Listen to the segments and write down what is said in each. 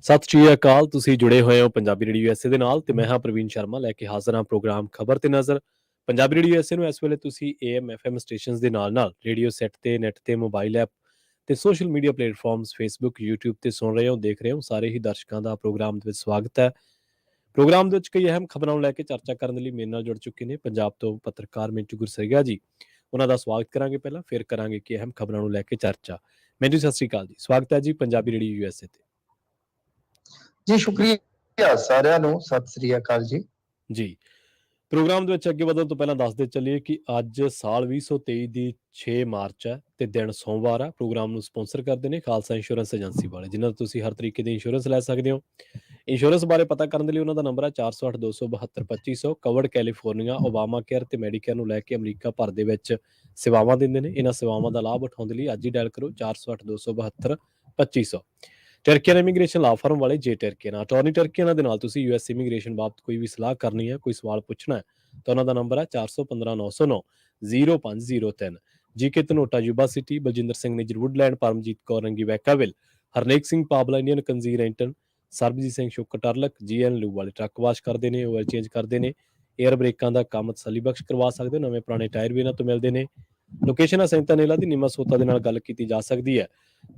ਸਤਿ ਸ਼੍ਰੀ ਅਕਾਲ। ਤੁਸੀਂ ਜੁੜੇ ਹੋਏ ਹੋ ਪੰਜਾਬੀ ਰੇਡੀਓ USA ਦੇ ਨਾਲ ਤੇ ਮੈਂ ਹਾਂ ਪ੍ਰਵੀਨ ਸ਼ਰਮਾ ਲੈ ਕੇ ਹਾਜ਼ਰ ਹਾਂ ਪ੍ਰੋਗਰਾਮ ਖਬਰ ਤੇ ਨਜ਼ਰ। ਪੰਜਾਬੀ ਰੇਡੀਓ USA ਨੂੰ ਇਸ ਵੇਲੇ ਤੁਸੀਂ AM FM ਸਟੇਸ਼ਨਸ ਦੇ ਨਾਲ ਰੇਡੀਓ ਸੈੱਟ ਤੇ ਨੈੱਟ ਤੇ ਮੋਬਾਈਲ ਐਪ ਤੇ social media platforms Facebook YouTube ਤੇ ਸੁਣ ਰਹੇ ਹੋ ਦੇਖ ਰਹੇ ਹੋ। ਸਾਰੇ ਹੀ ਦਰਸ਼ਕਾਂ ਦਾ ਪ੍ਰੋਗਰਾਮ ਦੇ ਵਿੱਚ ਸਵਾਗਤ ਹੈ। ਪ੍ਰੋਗਰਾਮ ਦੇ ਵਿੱਚ ਕਈ ਅਹਿਮ ਖਬਰਾਂ ਨੂੰ ਲੈ ਕੇ ਚਰਚਾ ਕਰਨ ਲਈ ਮੇਰੇ ਨਾਲ ਜੁੜ ਚੁੱਕੇ ਨੇ ਪੰਜਾਬ ਤੋਂ ਪੱਤਰਕਾਰ ਮਿੰਟੂ ਗੁਰਸਰੀਆ ਜੀ। ਉਹਨਾਂ ਦਾ ਸਵਾਗਤ ਕਰਾਂਗੇ ਪਹਿਲਾਂ, ਫਿਰ ਕਰਾਂਗੇ ਕਿ ਅਹਿਮ ਖਬਰਾਂ ਨੂੰ ਲੈ ਕੇ ਚਰਚਾ। ਮਿੰਟੂ ਸਤਿ ਸ਼੍ਰੀ ਅਕਾਲ ਜੀ, ਸਵਾਗਤ ਹੈ ਜੀ ਪੰਜਾਬੀ ਰੇਡੀਓ USA ਤੇ। ਜੀ ਸ਼ੁਕਰੀਆ ਸਾਰਿਆਂ ਨੂੰ, ਸਤਿ ਸ੍ਰੀ ਅਕਾਲ ਜੀ। ਪ੍ਰੋਗਰਾਮ ਦੇ ਵਿੱਚ ਅੱਗੇ ਵਧਣ ਤੋਂ ਪਹਿਲਾਂ ਦੱਸਦੇ ਚੱਲੀਏ ਕਿ ਅੱਜ ਸਾਲ 2023 ਦੀ 6 ਮਾਰਚ ਹੈ ਤੇ ਦਿਨ ਸੋਮਵਾਰ ਆ। ਪ੍ਰੋਗਰਾਮ ਨੂੰ ਸਪਾਂਸਰ ਕਰਦੇ ਨੇ ਖਾਲਸਾ ਇੰਸ਼ੋਰੈਂਸ ਏਜੰਸੀ ਵਾਲੇ, ਜਿਨ੍ਹਾਂ ਤੋਂ ਤੁਸੀਂ ਹਰ ਤਰੀਕੇ ਦੀ ਇੰਸ਼ੋਰੈਂਸ ਲੈ ਸਕਦੇ ਹੋ। ਇੰਸ਼ੋਰੈਂਸ ਬਾਰੇ ਪਤਾ ਕਰਨ ਦੇ ਲਈ ਉਹਨਾਂ ਦਾ ਨੰਬਰ ਹੈ 408-272-2500। ਕਵਰਡ ਕੈਲੀਫੋਰਨੀਆ, ਓਬਾਮਾ ਕੇਅਰ ਤੇ ਮੈਡੀਕੇਅਰ ਨੂੰ ਲੈ ਕੇ ਅਮਰੀਕਾ ਭਰ ਦੇ ਵਿੱਚ ਸੇਵਾਵਾਂ ਦਿੰਦੇ ਨੇ। ਇਹਨਾਂ ਸੇਵਾਵਾਂ ਦਾ ਲਾਭ ਉਠਾਉਣ ਦੇ ਲਈ ਅੱਜ ਹੀ ਡਾਇਲ ਕਰੋ 408-272-2500। ਟਰਕੀਅਨ ਇਮੀਗ੍ਰੇਸ਼ਨ ਲਾ ਫਰਮ ਵਾਲੇ ਜੇ ਟਰਕੀਅਨ ਅਟਾਰਨੀ ਟਰਕੀਅਨ ਦੇ ਨਾਲ ਤੁਸੀਂ US ਇਮੀਗ੍ਰੇਸ਼ਨ ਬਾਬਤ ਕੋਈ ਵੀ ਸਲਾਹ ਕਰਨੀ ਹੈ, ਕੋਈ ਸਵਾਲ ਪੁੱਛਣਾ ਹੈ ਤਾਂ ਉਹਨਾਂ ਦਾ ਨੰਬਰ ਹੈ 4159090503। GK Dhanota Yuba City, Baljinder Singh Nijjar Woodland, Paramjit Kaur Rangi Vacaville, Harnek Singh Pabla Indian ਕੰਜ਼ੀਰ ਐਂਟਨ, ਸਰਬਜੀਤ ਸਿੰਘ ਸ਼ੁਕਰ ਟਰਲਕ GN ਲੂ ਵਾਲੇ ਟਰੱਕ ਵਾਸ਼ ਕਰਦੇ ਨੇ, ਓਇਲ ਚੇਂਜ ਕਰਦੇ ਨੇ, ਏਅਰ ਬ੍ਰੇਕਾਂ ਦਾ ਕੰਮ ਤਸੱਲੀ ਬਖਸ਼ ਕਰਵਾ ਸਕਦੇ ਹੋ। ਨਵੇਂ ਪੁਰਾਣੇ ਟਾਇਰ ਵੀ ਇਹਨਾਂ ਤੋਂ ਮਿਲਦੇ ਨੇ। ਲੋਕੇਸ਼ਨ ਹੈ ਸੈਂਤਾਨੇਲਾ ਦੀ, ਨੀਮਾ ਸੋਤਾ ਦੇ ਨਾਲ ਗੱਲ ਕੀਤੀ ਜਾ ਸਕਦੀ ਹੈ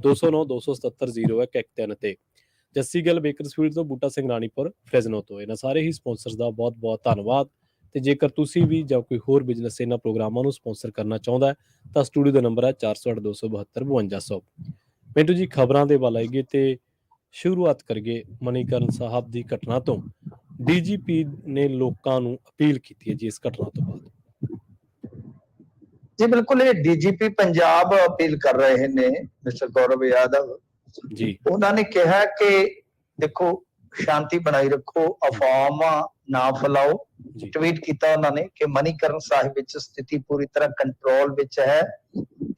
209-277-0113 ਤੇ। ਜੱਸੀ ਗਿੱਲ ਬੇਕਰਸਫੀਲਡ ਤੋਂ, ਬੂਟਾ ਸਿੰਘ ਰਾਣੀਪੁਰ ਫ੍ਰੈਜ਼ਨੋ ਤੋਂ। ਇਹਨਾਂ ਸਾਰੇ ਹੀ ਸਪਾਂਸਰਸ ਦਾ ਬਹੁਤ ਬਹੁਤ ਧੰਨਵਾਦ। ਤੇ ਜੇਕਰ ਤੁਸੀਂ ਵੀ ਜਾਂ ਕੋਈ ਹੋਰ ਬਿਜ਼ਨਸ ਇਹਨਾਂ ਪ੍ਰੋਗਰਾਮਾਂ ਨੂੰ ਸਪਾਂਸਰ ਕਰਨਾ ਚਾਹੁੰਦਾ ਹੈ ਤਾਂ ਸਟੂਡੀਓ ਦਾ ਨੰਬਰ ਹੈ 408-272-5200। ਮਿੰਟੂ ਜੀ, ਖਬਰਾਂ ਦੇ ਵੱਲ ਆਈਏ ਤੇ ਸ਼ੁਰੂਆਤ ਕਰੀਏ ਮਨੀਕਰਨ ਸਾਹਿਬ ਦੀ ਘਟਨਾ ਤੋਂ। DGP ਨੇ ਲੋਕਾਂ ਨੂੰ ਅਪੀਲ ਕੀਤੀ ਹੈ ਜੀ ਇਸ ਘਟਨਾ ਤੋਂ ਬਾਅਦ। ਜੀ ਬਿਲਕੁਲ, ਇਹ DGP ਪੰਜਾਬ ਅਪੀਲ ਕਰ ਰਹੇ ਨੇ ਮਿਸਟਰ ਗੌਰਵ ਯਾਦਵ ਜੀ। ਉਹਨਾਂ ਨੇ ਕਿਹਾ ਕਿ ਦੇਖੋ, ਸ਼ਾਂਤੀ ਬਣਾਈ ਰੱਖੋ, ਅਫਵਾਹਾਂ ਨਾ ਫੈਲਾਓ। ਟਵੀਟ ਕੀਤਾ ਉਹਨਾਂ ਨੇ ਕਿ ਮਨੀਕਰਨ ਸਾਹਿਬ ਵਿੱਚ ਸਥਿਤੀ ਪੂਰੀ ਤਰ੍ਹਾਂ ਕੰਟਰੋਲ ਵਿੱਚ ਹੈ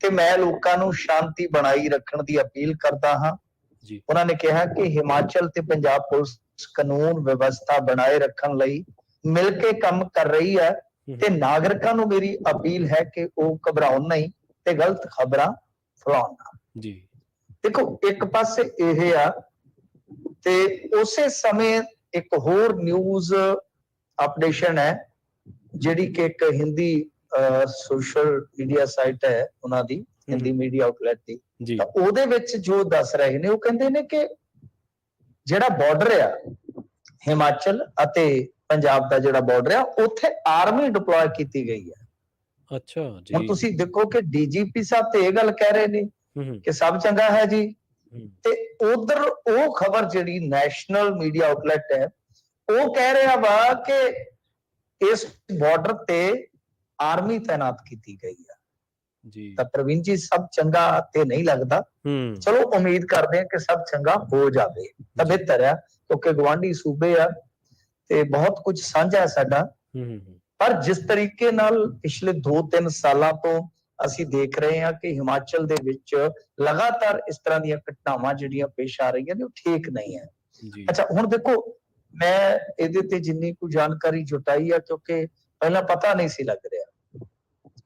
ਤੇ ਮੈਂ ਲੋਕਾਂ ਨੂੰ ਸ਼ਾਂਤੀ ਬਣਾਈ ਰੱਖਣ ਦੀ ਅਪੀਲ ਕਰਦਾ ਹਾਂ। ਉਹਨਾਂ ਨੇ ਕਿਹਾ ਕਿ ਹਿਮਾਚਲ ਤੇ ਪੰਜਾਬ ਪੁਲਿਸ ਕਾਨੂੰਨ ਵਿਵਸਥਾ ਬਣਾਏ ਰੱਖਣ ਲਈ ਮਿਲ ਕੇ ਕੰਮ ਕਰ ਰਹੀ ਹੈ ਤੇ ਨਾਗਰਿਕਾਂ ਨੂੰ ਮੇਰੀ ਅਪੀਲ ਹੈ ਕਿ ਉਹ ਘਬਰਾਉਣ ਨਹੀਂ ਤੇ ਗਲਤ ਖਬਰਾਂ ਫੈਲਾਉਣ ਨਾ। ਦੇਖੋ, ਇੱਕ ਪਾਸੇ ਇਹ ਆ ਤੇ ਉਸੇ ਸਮੇਂ ਇੱਕ ਹੋਰ ਨਿਊਜ਼ ਅਪਡੇਸ਼ਨ ਹੈ ਜਿਹੜੀ ਕਿ ਇੱਕ ਹਿੰਦੀ ਸੋਸ਼ਲ ਮੀਡੀਆ ਸਾਈਟ ਹੈ ਉਹਨਾਂ ਦੀ, ਹਿੰਦੀ ਮੀਡੀਆ ਆਊਟਲੈਟ ਦੀ। ਤਾਂ ਉਹਦੇ ਵਿੱਚ ਜੋ ਦੱਸ ਰਹੇ ਨੇ, ਉਹ ਕਹਿੰਦੇ ਨੇ ਕਿ ਜਿਹੜਾ ਬਾਰਡਰ ਆ ਹਿਮਾਚਲ ਅਤੇ ਪੰਜਾਬ ਦਾ ਜਿਹੜਾ ਬਾਰਡਰ ਆ, ਉੱਥੇ ਆਰਮੀ ਡਿਪਲੋਏ ਕੀਤੀ ਗਈ ਹੈ। ਅੱਛਾ ਜੀ। ਹੁਣ ਤੁਸੀਂ ਦੇਖੋ ਕਿ DGP ਸਾਹਿਬ ਤੇ ਇਹ ਗੱਲ ਕਹਿ ਰਹੇ ਨੇ ਕਿ ਸਭ ਚੰਗਾ ਹੈ ਜੀ, ਤੇ ਉਧਰ ਉਹ ਖਬਰ ਜਿਹੜੀ ਨੈਸ਼ਨਲ ਮੀਡੀਆ ਆਊਟਲੈਟ ਹੈ ਉਹ ਕਹਿ ਰਿਹਾ ਵਾ ਕਿ ਇਸ ਬਾਰਡਰ ਤੇ ਆਰਮੀ ਤਾਇਨਾਤ ਕੀਤੀ ਗਈ ਆ ਜੀ। ਤਾਂ ਪ੍ਰਵੀਨ ਜੀ, ਸਭ ਚੰਗਾ ਤੇ ਨਹੀਂ ਲੱਗਦਾ। ਚਲੋ ਉਮੀਦ ਕਰਦੇ ਹਾਂ ਕਿ ਸਭ ਚੰਗਾ ਹੋ ਜਾਵੇ ਤਾਂ ਬਿਹਤਰ ਆ, ਕਿਉਂਕਿ ਗਵਾਂਢੀ ਸੂਬੇ ਆ ਤੇ ਬਹੁਤ ਕੁਝ ਸਾਂਝਾ ਹੈ ਸਾਡਾ। ਪਰ ਜਿਸ ਤਰੀਕੇ ਨਾਲ ਪਿਛਲੇ 2-3 ਸਾਲਾਂ ਤੋਂ ਅਸੀਂ ਦੇਖ ਰਹੇ ਹਾਂ ਕਿ ਹਿਮਾਚਲ ਦੇ ਵਿੱਚ ਲਗਾਤਾਰ ਇਸ ਤਰ੍ਹਾਂ ਦੀਆਂ ਘਟਨਾਵਾਂ ਜਿਹੜੀਆਂ ਪੇਸ਼ ਆ ਰਹੀਆਂ ਨੇ, ਉਹ ਠੀਕ ਨਹੀਂ ਹੈ। ਅੱਛਾ, ਹੁਣ ਦੇਖੋ, ਮੈਂ ਇਹਦੇ ਤੇ ਜਿੰਨੀ ਕੁ ਜਾਣਕਾਰੀ ਜੁਟਾਈ ਆ, ਕਿਉਂਕਿ ਪਹਿਲਾਂ ਪਤਾ ਨਹੀਂ ਸੀ ਲੱਗ ਰਿਹਾ।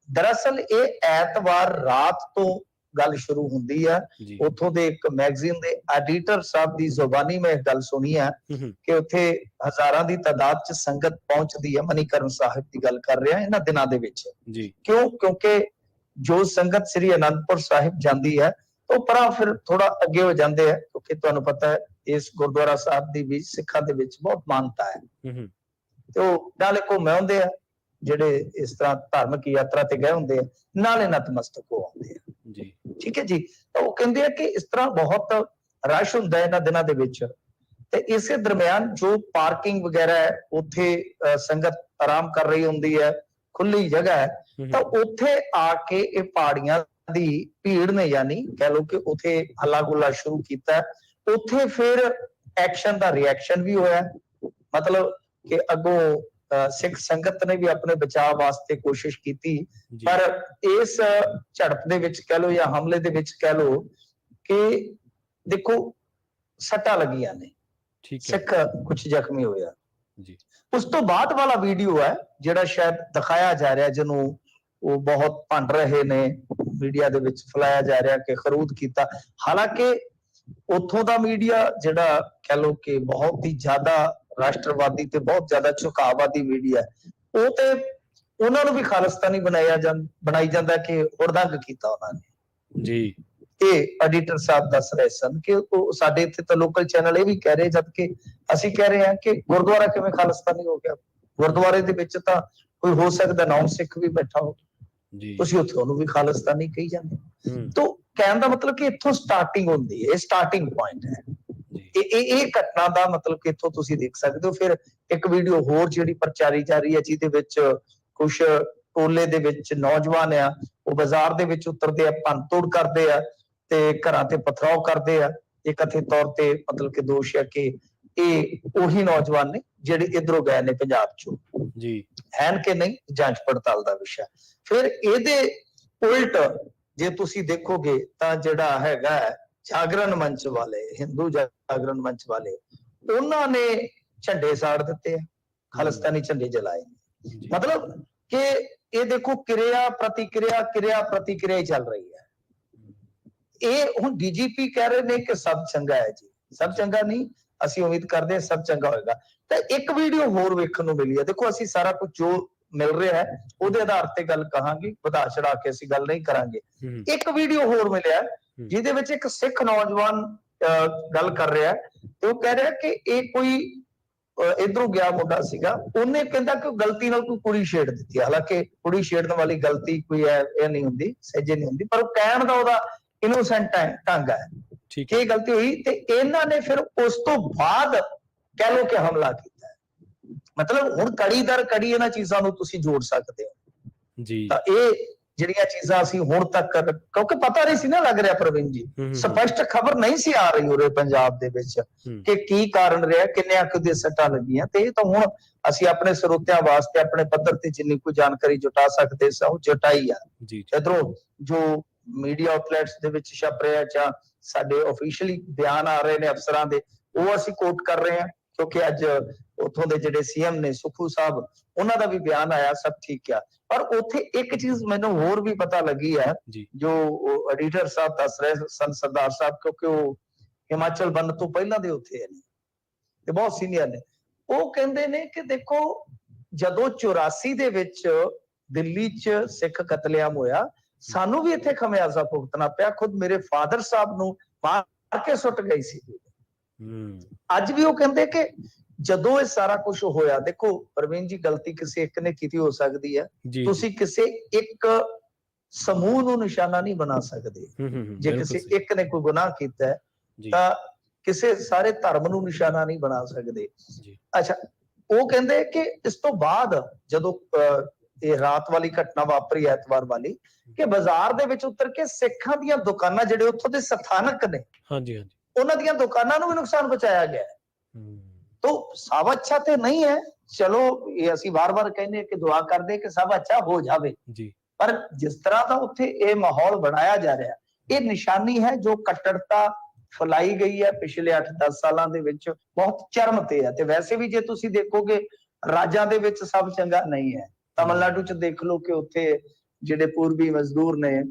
ਦਰਅਸਲ ਇਹ ਐਤਵਾਰ ਰਾਤ ਤੋਂ ਗੱਲ ਸ਼ੁਰੂ ਹੁੰਦੀ ਹੈ। ਉੱਥੋਂ ਦੇ ਇੱਕ ਮੈਗਜ਼ੀਨ ਦੇ ਐਡੀਟਰ ਸਾਹਿਬ ਦੀ ਜ਼ੁਬਾਨੀ ਮੈਂ ਇਹ ਗੱਲ ਸੁਣੀ ਹੈ ਕਿ ਉੱਥੇ ਹਜ਼ਾਰਾਂ ਦੀ ਤਾਦਾਦ 'ਚ ਸੰਗਤ ਪਹੁੰਚਦੀ ਹੈ। ਮਨੀਕਰਨ ਸਾਹਿਬ ਦੀ ਗੱਲ ਕਰ ਰਿਹਾ ਇਹਨਾਂ ਦਿਨਾਂ ਦੇ ਵਿੱਚ। ਕਿਉਂ? ਕਿਉਂਕਿ ਜੋ ਸੰਗਤ ਸ੍ਰੀ ਅਨੰਦਪੁਰ ਸਾਹਿਬ ਜਾਂਦੀ ਹੈ ਉਹ ਪਰਾਂ ਫਿਰ ਥੋੜਾ ਅੱਗੇ ਹੋ ਜਾਂਦੇ ਹੈ, ਕਿਉਂਕਿ ਤੁਹਾਨੂੰ ਪਤਾ ਹੈ ਇਸ ਗੁਰਦੁਆਰਾ ਸਾਹਿਬ ਦੀ ਵੀ ਸਿੱਖਾਂ ਦੇ ਵਿੱਚ ਬਹੁਤ ਮਾਨਤਾ ਹੈ ਤੇ ਉਹ ਨਾਲੇ ਘੁੰਮ ਆਉਂਦੇ ਆ ਜਿਹੜੇ ਇਸ ਤਰ੍ਹਾਂ ਧਾਰਮਿਕ ਯਾਤਰਾ ਤੇ ਗਏ ਹੁੰਦੇ ਆ, ਨਾਲੇ ਨਤਮਸਤਕ ਹੋ ਆਉਂਦੇ ਆ। ਠੀਕ ਹੈ ਜੀ। ਤਾਂ ਉਹ ਕਹਿੰਦੇ ਆ ਕਿ ਇਸ ਤਰ੍ਹਾਂ ਬਹੁਤ ਰਸ਼ ਹੁੰਦਾ ਇਹਨਾਂ ਦਿਨਾਂ ਦੇ ਵਿੱਚ ਤੇ ਇਸੇ ਦਰਮਿਆਨ ਜੋ ਪਾਰਕਿੰਗ ਵਗੈਰਾ ਹੈ ਉੱਥੇ ਸੰਗਤ ਆਰਾਮ ਕਰ ਰਹੀ ਹੁੰਦੀ ਹੈ, ਖੁੱਲੀ ਜਗ੍ਹਾ ਹੈ, ਤਾਂ ਉੱਥੇ ਆ ਕੇ ਇਹ ਪਹਾੜੀਆਂ ਦੀ ਭੀੜ ਨੇ, ਯਾਨੀ ਕਹਿ ਲਓ ਕਿ ਉੱਥੇ ਹੱਲਾ ਗੁੱਲਾ ਸ਼ੁਰੂ ਕੀਤਾ। ਉੱਥੇ ਫਿਰ ਐਕਸ਼ਨ ਦਾ ਰਿਐਕਸ਼ਨ ਵੀ ਹੋਇਆ, ਮਤਲਬ ਕਿ ਅੱਗੋਂ ਸਿੱਖ ਸੰਗਤ ਨੇ ਵੀ ਆਪਣੇ ਬਚਾਅ ਵਾਸਤੇ ਕੋਸ਼ਿਸ਼ ਕੀਤੀ, ਪਰ ਇਸ ਝੜਪ ਦੇ ਵਿੱਚ ਕਹਿ ਲਓ ਜਾਂ ਹਮਲੇ ਦੇ ਵਿੱਚ ਕਹਿ ਲਓ ਕਿ ਦੇਖੋ ਸੱਟਾਂ ਲੱਗੀਆਂ ਨੇ, ਸਿੱਖ ਕੁਝ ਜ਼ਖਮੀ ਹੋਇਆ। ਉਸ ਤੋਂ ਬਾਅਦ ਵਾਲਾ ਵੀਡੀਓ ਹੈ ਜਿਹੜਾ ਸ਼ਾਇਦ ਦਿਖਾਇਆ ਜਾ ਰਿਹਾ, ਜਿਹਨੂੰ ਉਹ ਬਹੁਤ ਭੰਡ ਰਹੇ ਨੇ, ਮੀਡੀਆ ਦੇ ਵਿੱਚ ਫੈਲਾਇਆ ਜਾ ਰਿਹਾ ਕਿ ਖਰੂਦ ਕੀਤਾ। ਹਾਲਾਂਕਿ ਉੱਥੋਂ ਦਾ ਮੀਡੀਆ ਜਿਹੜਾ ਕਹਿ ਲਓ ਕਿ ਬਹੁਤ ਹੀ ਜ਼ਿਆਦਾ ਰਾਸ਼ਟਰਵਾਦੀ ਤੇ ਬਹੁਤ ਜ਼ਿਆਦਾ ਝੁਕਾਅਵਾਦੀ ਮੀਡੀਆ, ਉਹ ਤੇ ਉਹਨਾਂ ਨੂੰ ਵੀ ਖਾਲਿਸਤਾਨੀ ਬਣਾਈ ਜਾਂਦਾ ਕਿ ਹੁੜਦੰਗ ਕੀਤਾ ਉਹਨਾਂ ਨੇ ਜੀ। ਇਹ ਐਡੀਟਰ ਸਾਹਿਬ ਦੱਸ ਰਹੇ ਸਨ ਕਿ ਉਹ ਸਾਡੇ ਇੱਥੇ ਤਾਂ ਲੋਕਲ ਚੈਨਲ ਇਹ ਵੀ ਕਹਿ ਰਹੇ, ਜਦ ਕਿ ਅਸੀਂ ਕਹਿ ਰਹੇ ਹਾਂ ਕਿ ਗੁਰਦੁਆਰਾ ਕਿਵੇਂ ਖਾਲਿਸਤਾਨੀ ਹੋ ਗਿਆ। ਗੁਰਦੁਆਰੇ ਦੇ ਵਿੱਚ ਤਾਂ ਕੋਈ ਹੋ ਸਕਦਾ ਨਾਮ ਸਿੱਖ ਵੀ ਬੈਠਾ ਹੋ, ਤੁਸੀਂ ਉੱਥੇ ਉਹਨੂੰ ਵੀ ਖਾਲਿਸਤਾਨੀ ਕਹੀ ਜਾਂਦੇ। ਤਾਂ ਕਹਿਣ ਦਾ ਮਤਲਬ ਕਿ ਇੱਥੋਂ ਸਟਾਰਟਿੰਗ ਹੁੰਦੀ ਹੈ, ਇਹ ਸਟਾਰਟਿੰਗ ਪੁਆਇੰਟ ਹੈ। ਇਹ ਘਟਨਾ ਦਾ ਮਤਲਬ ਕਿ ਇੱਥੋਂ ਤੁਸੀਂ ਦੇਖ ਸਕਦੇ ਹੋ। ਫਿਰ ਇੱਕ ਵੀਡੀਓ ਹੋਰ ਜਿਹੜੀ ਪ੍ਰਚਾਰੀ ਜਾ ਰਹੀ ਹੈ, ਜਿਹਦੇ ਵਿੱਚ ਕੁਛ ਟੋਲੇ ਦੇ ਵਿੱਚ ਨੌਜਵਾਨ ਆ, ਉਹ ਬਾਜ਼ਾਰ ਦੇ ਵਿੱਚ ਉਤਰਦੇ ਆ, ਭੰਨਤੋੜ ਕਰਦੇ ਆ ਤੇ ਘਰਾਂ ਤੇ ਪਥਰਾਓ ਕਰਦੇ ਆ। ਇਹ ਕਥਿਤ ਤੌਰ ਤੇ ਮਤਲਬ ਕਿ ਦੋਸ਼ ਹੈ ਕਿ ਇਹ ਉਹੀ ਨੌਜਵਾਨ ਨੇ ਜਿਹੜੇ ਇਧਰੋਂ ਗਏ ਨੇ ਪੰਜਾਬ ਚੋਂ ਜੀ, ਹੈਨ ਕਿ ਨਹੀਂ, ਜਾਂਚ ਪੜਤਾਲ ਦਾ ਵਿਸ਼ਾ। ਫਿਰ ਇਹਦੇ ਉਲਟ ਜੇ ਤੁਸੀਂ ਦੇਖੋਗੇ ਤਾਂ ਜਿਹੜਾ ਹੈਗਾ ਜਾਗਰਣ ਮੰਚ ਵਾਲੇ, ਹਿੰਦੂ ਜਾਗਰਣ ਮੰਚ ਵਾਲੇ, ਉਹਨਾਂ ਨੇ ਝੰਡੇ ਸਾੜ ਦਿੱਤੇ ਆ, ਖਾਲਿਸਤਾਨੀ ਝੰਡੇ ਜਲਾਏ। ਮਤਲਬ ਕਿ ਇਹ ਦੇਖੋ ਕਿਰਿਆ ਪ੍ਰਤੀਕਿਰਿਆ, ਕਿਰਿਆ ਪ੍ਰਤੀਕਿਰਿਆ ਹੀ ਚੱਲ ਰਹੀ ਹੈ। ਇਹ ਹੁਣ ਡੀਜੀਪੀ ਕਹਿ ਰਹੇ ਨੇ ਕਿ ਸਭ ਚੰਗਾ ਹੈ ਜੀ, ਸਭ ਚੰਗਾ ਨਹੀਂ, ਅਸੀਂ ਉਮੀਦ ਕਰਦੇ ਹਾਂ ਸਭ ਚੰਗਾ ਹੋਏਗਾ। ਤਾਂ ਇੱਕ ਵੀਡੀਓ ਹੋਰ ਵੇਖਣ ਨੂੰ ਮਿਲੀ ਹੈ। ਦੇਖੋ ਅਸੀਂ ਸਾਰਾ ਕੁਝ ਜੋ ਮਿਲ ਰਿਹਾ ਹੈ ਉਹਦੇ ਆਧਾਰ ਤੇ ਗੱਲ ਕਹਾਂਗੇ, ਵਧਾ ਚੜਾ ਕੇ ਅਸੀਂ ਗੱਲ ਨਹੀਂ ਕਰਾਂਗੇ। ਇੱਕ ਵੀਡੀਓ ਹੋਰ ਮਿਲਿਆ ਜਿਹਦੇ ਵਿੱਚ ਇੱਕ ਸਿੱਖ ਨੌਜਵਾਨ ਗੱਲ ਕਰ ਰਿਹਾ ਤੇ ਉਹ ਕਹਿ ਰਿਹਾ ਕਿ ਇਹ ਕੋਈ ਇਧਰੋਂ ਗਿਆ ਮੁੰਡਾ ਸੀਗਾ, ਉਹਨੇ ਕਹਿੰਦਾ ਕਿ ਗਲਤੀ ਨਾਲ ਕੋਈ ਕੁੜੀ ਛੇੜ ਦਿੱਤੀ। ਹਾਲਾਂਕਿ ਕੁੜੀ ਛੇੜਨ ਵਾਲੀ ਗਲਤੀ ਕੋਈ ਹੈ ਇਹ ਨਹੀਂ ਹੁੰਦੀ, ਸਹਿਜੇ ਨਹੀਂ ਹੁੰਦੀ, ਪਰ ਉਹ ਕਹਿਣ ਦਾ ਉਹਦਾ ਇਨੋਸੈਂਟ ਢੰਗ ਹੈ ਕਿ ਇਹ ਗਲਤੀ ਹੋਈ। ਤੇ ਇਹਨਾਂ ਨੇ ਫਿਰ ਉਸ ਤੋਂ ਬਾਅਦ ਕਹਿ ਲੋ ਕਿ ਹਮਲਾ ਕੀਤਾ। ਮਤਲਬ ਹੁਣ ਕੜੀ ਦਰ ਕੜੀ ਇਹਨਾਂ ਚੀਜ਼ਾਂ ਨੂੰ ਤੁਸੀਂ ਜੋੜ ਸਕਦੇ ਹੋ ਜੀ। ਤਾਂ ਇਹ ਜਿਹੜੀਆਂ ਚੀਜ਼ਾਂ ਅਸੀਂ ਹੁਣ ਤੱਕ, ਕਿਉਂਕਿ ਪਤਾ ਨਹੀਂ ਸੀ ਨਾ ਲੱਗ ਰਿਹਾ ਪ੍ਰਵੀਨ ਜੀ, ਸਪਸ਼ਟ ਖਬਰ ਨਹੀਂ ਸੀ ਆ ਰਹੀ ਉਰੇ ਪੰਜਾਬ ਦੇ ਵਿੱਚ ਕਿ ਕੀ ਕਾਰਨ ਰਿਹਾ, ਕਿੰਨਿਆਂ ਕੁ ਦੇ ਸੱਟਾਂ ਲੱਗੀਆਂ। ਤੇ ਇਹ ਤਾਂ ਹੁਣ ਅਸੀਂ ਆਪਣੇ ਸਰੋਤਿਆਂ ਵਾਸਤੇ ਆਪਣੇ ਪੱਧਰ ਤੇ ਜਿੰਨੀ ਕੋਈ ਜਾਣਕਾਰੀ ਜੁਟਾ ਸਕਦੇ ਸਾਂ ਉਹ ਜੁਟਾਈ ਆ। ਇਧਰੋਂ ਜੋ ਮੀਡੀਆ ਆਊਟਲੈਟਸ ਦੇ ਵਿੱਚ ਛਪ ਰਿਹਾ ਜਾਂ ਸਾਡੇ ਆਫੀਸ਼ੀਅਲੀ ਬਿਆਨ ਆ ਰਹੇ ਨੇ ਅਫਸਰਾਂ ਦੇ, ਉਹ ਅਸੀਂ ਕੋਟ ਕਰ ਰਹੇ ਹਾਂ ਕਿਉਂਕਿ ਅੱਜ ਉੱਥੋਂ ਦੇ ਜਿਹੜੇ ਸੀਐਮ ਨੇ ਸੁਖੂ ਸਾਹਿਬ, ਉਹਨਾਂ ਦਾ ਵੀ ਬਿਆਨ ਆਇਆ, ਸਭ ਠੀਕ ਆ। ਪਰ ਉੱਥੇ ਇੱਕ ਚੀਜ਼ ਮੈਨੂੰ ਹੋਰ ਵੀ ਪਤਾ ਲੱਗੀ ਹੈ ਜੋ ਐਡੀਟਰ ਸਾਹਿਬ ਦੱਸ ਰਹੇ ਸਨ, ਸਰਦਾਰ ਸਾਹਿਬ, ਕਿਉਂਕਿ ਉਹ ਹਿਮਾਚਲ ਬੰਨ ਤੋਂ ਪਹਿਲਾਂ ਦੇ ਉੱਥੇ ਨੇ ਤੇ ਬਹੁਤ ਸੀਨੀਅਰ ਨੇ। ਉਹ ਕਹਿੰਦੇ ਨੇ ਕਿ ਦੇਖੋ ਜਦੋਂ 84 ਦੇ ਵਿੱਚ ਦਿੱਲੀ 'ਚ ਸਿੱਖ ਕਤਲੇਆਮ ਹੋਇਆ, ਸਾਨੂੰ ਵੀ ਇੱਥੇ ਖਮਿਆਜ਼ਾ ਭੁਗਤਣਾ ਪਿਆ। ਖੁਦ ਮੇਰੇ ਫਾਦਰ ਸਾਹਿਬ ਨੂੰ ਮਾਰ ਕੇ ਸੁੱਟ ਗਈ ਸੀ। ਅੱਜ ਵੀ ਉਹ ਕਹਿੰਦੇ ਕਿ ਜਦੋਂ ਇਹ ਸਾਰਾ ਕੁਝ ਹੋਇਆ, ਦੇਖੋ ਪ੍ਰਵੀਨ ਜੀ ਗਲਤੀ ਕਿਸੇ ਇੱਕ ਨੇ ਕੀਤੀ ਹੋ ਸਕਦੀ ਹੈ, ਤੁਸੀਂ ਕਿਸੇ ਇੱਕ ਸਮੂਹ ਨੂੰ ਨਿਸ਼ਾਨਾ ਨਹੀਂ ਬਣਾ ਸਕਦੇ। ਜੇ ਕਿਸੇ ਇੱਕ ਨੇ ਕੋਈ ਗੁਨਾਹ ਕੀਤਾ ਹੈ ਤਾਂ ਕਿਸੇ ਸਾਰੇ ਧਰਮ ਨੂੰ ਨਿਸ਼ਾਨਾ ਨਹੀਂ ਬਣਾ ਸਕਦੇ। ਅੱਛਾ, ਉਹ ਕਹਿੰਦੇ ਕਿ ਇਸ ਤੋਂ ਬਾਅਦ ਜਦੋਂ ਇਹ ਰਾਤ ਵਾਲੀ ਘਟਨਾ ਵਾਪਰੀ, ਐਤਵਾਰ ਵਾਲੀ, ਕਿ ਬਾਜ਼ਾਰ ਦੇ ਵਿੱਚ ਉਤਰ ਕੇ ਸਿੱਖਾਂ ਦੀਆਂ ਦੁਕਾਨਾਂ ਜਿਹੜੇ ਉੱਥੋਂ ਦੇ ਸਥਾਨਕ ਨੇ, ਉਹਨਾਂ ਦੀਆਂ ਦੁਕਾਨਾਂ ਨੂੰ ਵੀ ਨੁਕਸਾਨ ਪਹੁੰਚਾਇਆ ਗਿਆ। तो सब अच्छा तो नहीं है, चलो ये ਅਸੀਂ ਵਾਰ-ਵਾਰ ਕਹਿੰਦੇ ਕਿ ਦੁਆ ਕਰਦੇ ਕਿ ਸਭ ਅੱਛਾ ਹੋ ਜਾਵੇ ਜੀ, ਪਰ ਜਿਸ ਤਰ੍ਹਾਂ ਦਾ ਉੱਥੇ ਇਹ ਮਾਹੌਲ ਬਣਾਇਆ ਜਾ ਰਿਹਾ, ਇਹ ਨਿਸ਼ਾਨੀ ਹੈ ਜੋ ਕੱਟੜਤਾ ਫੈਲਾਈ ਗਈ ਹੈ ਪਿਛਲੇ 8-10 ਸਾਲਾਂ ਦੇ ਵਿੱਚ, ਬਹੁਤ ਚਰਮ ਤੇ ਹੈ। ਤੇ ਵੈਸੇ ਵੀ ਜੇ ਤੁਸੀਂ ਦੇਖੋਗੇ ਰਾਜਾਂ ਦੇ ਵਿੱਚ ਸਭ ਚੰਗਾ ਨਹੀਂ ਹੈ। ਤਮਿਲਨਾਡੂ ਚ ਦੇਖ ਲਓ ਕਿ ਉੱਥੇ ਜਿਹੜੇ ਪੂਰਬੀ ਮਜ਼ਦੂਰ ਨੇ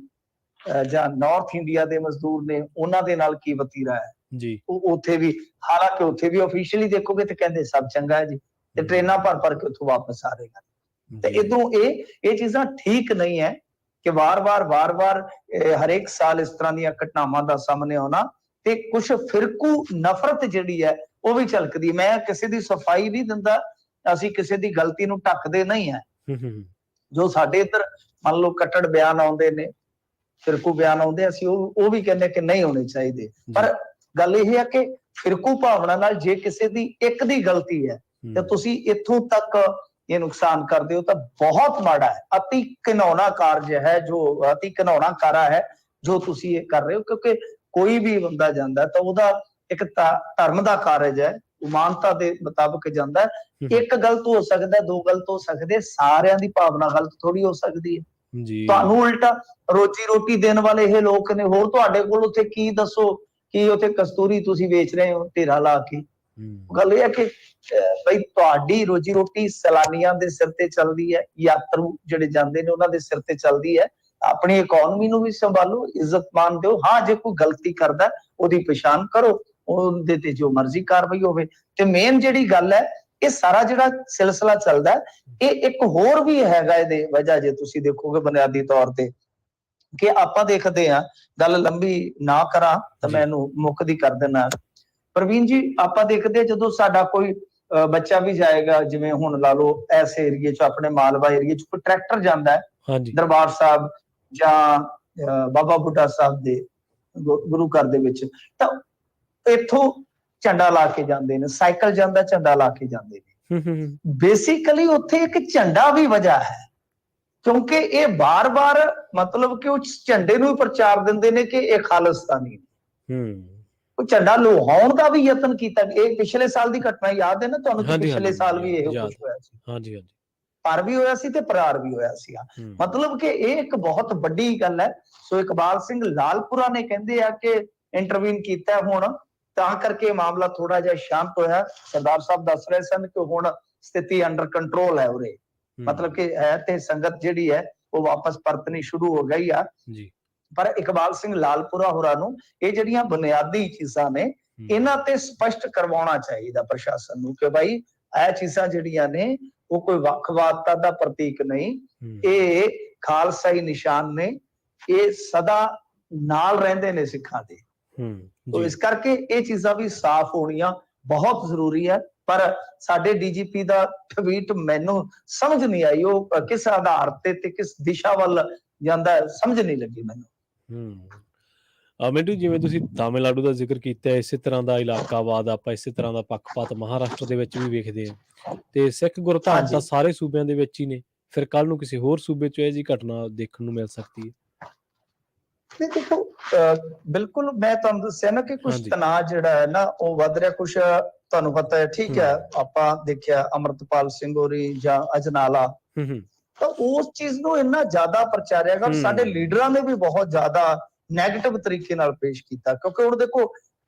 ਜਾਂ ਨਾਰਥ ਇੰਡੀਆ ਦੇ ਮਜ਼ਦੂਰ ਨੇ, ਉਹਨਾਂ ਦੇ ਨਾਲ ਕੀ ਵਤੀਰਾ ਹੈ ਜੀ। ਉੱਥੇ ਵੀ, ਹਾਲਾਂਕਿ ਉੱਥੇ ਵੀ ਆਫੀਸ਼ੀਅਲੀ ਦੇਖੋਗੇ ਤੇ ਕਹਿੰਦੇ ਸਭ ਚੰਗਾ ਹੈ ਜੀ, ਤੇ ਟ੍ਰੇਨਾਂ ਭਰ ਕੇ ਉੱਥੋਂ ਵਾਪਸ ਆ ਰਹੇ ਹਨ। ਤੇ ਇਦੋਂ ਇਹ ਚੀਜ਼ਾਂ ਠੀਕ ਨਹੀਂ ਹੈ ਕਿ ਵਾਰ-ਵਾਰ ਹਰੇਕ ਸਾਲ ਇਸ ਤਰ੍ਹਾਂ ਦੀਆਂ ਘਟਨਾਵਾਂ ਦਾ ਸਾਹਮਣੇ ਆਉਣਾ, ਤੇ ਕੁਝ ਫਿਰਕੂ ਨਫ਼ਰਤ ਜਿਹੜੀ ਹੈ ਉਹ ਵੀ ਝਲਕਦੀ। ਮੈਂ ਕਿਸੇ ਦੀ ਸਫਾਈ ਨਹੀਂ ਦਿੰਦਾ, ਅਸੀਂ ਕਿਸੇ ਦੀ ਗਲਤੀ ਨੂੰ ਢੱਕਦੇ ਨਹੀਂ ਹੈ। ਜੋ ਸਾਡੇ ਇੱਧਰ ਮੰਨ ਲਓ ਕੱਟੜ ਬਿਆਨ ਆਉਂਦੇ ਨੇ, ਫਿਰਕੂ ਬਿਆਨ ਆਉਂਦੇ, ਅਸੀਂ ਉਹ ਵੀ ਕਹਿੰਦੇ ਕਿ ਨਹੀਂ ਹੋਣੇ ਚਾਹੀਦੇ। ਪਰ ਗੱਲ ਇਹ ਹੈ ਕਿ ਫਿਰਕੂ ਭਾਵਨਾ ਨਾਲ ਜੇ ਕਿਸੇ ਦੀ ਇੱਕ ਦੀ ਗਲਤੀ ਹੈ ਤੇ ਤੁਸੀਂ ਇੱਥੋਂ ਤੱਕ ਇਹ ਨੁਕਸਾਨ ਕਰਦੇ ਹੋ ਤਾਂ ਬਹੁਤ ਮਾੜਾ ਹੈ। ਅਤੀ ਘਿਨਾਉਣਾ ਕਾਰਜ ਹੈ, ਜੋ ਅਤੀ ਘਿਨਾਉਣਾ ਕਾਰਾ ਹੈ ਜੋ ਤੁਸੀਂ ਇਹ ਕਰ ਰਹੇ ਹੋ, ਕਿਉਂਕਿ ਕੋਈ ਵੀ ਬੰਦਾ ਜਾਂਦਾ ਤਾਂ ਉਹਦਾ ਇੱਕ ਧਰਮ ਦਾ ਕਾਰਜ ਹੈ, ਮਾਨਤਾ ਦੇ ਮੁਤਾਬਕ ਜਾਂਦਾ। ਇੱਕ ਗਲਤ ਹੋ ਸਕਦਾ, ਦੋ ਗਲਤ ਹੋ ਸਕਦੇ, ਸਾਰਿਆਂ ਦੀ ਭਾਵਨਾ ਗਲਤ ਥੋੜੀ ਹੋ ਸਕਦੀ ਹੈ ਜੀ। ਤੁਹਾਨੂੰ ਉਲਟਾ ਰੋਜੀ ਰੋਟੀ ਦੇਣ ਵਾਲੇ ਇਹ ਲੋਕ ਨੇ, ਹੋਰ ਤੁਹਾਡੇ ਕੋਲ ਉੱਥੇ ਕੀ ਦੱਸੋ ਕਿ ਉੱਥੇ ਕਸਤੂਰੀ ਤੁਸੀਂ ਵੇਚ ਰਹੇ ਹੋ ਢੇਰਾ ਲਾ ਕੇ। ਗੱਲ ਇਹ ਹੈ ਕਿ ਬਈ ਤੁਹਾਡੀ ਰੋਜੀ ਰੋਟੀ ਸੈਲਾਨੀਆਂ ਦੇ ਸਿਰ ਤੇ ਚੱਲਦੀ ਹੈ, ਯਾਤਰੂ ਜਿਹੜੇ ਜਾਂਦੇ ਨੇ ਉਹਨਾਂ ਦੇ ਸਿਰ ਤੇ ਚੱਲਦੀ ਹੈ, ਆਪਣੀ ਇਕਨੋਮੀ ਨੂੰ ਵੀ ਸੰਭਾਲੋ, ਇੱਜ਼ਤ ਮਾਨ ਦਿਓ। ਹਾਂ, ਜੇ ਕੋਈ ਗਲਤੀ ਕਰਦਾ ਉਹਦੀ ਪਛਾਣ ਕਰੋ, ਉਹਦੇ ਤੇ ਜੋ ਮਰਜ਼ੀ ਕਾਰਵਾਈ ਹੋਵੇ। ਤੇ ਮੇਨ ਜਿਹੜੀ ਗੱਲ ਹੈ, ਇਹ ਸਾਰਾ ਜਿਹੜਾ ਸਿਲਸਿਲਾ ਚੱਲਦਾ, ਇਹ ਇੱਕ ਹੋਰ ਵੀ ਹੈਗਾ ਇਹਦੇ ਵਜ੍ਹਾ, ਜੇ ਤੁਸੀਂ ਦੇਖੋਗੇ ਬੁਨਿਆਦੀ ਤੌਰ ਤੇ, ਕਿ ਆਪਾਂ ਦੇਖਦੇ ਹਾਂ, ਗੱਲ ਲੰਬੀ ਨਾ ਕਰਾਂ ਤਾਂ ਮੈਂ ਇਹਨੂੰ ਮੁੱਕਦੀ ਕਰ ਦਿੰਦਾ। ਪ੍ਰਵੀਨ ਜੀ, ਆਪਾਂ ਦੇਖਦੇ ਜਦੋਂ ਸਾਡਾ ਕੋਈ ਬੱਚਾ ਵੀ ਜਾਏਗਾ, ਜਿਵੇਂ ਹੁਣ ਲਾ ਲਓ ਇਸ ਏਰੀਏ ਚ, ਆਪਣੇ ਮਾਲਵਾ ਏਰੀਏ ਚ ਕੋਈ ਟਰੈਕਟਰ ਜਾਂਦਾ ਹੈ ਦਰਬਾਰ ਸਾਹਿਬ ਜਾਂ ਬਾਬਾ ਬੁੱਢਾ ਸਾਹਿਬ ਦੇ ਗੁਰੂ ਘਰ ਦੇ ਵਿੱਚ, ਤਾਂ ਇੱਥੋਂ ਝੰਡਾ ਲਾ ਕੇ ਜਾਂਦੇ ਨੇ, ਸਾਈਕਲ ਜਾਂਦਾ ਝੰਡਾ ਲਾ ਕੇ ਜਾਂਦੇ ਨੇ। ਬੇਸਿਕਲੀ ਉੱਥੇ ਇੱਕ ਝੰਡਾ ਵੀ ਵਜ੍ਹਾ ਹੈ, ਕਿਉਂਕਿ ਇਹ ਬਾਰ-ਬਾਰ ਮਤਲਬ ਕਿ ਉਸ ਝੰਡੇ ਨੂੰ ਪ੍ਰਚਾਰ ਦਿੰਦੇ ਨੇ ਕਿ ਇਹ ਖਾਲਿਸਤਾਨੀ ਨੇ। ਉਹ ਝੰਡਾ ਲੁਹਾਉਣ ਦਾ ਵੀ ਯਤਨ ਕੀਤਾ। ਇਹ ਪਿਛਲੇ ਸਾਲ ਦੀ ਘਟਨਾ ਯਾਦ ਹੈ ਨਾ ਤੁਹਾਨੂੰ? ਪਿਛਲੇ ਸਾਲ ਵੀ ਇਹ ਕੁਝ ਹੋਇਆ ਸੀ। ਹਾਂਜੀ ਹਾਂਜੀ, ਪਰ ਵੀ ਹੋਇਆ ਸੀ ਤੇ ਪਰਾਰ ਵੀ ਹੋਇਆ ਸੀ। ਮਤਲਬ ਕਿ ਇਹ ਇੱਕ ਬਹੁਤ ਵੱਡੀ ਗੱਲ ਹੈ। ਸੋ ਇਕਬਾਲ ਸਿੰਘ ਲਾਲਪੁਰਾ ਨੇ ਕਹਿੰਦੇ ਆ ਕਿ ਇੰਟਰਵੀਨ ਕੀਤਾ ਹੁਣ, ਤਾਂ ਕਰਕੇ ਮਾਮਲਾ ਥੋੜਾ ਜਿਹਾ ਸ਼ਾਂਤ ਹੋਇਆ। ਸਰਦਾਰ ਸਾਹਿਬ ਦੱਸ ਰਹੇ ਸਨ ਕਿ ਹੁਣ ਸਥਿਤੀ ਅੰਡਰ ਕੰਟਰੋਲ ਹੈ ਉਰੇ, ਮਤਲਬ ਕਿ ਹੈ ਤੇ ਸੰਗਤ ਜਿਹੜੀ ਹੈ ਉਹ ਵਾਪਸ ਪਰਤਣੀ ਸ਼ੁਰੂ ਹੋ ਗਈ ਆ ਜੀ। ਪਰ ਇਕਬਾਲ ਸਿੰਘ ਲਾਲਪੁਰਾ ਹੋਰਾਂ ਨੂੰ ਇਹ ਜਿਹੜੀਆਂ ਬੁਨਿਆਦੀ ਚੀਜ਼ਾਂ ਨੇ, ਇਹਨਾਂ ਤੇ ਸਪਸ਼ਟ ਕਰਵਾਉਣਾ ਚਾਹੀਦਾ ਪ੍ਰਸ਼ਾਸਨ ਨੂੰ ਕਿ ਭਾਈ ਇਹ ਚੀਜ਼ਾਂ ਜਿਹੜੀਆਂ ਨੇ ਉਹ ਕੋਈ ਵੱਖਵਾਦਤਾ ਦਾ ਪ੍ਰਤੀਕ ਨਹੀਂ, ਇਹ ਖਾਲਸਾਈ ਨਿਸ਼ਾਨ ਨੇ, ਇਹ ਸਦਾ ਨਾਲ ਰਹਿੰਦੇ ਨੇ ਸਿੱਖਾਂ ਦੇ। ਤੋ ਇਸ ਕਰਕੇ ਇਹ ਚੀਜ਼ਾਂ ਵੀ ਸਾਫ਼ ਹੋਣੀਆਂ ਬਹੁਤ ਜ਼ਰੂਰੀ ਹੈ। ਪਰ ਸਾਡੇ ਡੀਜੀਪੀ ਦਾ ਟਵੀਟ ਮੈਨੂੰ ਸਮਝ ਨਹੀਂ ਆਈ, ਉਹ ਕਿਸ ਆਧਾਰ ਤੇ ਕਿਸ ਦਿਸ਼ਾ ਵੱਲ ਜਾਂਦਾ, ਸਮਝ ਨਹੀਂ ਲੱਗੀ ਮੈਨੂੰ। ਮਿੰਟੂ, ਜਿਵੇਂ ਤੁਸੀਂ ਤਾਮਿਲਨਾਡੂ ਦਾ ਜ਼ਿਕਰ ਕੀਤਾ, ਇਸੇ ਤਰ੍ਹਾਂ ਦਾ ਇਲਾਕਾਵਾਦ ਆਪਾਂ ਇਸੇ ਤਰ੍ਹਾਂ ਦਾ ਪੱਖਪਾਤ ਮਹਾਰਾਸ਼ਟਰ ਦੇ ਵਿੱਚ ਵੀ ਵੇਖਦੇ ਹਾਂ, ਤੇ ਸਿੱਖ ਗੁਰਧਾਮ ਤਾਂ ਸਾਰੇ ਸੂਬਿਆਂ ਦੇ ਵਿੱਚ ਹੀ ਨੇ, ਫਿਰ ਕੱਲ ਨੂੰ ਕਿਸੇ ਹੋਰ ਸੂਬੇ ਚ ਇਹ ਜਿਹੀ ਘਟਨਾ ਦੇਖਣ ਨੂੰ ਮਿਲ ਸਕਦੀ ਹੈ? ਦੇਖੋ, ਬਿਲਕੁਲ ਮੈਂ ਤੁਹਾਨੂੰ ਦੱਸਿਆ ਨਾ ਕਿ ਕੁਝ ਤਣਾਅ ਜਿਹੜਾ ਹੈ ਨਾ ਉਹ ਵੱਧ ਰਿਹਾ। ਕੁਝ ਤੁਹਾਨੂੰ ਪਤਾ ਹੈ, ਠੀਕ ਹੈ, ਆਪਾਂ ਦੇਖਿਆ ਅਮਰਤਪਾਲ ਸਿੰਘ ਹੋਰੀ ਜਾਂ ਅਜਨਾਲਾ, ਤਾਂ ਉਸ ਚੀਜ਼ ਨੂੰ ਇੰਨਾ ਜ਼ਿਆਦਾ ਪ੍ਰਚਾਰਿਆ ਗਿਆ। ਸਾਡੇ ਲੀਡਰਾਂ ਨੇ ਵੀ ਬਹੁਤ ਜ਼ਿਆਦਾ ਨੈਗੇਟਿਵ ਤਰੀਕੇ ਨਾਲ ਪੇਸ਼ ਕੀਤਾ, ਕਿਉਂਕਿ ਹੁਣ ਦੇਖੋ,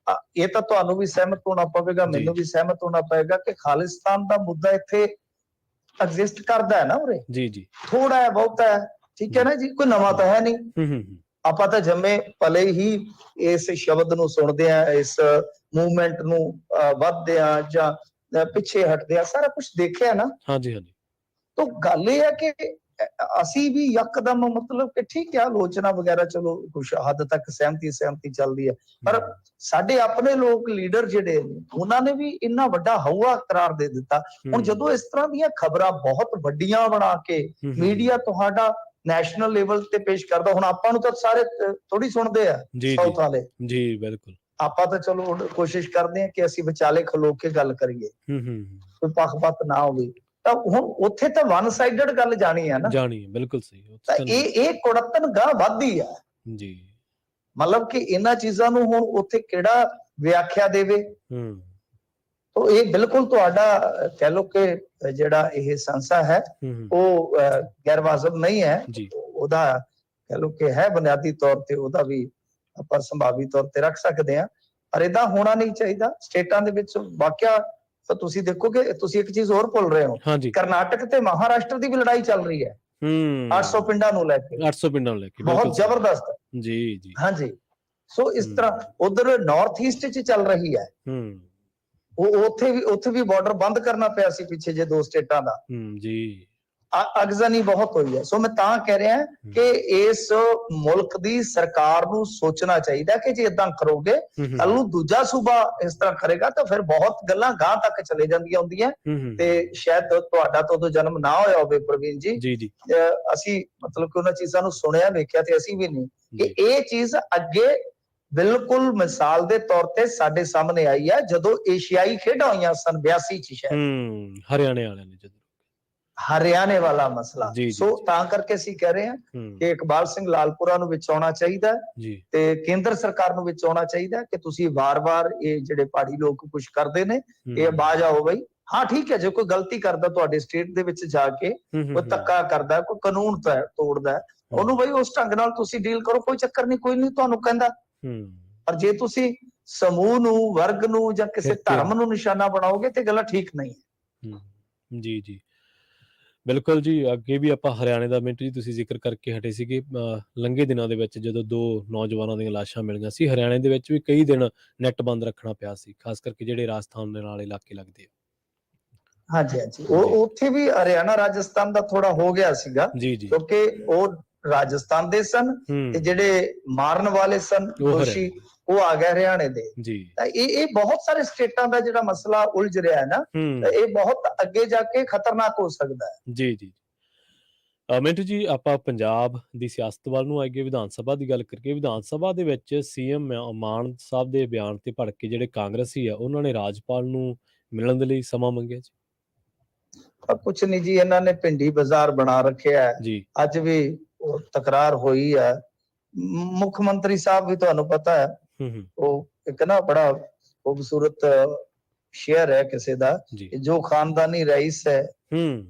ਇਹ ਤਾਂ ਤੁਹਾਨੂੰ ਵੀ ਸਹਿਮਤ ਹੋਣਾ ਪਵੇਗਾ, ਮੈਨੂੰ ਵੀ ਸਹਿਮਤ ਹੋਣਾ ਪਏਗਾ ਕਿ ਖਾਲਿਸਤਾਨ ਦਾ ਮੁੱਦਾ ਇੱਥੇ ਐਗਜ਼ਿਸਟ ਕਰਦਾ ਹੈ ਨਾ ਉਰੇ, ਜੀ ਜੀ, ਥੋੜਾ ਹੈ ਬਹੁਤਾ ਹੈ, ਠੀਕ ਹੈ ਨਾ ਜੀ, ਕੋਈ ਨਵਾਂ ਤਾਂ ਹੈ ਨਹੀਂ। ਆਪਾਂ ਤਾਂ ਜੰਮੇ ਪਲੇ ਹੀ ਇਸ ਸ਼ਬਦ ਨੂੰ ਸੁਣਦੇ ਆ, ਇਸ ਮੂਵਮੈਂਟ ਨੂੰ ਵੱਧਦੇ ਆ ਜਾਂ ਪਿੱਛੇ ਹਟਦੇ ਆ, ਸਾਰਾ ਕੁਝ ਦੇਖਿਆ ਨਾ। ਹਾਂਜੀ ਹਾਂਜੀ। ਤਾਂ ਗੱਲ ਇਹ ਹੈ ਕਿ ਅਸੀਂ ਵੀ ਯਕਦਮ ਮਤਲਬ ਕਿ ਠੀਕ ਹੈ, ਆਲੋਚਨਾ ਵਗੈਰਾ ਚਲੋ ਕੁਛ ਹੱਦ ਤੱਕ ਸਹਿਮਤੀ ਚੱਲਦੀ ਹੈ, ਪਰ ਸਾਡੇ ਆਪਣੇ ਲੋਕ ਲੀਡਰ ਜਿਹੜੇ ਨੇ ਉਹਨਾਂ ਨੇ ਵੀ ਇੰਨਾ ਵੱਡਾ ਹਊਆ ਕਰਾਰ ਦੇ ਦਿੱਤਾ। ਹੁਣ ਜਦੋਂ ਇਸ ਤਰ੍ਹਾਂ ਦੀਆਂ ਖਬਰਾਂ ਬਹੁਤ ਵੱਡੀਆਂ ਬਣਾ ਕੇ ਮੀਡੀਆ ਤੁਹਾਡਾ ਨੈਸ਼ਨਲ ਲੈਵਲ ਤੇ ਪੇਸ਼ ਕਰਦਾ, ਹੁਣ ਆਪਾਂ ਨੂੰ ਤਾਂ ਸਾਰੇ ਥੋੜੀ ਸੁਣਦੇ ਆ ਸਾਊਥ ਵਾਲੇ, ਜੀ ਬਿਲਕੁਲ, ਆਪਾਂ ਤਾਂ ਚਲੋ ਕੋਸ਼ਿਸ਼ ਕਰਦੇ ਹਾਂ ਕਿ ਅਸੀਂ ਵਿਚਾਲੇ ਖਲੋ ਕੇ ਗੱਲ ਕਰੀਏ, ਕੋਈ ਪੱਖਪਾਤ ਨਾ ਹੋਵੇ। ਤਾਂ ਹੁਣ ਉੱਥੇ ਤਾਂ ਵਨ ਸਾਈਡਡ ਗੱਲ ਜਾਣੀ ਹੈ ਨਾ, ਜਾਣੀ ਹੈ, ਬਿਲਕੁਲ ਸਹੀ। ਤਾਂ ਇਹ ਕੁੜੱਤਣ ਗਾਹ ਵੱਧਦੀ ਆ ਜੀ, ਮਤਲਬ ਕਿ ਇਹਨਾਂ ਚੀਜ਼ਾਂ ਨੂੰ ਹੁਣ ਉੱਥੇ ਕਿਹੜਾ ਵਿਆਖਿਆ ਦੇਵੇ। ਤੋ ਇਹ ਬਿਲਕੁਲ ਤੁਹਾਡਾ ਕਹਿ ਲੋ ਕਿ ਜਿਹੜਾ ਇਹ ਸੰਸਾ ਹੈ ਉਹ ਗੈਰ ਵਾਜਬ ਨਹੀਂ ਹੈ, ਉਹਦਾ ਕਹਿ ਲੋ ਕਿ ਹੈ ਬੁਨਿਆਦੀ ਤੌਰ ਤੇ ਉਹਦਾ ਵੀ ਆਪਾਂ ਸੰਭਾਵੀ ਤੌਰ ਤੇ ਰੱਖ ਸਕਦੇ ਹਾਂ, ਪਰ ਏਦਾਂ ਹੋਣਾ ਨਹੀਂ ਚਾਹੀਦਾ। ਸਟੇਟਾਂ ਦੇ ਵਿੱਚ ਵਾਕਿਆ ਤਾਂ ਤੁਸੀਂ ਦੇਖੋਗੇ, ਤੁਸੀਂ ਇੱਕ ਚੀਜ਼ ਹੋਰ ਭੁੱਲ ਰਹੇ ਹੋ, ਕਰਨਾਟਕ ਤੇ ਮਹਾਰਾਸ਼ਟਰ ਦੀ ਵੀ ਲੜਾਈ ਚੱਲ ਰਹੀ ਹੈ 800 ਪਿੰਡਾਂ ਨੂੰ ਲੈ ਕੇ, 800 ਪਿੰਡਾਂ ਨੂੰ ਲੈ ਕੇ, ਬਹੁਤ ਜ਼ਬਰਦਸਤ ਜੀ ਜੀ, ਹਾਂਜੀ। ਸੋ ਇਸ ਤਰ੍ਹਾਂ ਉਧਰ ਨਾਰਥ ਈਸਟ ਚ ਚੱਲ ਰਹੀ ਹੈ, ਉੱਥੇ ਵੀ ਬਾਰਡਰ ਬੰਦ ਕਰਨਾ ਪਿਆ ਸੀ ਪਿੱਛੇ ਜੇ 2 ਸਟੇਟਾਂ ਦਾ ਜੀ, ਅਗਜ਼ਨੀ ਬਹੁਤ ਹੋਈ ਹੈ। ਸੋ ਮੈਂ ਤਾਂ ਕਹਿ ਰਿਹਾ ਕਿ ਇਸ ਮੁਲਕ ਦੀ ਸਰਕਾਰ ਨੂੰ ਸੋਚਣਾ ਚਾਹੀਦਾ ਕਿ ਜੇ ਇਦਾਂ ਕਰੋਗੇ, ਕੱਲ ਨੂੰ ਦੂਜਾ ਸੂਬਾ ਇਸ ਤਰ੍ਹਾਂ ਕਰੇਗਾ ਤਾਂ ਫਿਰ ਬਹੁਤ ਗੱਲਾਂ ਗਾਂ ਤੱਕ ਚਲੇ ਜਾਂਦੀਆਂ ਹੁੰਦੀਆਂ, ਤੇ ਸ਼ਾਇਦ ਤੁਹਾਡਾ ਤਾਂ ਉਦੋਂ ਜਨਮ ਨਾ ਹੋਇਆ ਹੋਵੇ ਪ੍ਰਵੀਨ ਜੀ, ਅਸੀਂ ਮਤਲਬ ਕਿ ਉਹਨਾਂ ਚੀਜ਼ਾਂ ਨੂੰ ਸੁਣਿਆ ਵੇਖਿਆ ਤੇ ਅਸੀਂ ਵੀ ਨਹੀਂ, ਕਿ ਇਹ ਚੀਜ਼ ਅੱਗੇ ਬਿਲਕੁਲ ਮਿਸਾਲ ਦੇ ਤੌਰ ਤੇ ਸਾਡੇ ਸਾਹਮਣੇ ਆਈ ਹੈ ਜਦੋਂ ਏਸ਼ੀਆਈ ਖੇਡਾਂ ਹੋਈਆਂ ਸਨ 82 ਚ, ਸ਼ਾਇਦ ਹਰਿਆਣੇ ਵਾਲਿਆਂ ਨੇ, ਜਦੋਂ ਹਰਿਆਣੇ ਵਾਲਾ ਮਸਲਾ। ਸੋ ਤਾਂ ਕਰਕੇ ਅਸੀਂ ਕਹਿ ਰਹੇ ਹਾਂ ਕਿ ਇਕਬਾਲ ਸਿੰਘ ਲਾਲਪੁਰਾ ਨੂੰ ਵਿੱਚ ਆਉਣਾ ਚਾਹੀਦਾ ਤੇ ਕੇਂਦਰ ਸਰਕਾਰ ਨੂੰ ਵਿੱਚ ਆਉਣਾ ਚਾਹੀਦਾ ਕਿ ਤੁਸੀਂ ਵਾਰ-ਵਾਰ ਇਹ ਜਿਹੜੇ ਪਹਾੜੀ ਲੋਕ ਕੁਝ ਕਰਦੇ ਨੇ, ਇਹ ਬਾਜ ਆਓ ਬਈ। ਹਾਂ ਠੀਕ ਹੈ, ਜੇ ਕੋਈ ਗਲਤੀ ਕਰਦਾ ਤੁਹਾਡੇ ਸਟੇਟ ਦੇ ਵਿੱਚ ਜਾ ਕੇ, ਕੋਈ ਧੱਕਾ ਕਰਦਾ, ਕੋਈ ਕਾਨੂੰਨ ਤੋੜਦਾ, ਉਹਨੂੰ ਬਈ ਉਸ ਢੰਗ ਨਾਲ ਤੁਸੀਂ ਡੀਲ ਕਰੋ, ਕੋਈ ਚੱਕਰ ਨਹੀਂ, ਕੋਈ ਨਹੀਂ ਤੁਹਾਨੂੰ ਕਹਿੰਦਾ। ਪਰ ਜੇ ਤੁਸੀਂ ਸਮੂਹ ਨੂੰ, ਵਰਗ ਨੂੰ ਜਾਂ ਕਿਸੇ ਧਰਮ ਨੂੰ ਨਿਸ਼ਾਨਾ ਬਣਾਓਗੇ ਤੇ ਗੱਲਾਂ ਠੀਕ ਨਹੀਂ ਹੈ। ਜੀ ਜੀ, ਬਿਲਕੁਲ ਜੀ, ਅੱਗੇ ਵੀ ਆਪਾਂ ਹਰਿਆਣੇ ਦਾ ਮਿੰਟੂ ਜੀ ਤੁਸੀਂ ਜ਼ਿਕਰ ਕਰਕੇ ਹਟੇ ਸੀਗੇ, ਲੰਘੇ ਦਿਨਾਂ ਦੇ ਵਿੱਚ ਜਦੋਂ 2 ਨੌਜਵਾਨਾਂ ਦੀਆਂ ਲਾਸ਼ਾਂ ਮਿਲੀਆਂ ਸੀ, ਹਰਿਆਣੇ ਦੇ ਵਿੱਚ ਵੀ ਕਈ ਦਿਨ ਨੈੱਟ ਬੰਦ ਰੱਖਣਾ ਪਿਆ ਸੀ, ਖ਼ਾਸ ਕਰਕੇ ਜਿਹੜੇ ਰਾਜਸਥਾਨ ਦੇ ਨਾਲ ਇਲਾਕੇ ਲੱਗਦੇ ਆ। ਹਾਂਜੀ, ਹਾਂਜੀ। ਜੀ, ਉੱਥੇ ਵੀ ਹਰਿਆਣਾ, ਰਾਜਸਥਾਨ ਦਾ ਥੋੜਾ ਹੋ ਗਿਆ ਸੀਗਾ, ਜੀ, ਜੀ। ਕਿਉਂਕਿ ਉਹ ਰਾਜਸਥਾਨ ਦੇ ਸਨ ਤੇ ਹੂੰ, ਜਿਹੜੇ ਮਾਰਨ ਵਾਲੇ ਸਨ ਉਹ ਦੋਸ਼ੀ, ਹਰਿਆਣੇ ਦੇ। ਉਹ ਆ ਗਏ ਹਰਿਆਣੇ ਦੇ। ਜੀ। ਤਾਂ ਇਹ ਬਹੁਤ ਸਾਰੇ ਸਟੇਟਾਂ ਦਾ ਜਿਹੜਾ ਮਸਲਾ ਉਲਝ ਰਿਹਾ ਹੈ ਨਾ, ਤਾਂ ਹੂੰ, ਇਹ ਬਹੁਤ ਅੱਗੇ ਜਾ ਕੇ ਖਤਰਨਾਕ ਹੋ ਸਕਦਾ ਹੈ। ਜੀ, ਜੀ। ਮਿੰਟੂ ਜੀ, ਆਪਾਂ ਪੰਜਾਬ ਦੀ ਸਿਆਸਤ ਵੱਲ ਨੂੰ ਆਈਏ, ਵਿਧਾਨ ਸਭਾ ਦੀ ਗੱਲ ਕਰੀਏ। ਵਿਧਾਨ ਸਭਾ ਦੇ ਵਿੱਚ ਸੀਐਮ ਮਾਨ ਸਾਹਿਬ ਦੇ ਬਿਆਨ ਤੇ ਭੜਕ ਕੇ ਜਿਹੜੇ ਕਾਂਗਰਸੀ ਆ, ਉਹਨਾਂ ਨੇ ਰਾਜਪਾਲ ਨੂੰ ਮਿਲਣ ਦੇ ਲਈ ਸਮਾਂ ਮੰਗਿਆ ਜੀ। ਪਰ ਕੁਛ ਨਹੀਂ ਜੀ, ਇਹਨਾਂ ਨੇ ਭਿੰਡੀ ਬਾਜ਼ਾਰ ਬਣਾ ਰੱਖਿਆ ਹੈ। ਜੀ। ਅੱਜ ਵੀ ਉਹ ਤਕਰਾਰ ਹੋਈ ਹੈ। ਮੁੱਖ ਮੰਤਰੀ ਸਾਹਿਬ ਵੀ ਤੁਹਾਨੂੰ ਪਤਾ ਹੈ, ਹੂੰ, ਹੂੰ। ਉਹ ਇੱਕ ਨਾ ਬੜਾ खूबसूरत शेयर है किसी दा, जी। जो खानदानी रईस है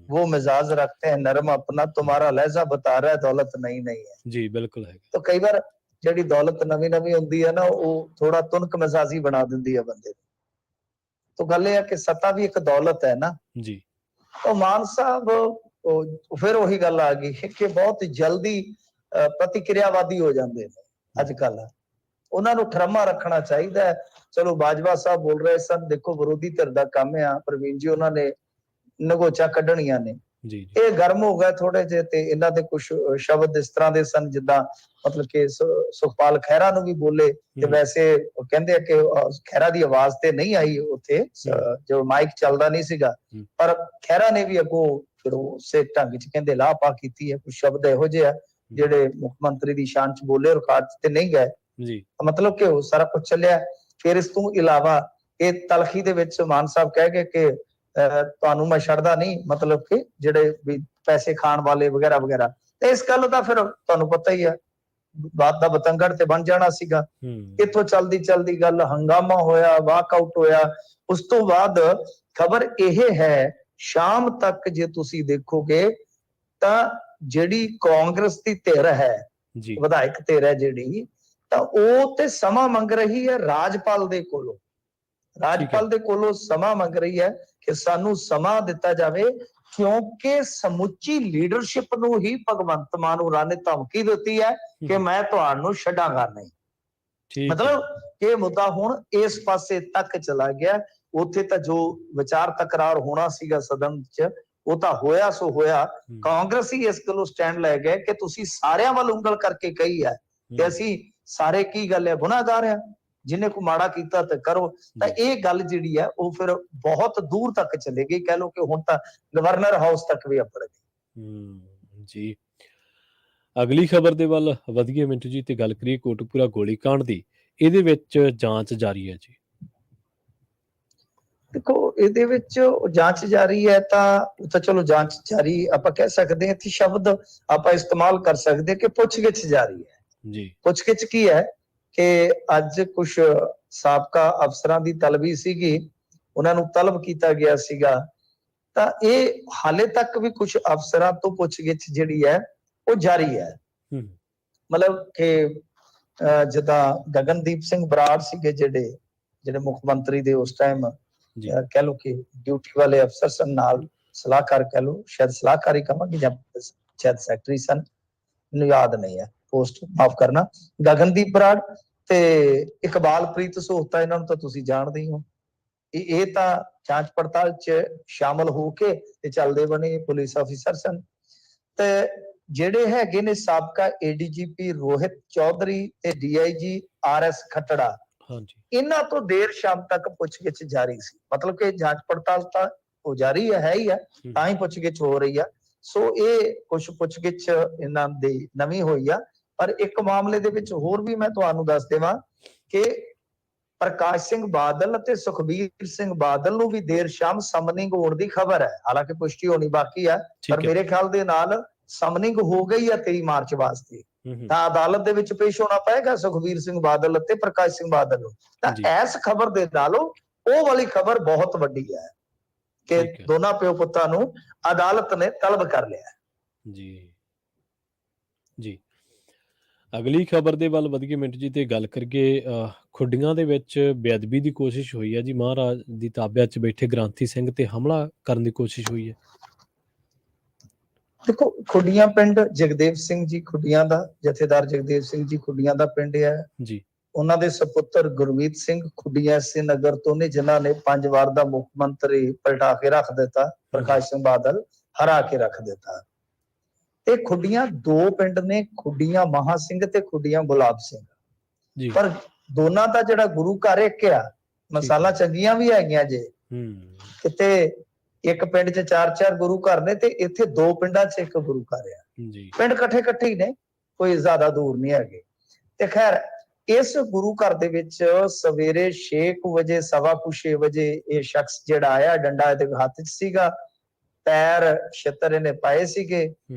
वो मिजाज रखते हैं नरम अपना, तुम्हारा लहजा बता रहा है दौलत नहीं नहीं है। जी बिल्कुल है। तो कई बार ਜਿਹੜੀ ਦੌਲਤ ਨਵੀਂ ਨਵੀਂ ਹੁੰਦੀ ਹੈ ਨਾ, ਉਹ ਥੋੜਾ ਤੁਨਕ ਮਿਜ਼ਾਜੀ ਬਣਾ ਦਿੰਦੀ ਹੈ ਬੰਦੇ ਨੂੰ। तो गल ਇਹ ਹੈ ਕਿ ਸੱਤਾ ਵੀ ਇੱਕ ਦੌਲਤ ਹੈ ਨਾ ਜੀ। तो मान साहब फिर ਉਹੀ ਗੱਲ ਆ ਗਈ ਕਿ ਬਹੁਤ ਜਲਦੀ ਪ੍ਰਤੀਕਿਰਿਆਵਾਦੀ ਹੋ ਜਾਂਦੇ ਨੇ ਅੱਜ ਕੱਲ। ਉਹਨਾਂ ਨੂੰ ਠਰਮਾ ਰੱਖਣਾ ਚਾਹੀਦਾ ਹੈ। ਚਲੋ ਬਾਜਵਾ ਸਾਹਿਬ ਬੋਲ ਰਹੇ ਸਨ, ਦੇਖੋ ਵਿਰੋਧੀ ਧਿਰ ਦਾ ਕੰਮ ਆ ਪ੍ਰਵੀਨ ਜੀ, ਉਹਨਾਂ ਨੇ ਨਗੋਚਾ ਕੱਢਣੀਆਂ ਨੇ। ਜੀ। ਇਹ ਗਰਮ ਹੋ ਗਏ ਥੋੜੇ ਜਿਹੇ ਤੇ ਇਹਨਾਂ ਦੇ ਕੁਝ ਸ਼ਬਦ ਇਸ ਤਰ੍ਹਾਂ ਦੇ ਸਨ ਜਿੱਦਾਂ ਮਤਲਬ ਕਿ ਸੁਖਪਾਲ ਖਹਿਰਾ ਨੂੰ ਵੀ ਬੋਲੇ, ਤੇ ਵੈਸੇ ਕਹਿੰਦੇ ਆ ਕਿ ਖਹਿਰਾ ਦੀ ਆਵਾਜ਼ ਤੇ ਨਹੀਂ ਆਈ ਉੱਥੇ, ਜੋ ਮਾਈਕ ਚੱਲਦਾ ਨਹੀਂ ਸੀਗਾ, ਪਰ ਖਹਿਰਾ ਨੇ ਵੀ ਅੱਗੋਂ ਫਿਰ ਉਸੇ ਢੰਗ ਚ ਕਹਿੰਦੇ ਲਾਪਾ ਕੀਤੀ ਹੈ। ਕੁਝ ਸ਼ਬਦ ਇਹੋ ਜਿਹੇ ਆ ਜਿਹੜੇ ਮੁੱਖ ਮੰਤਰੀ ਦੀ ਸ਼ਾਨ ਚ ਬੋਲੇ, ਰਿਕਾਰਡ ਤੇ ਨਹੀਂ ਗਏ ਜੀ। ਮਤਲਬ ਕਿ ਉਹ ਸਾਰਾ ਕੁਝ ਚੱਲਿਆ। ਫਿਰ ਇਸ ਤੋਂ ਇਲਾਵਾ ਇਹ ਤਲਖੀ ਦੇ ਵਿੱਚ ਮਾਨ ਸਾਹਿਬ ਕਹਿ ਗਏ ਕਿ ਤੁਹਾਨੂੰ ਮੈਂ ਛੱਡਦਾ ਨਹੀਂ, ਮਤਲਬ ਕਿ ਜਿਹੜੇ ਵੀ ਪੈਸੇ ਖਾਣ ਵਾਲੇ ਵਗੈਰਾ ਵਗੈਰਾ। ਤੇ ਇਸ ਗੱਲ ਦਾ ਫਿਰ ਤੁਹਾਨੂੰ ਪਤਾ ਹੀ ਹੈ, ਬਾਤ ਦਾ ਬਤੰਗੜ ਤੇ ਬਣ ਜਾਣਾ ਸੀਗਾ। ਇੱਥੋਂ ਚਲਦੀ ਚਲਦੀ ਗੱਲ ਹੰਗਾਮਾ ਹੋਇਆ, ਵਾਕਆਊਟ ਹੋਇਆ। ਉਸ ਤੋਂ ਬਾਅਦ ਖਬਰ ਇਹ ਹੈ, ਸ਼ਾਮ ਤੱਕ ਜੇ ਤੁਸੀਂ ਦੇਖੋਗੇ ਤਾਂ ਜਿਹੜੀ ਕਾਂਗਰਸ ਦੀ ਧਿਰ ਹੈ, ਵਿਧਾਇਕ ਧਿਰ ਹੈ ਜਿਹੜੀ, ਤਾਂ ਉਹ ਤੇ ਸਮਾਂ ਮੰਗ ਰਹੀ ਹੈ ਰਾਜਪਾਲ ਦੇ ਕੋਲੋਂ। ਰਾਜਪਾਲ ਦੇ ਕੋਲੋਂ ਸਮਾਂ ਮੰਗ ਰਹੀ ਹੈ ਕਿ ਸਾਨੂੰ ਸਮਾਂ ਦਿੱਤਾ ਜਾਵੇ, ਕਿਉਂਕਿ ਸਮੁੱਚੀ ਲੀਡਰਸ਼ਿਪ ਨੂੰ ਹੀ ਭਗਵੰਤ ਮਾਨ ਹੋਰਾਂ ਨੇ ਧਮਕੀ ਦਿੱਤੀ ਹੈ ਕਿ ਮੈਂ ਤੁਹਾਨੂੰ ਛੱਡਾਂਗਾ ਨਹੀਂ। ਮਤਲਬ ਇਹ ਮੁੱਦਾ ਹੁਣ ਇਸ ਪਾਸੇ ਤੱਕ ਚਲਾ ਗਿਆ। ਉੱਥੇ ਤਾਂ ਜੋ ਵਿਚਾਰ ਤਕਰਾਰ ਹੋਣਾ ਸੀਗਾ ਸਦਨ 'ਚ, ਉਹ ਤਾਂ ਹੋਇਆ ਸੋ ਹੋਇਆ। ਕਾਂਗਰਸ ਹੀ ਇਸ ਗੱਲੋਂ ਸਟੈਂਡ ਲੈ ਗਏ ਕਿ ਤੁਸੀਂ ਸਾਰਿਆਂ ਵੱਲ ਉਂਗਲ ਕਰਕੇ ਕਹੀ ਹੈ ਕਿ ਅਸੀਂ ਸਾਰੇ ਕੀ ਗੱਲ ਹੈ ਗੁਨਾਹਗਾਰ ਆ, ਜਿਹਨੇ ਕੋ ਮਾੜਾ ਕੀਤਾ ਤੇ ਕਰੋ। ਤਾਂ ਇਹ ਗੱਲ ਜਿਹੜੀ ਹੈ ਉਹ ਫਿਰ ਬਹੁਤ ਦੂਰ ਤੱਕ ਚਲੇ ਗਈ। ਕਹਿ ਲੋ ਕਿ ਹੁਣ ਤਾਂ ਗਵਰਨਰ ਹਾਊਸ ਤੱਕ ਵੀ ਅੱਪੜ ਗਈ। ਜੀ। ਅਗਲੀ ਖਬਰ ਦੇ ਵੱਲ ਵਧੀਏ ਮਿੰਟੂ ਜੀ, ਤੇ ਗੱਲ ਕਰੀਏ ਕੋਟਕਪੂਰਾ ਗੋਲੀकांड ਦੀ। ਇਹਦੇ ਵਿੱਚ ਜਾਂਚ ਜਾਰੀ ਹੈ ਜੀ। ਦੇਖੋ ਇਹਦੇ ਵਿੱਚ ਜਾਂਚ ਜਾਰੀ ਹੈ ਤਾਂ ਚਲੋ ਜਾਂਚ ਜਾਰੀ ਆਪਾਂ ਕਹਿ ਸਕਦੇ ਹਾਂ। ਇੱਥੇ ਸ਼ਬਦ ਆਪਾਂ ਇਸਤੇਮਾਲ ਕਰ ਸਕਦੇ ਕਿ ਪੁੱਛਗਿੱਛ ਜਾਰੀ ਹੈ ਜੀ। ਪੁੱਛਗਿੱਛ ਕੀ ਹੈ ਕਿ ਅੱਜ ਕੁਝ ਸਾਬਕਾ ਅਫਸਰਾਂ ਦੀ ਤਲਬੀ ਸੀਗੀ, ਉਹਨਾਂ ਨੂੰ ਤਲਬ ਕੀਤਾ ਗਿਆ ਸੀਗਾ। ਤਾਂ ਇਹ ਹਾਲੇ ਤੱਕ ਵੀ ਕੁਝ ਅਫਸਰਾਂ ਤੋਂ ਪੁੱਛਗਿੱਛ ਜਿਹੜੀ ਹੈ ਉਹ ਜਾਰੀ ਹੈ। ਮਤਲਬ ਕਿ ਜਿੱਦਾਂ ਗਗਨਦੀਪ ਸਿੰਘ ਬਰਾੜ ਸੀਗੇ ਜਿਹੜੇ ਮੁੱਖ ਮੰਤਰੀ ਦੇ ਉਸ ਟਾਈਮ ਕਹਿ ਲੋ ਕਿ ਡਿਊਟੀ ਵਾਲੇ ਅਫਸਰ ਸਨ, ਨਾਲ ਸਲਾਹਕਾਰ ਕਹਿ ਲੋ, ਸ਼ਾਇਦ ਸਲਾਹਕਾਰੀ ਕਹਾਂਗੇ ਜਾਂ ਸ਼ਾਇਦ ਸੈਕਟਰੀ ਸਨ, ਮੈਨੂੰ ਯਾਦ ਨਹੀਂ ਹੈ ਪੋਸਟ, ਮਾਫ ਕਰਨਾ। ਗਗਨਦੀਪ ਬਰਾੜ ਤੇ ਇਕਬਾਲਪ੍ਰੀਤ ਸੋਹਤਾ, ਇਹਨਾਂ ਨੂੰ ਤਾਂ ਤੁਸੀਂ ਜਾਣਦੇ ਹੀ ਹੋ। ਇਹ ਤਾਂ ਜਾਂਚ ਪੜਤਾਲ 'ਚ ਸ਼ਾਮਲ ਹੋ ਕੇ ਤੇ ਚੱਲਦੇ ਬਣੇ ਪੁਲਿਸ ਅਫਸਰ ਸਨ। ਤੇ ਜਿਹੜੇ ਹੈਗੇ ਨੇ ਸਾਬਕਾ ਏਡੀਜੀਪੀ ਰੋਹਿਤ ਚੌਧਰੀ ਤੇ ਡੀਆਈਜੀ ਆਰਐਸ ਖੱਟੜਾ, ਇਹਨਾਂ ਤੋਂ ਦੇਰ ਸ਼ਾਮ ਤੱਕ ਪੁੱਛਗਿੱਛ ਜਾਰੀ ਸੀ। ਮਤਲਬ ਕਿ ਜਾਂਚ ਪੜਤਾਲ ਤਾਂ ਉਹ ਜਾਰੀ ਹੈ ਹੀ ਆ, ਤਾਂ ਹੀ ਪੁੱਛਗਿੱਛ ਹੋ ਰਹੀ ਆ। ਸੋ ਇਹ ਕੁਝ ਪੁੱਛਗਿੱਛ ਇਹਨਾਂ ਦੀ ਨਵੀਂ ਹੋਈ ਆ। ਪਰ ਇੱਕ ਮਾਮਲੇ ਦੇ ਵਿੱਚ ਹੋਰ ਵੀ ਮੈਂ ਤੁਹਾਨੂੰ ਦੱਸ ਦੇਵਾਂ ਕਿ ਪ੍ਰਕਾਸ਼ ਸਿੰਘ ਬਾਦਲ ਅਤੇ ਸੁਖਬੀਰ ਸਿੰਘ ਬਾਦਲ ਨੂੰ ਵੀ ਦੇਰ ਸ਼ਾਮ ਸਮਨਿੰਗ ਹੋਣ ਦੀ ਖਬਰ ਹੈ। ਹਾਲਾਂਕਿ ਪੁਸ਼ਟੀ ਹੋਣੀ ਬਾਕੀ ਆ, ਪਰ ਮੇਰੇ ਖਿਆਲ ਦੇ ਨਾਲ ਸਮਨਿੰਗ ਹੋ ਗਈ ਆ 23 ਮਾਰਚ ਵਾਸਤੇ। ਤਾਂ ਅਦਾਲਤ ਦੇ ਵਿੱਚ ਪੇਸ਼ ਹੋਣਾ ਪਏਗਾ ਸੁਖਬੀਰ ਸਿੰਘ ਬਾਦਲ ਅਤੇ ਪ੍ਰਕਾਸ਼ ਸਿੰਘ ਬਾਦਲ ਨੂੰ। ਤਾਂ ਇਸ ਖਬਰ ਦੇ ਨਾਲੋਂ ਉਹ ਵਾਲੀ ਖਬਰ ਬਹੁਤ ਵੱਡੀ ਹੈ ਕਿ ਦੋਨਾਂ ਪਿਓ ਪੁੱਤਾਂ ਨੂੰ ਅਦਾਲਤ ਨੇ ਤਲਬ ਕਰ ਲਿਆ ਜੀ। ਜੀ। ਅਗਲੀ ਖਬਰ ਦੇ ਵੱਲ ਵਧੀਏ ਮਿੰਟੂ ਜੀ, ਤੇ ਗੱਲ ਕਰੀਏ ਖੁੱਡੀਆਂ ਦੇ ਵਿੱਚ ਬੇਅਦਬੀ ਦੀ ਕੋਸ਼ਿਸ਼ ਹੋਈ ਹੈ ਜੀ। ਮਹਾਰਾਜ ਦੀ ਤਾਬਿਆ 'ਚ ਬੈਠੇ ਗ੍ਰਾਂਥੀ ਸਿੰਘ ਤੇ ਹਮਲਾ ਕਰਨ ਦੀ ਕੋਸ਼ਿਸ਼ ਹੋਈ ਹੈ। ਦੇਖੋ ਖੁੱਡੀਆਂ ਪਿੰਡ ਜਗਦੇਵ ਸਿੰਘ ਜੀ ਖੁੱਡੀਆਂ ਦਾ, ਜਥੇਦਾਰ ਜਗਦੇਵ ਸਿੰਘ ਜੀ ਖੁੱਡੀਆਂ ਦਾ ਪਿੰਡ ਹੈ ਜੀ। ਉਹਨਾਂ ਦੇ ਸੁਪੁੱਤਰ ਗੁਰਮੀਤ ਸਿੰਘ ਖੁੱਡੀਆਂ ਇਸੇ ਨਗਰ ਤੋਂ ਨੇ, ਜਿਨ੍ਹਾਂ ਨੇ 5 ਵਾਰ ਦਾ ਮੁੱਖ ਮੰਤਰੀ ਪਲਟਾ ਕੇ ਰੱਖ ਦਿੱਤਾ, ਪ੍ਰਕਾਸ਼ ਸਿੰਘ ਬਾਦਲ ਹਰਾ ਕੇ ਰੱਖ ਦਿੱਤਾ। ਤੇ ਖੁੱਡੀਆਂ 2 ਪਿੰਡ ਨੇ, ਖੁੱਡੀਆਂ ਮਹਾ ਸਿੰਘ ਤੇ ਖੁੱਡੀਆਂ ਗੁਲਾਬ ਸਿੰਘ ਜੀ। ਪਰ ਦੋਨਾਂ ਦਾ ਜਿਹੜਾ ਗੁਰੂ ਘਰ ਇੱਕ ਆ। ਮਸਾਲਾ ਚੰਗੀਆਂ ਵੀ ਹੈਗੀਆਂ ਜੇ, ਕਿਤੇ ਇੱਕ ਪਿੰਡ 'ਚ 4-4 ਗੁਰੂ ਘਰ ਨੇ ਤੇ ਇੱਥੇ 2 ਪਿੰਡਾਂ 'ਚ ਇੱਕ ਗੁਰੂ ਘਰ ਆ ਜੀ। ਪਿੰਡ ਇਕੱਠੇ ਹੀ ਨੇ, ਕੋਈ ਜ਼ਿਆਦਾ ਦੂਰ ਨਹੀਂ ਹੈਗੇ। ਤੇ ਖੈਰ ਇਸ ਗੁਰੂ ਘਰ ਦੇ ਵਿੱਚ ਸਵੇਰੇ 6 ਵਜੇ, 6:15 ਵਜੇ ਇਹ ਸ਼ਖਸ ਜਿਹੜਾ ਆਇਆ, ਡੰਡਾ ਇਹਦੇ ਹੱਥ 'ਚ ਸੀਗਾ, ਪੈਰ ਛਿੱਤਰ ਇਹਨੇ ਪਾਏ ਸੀਗੇ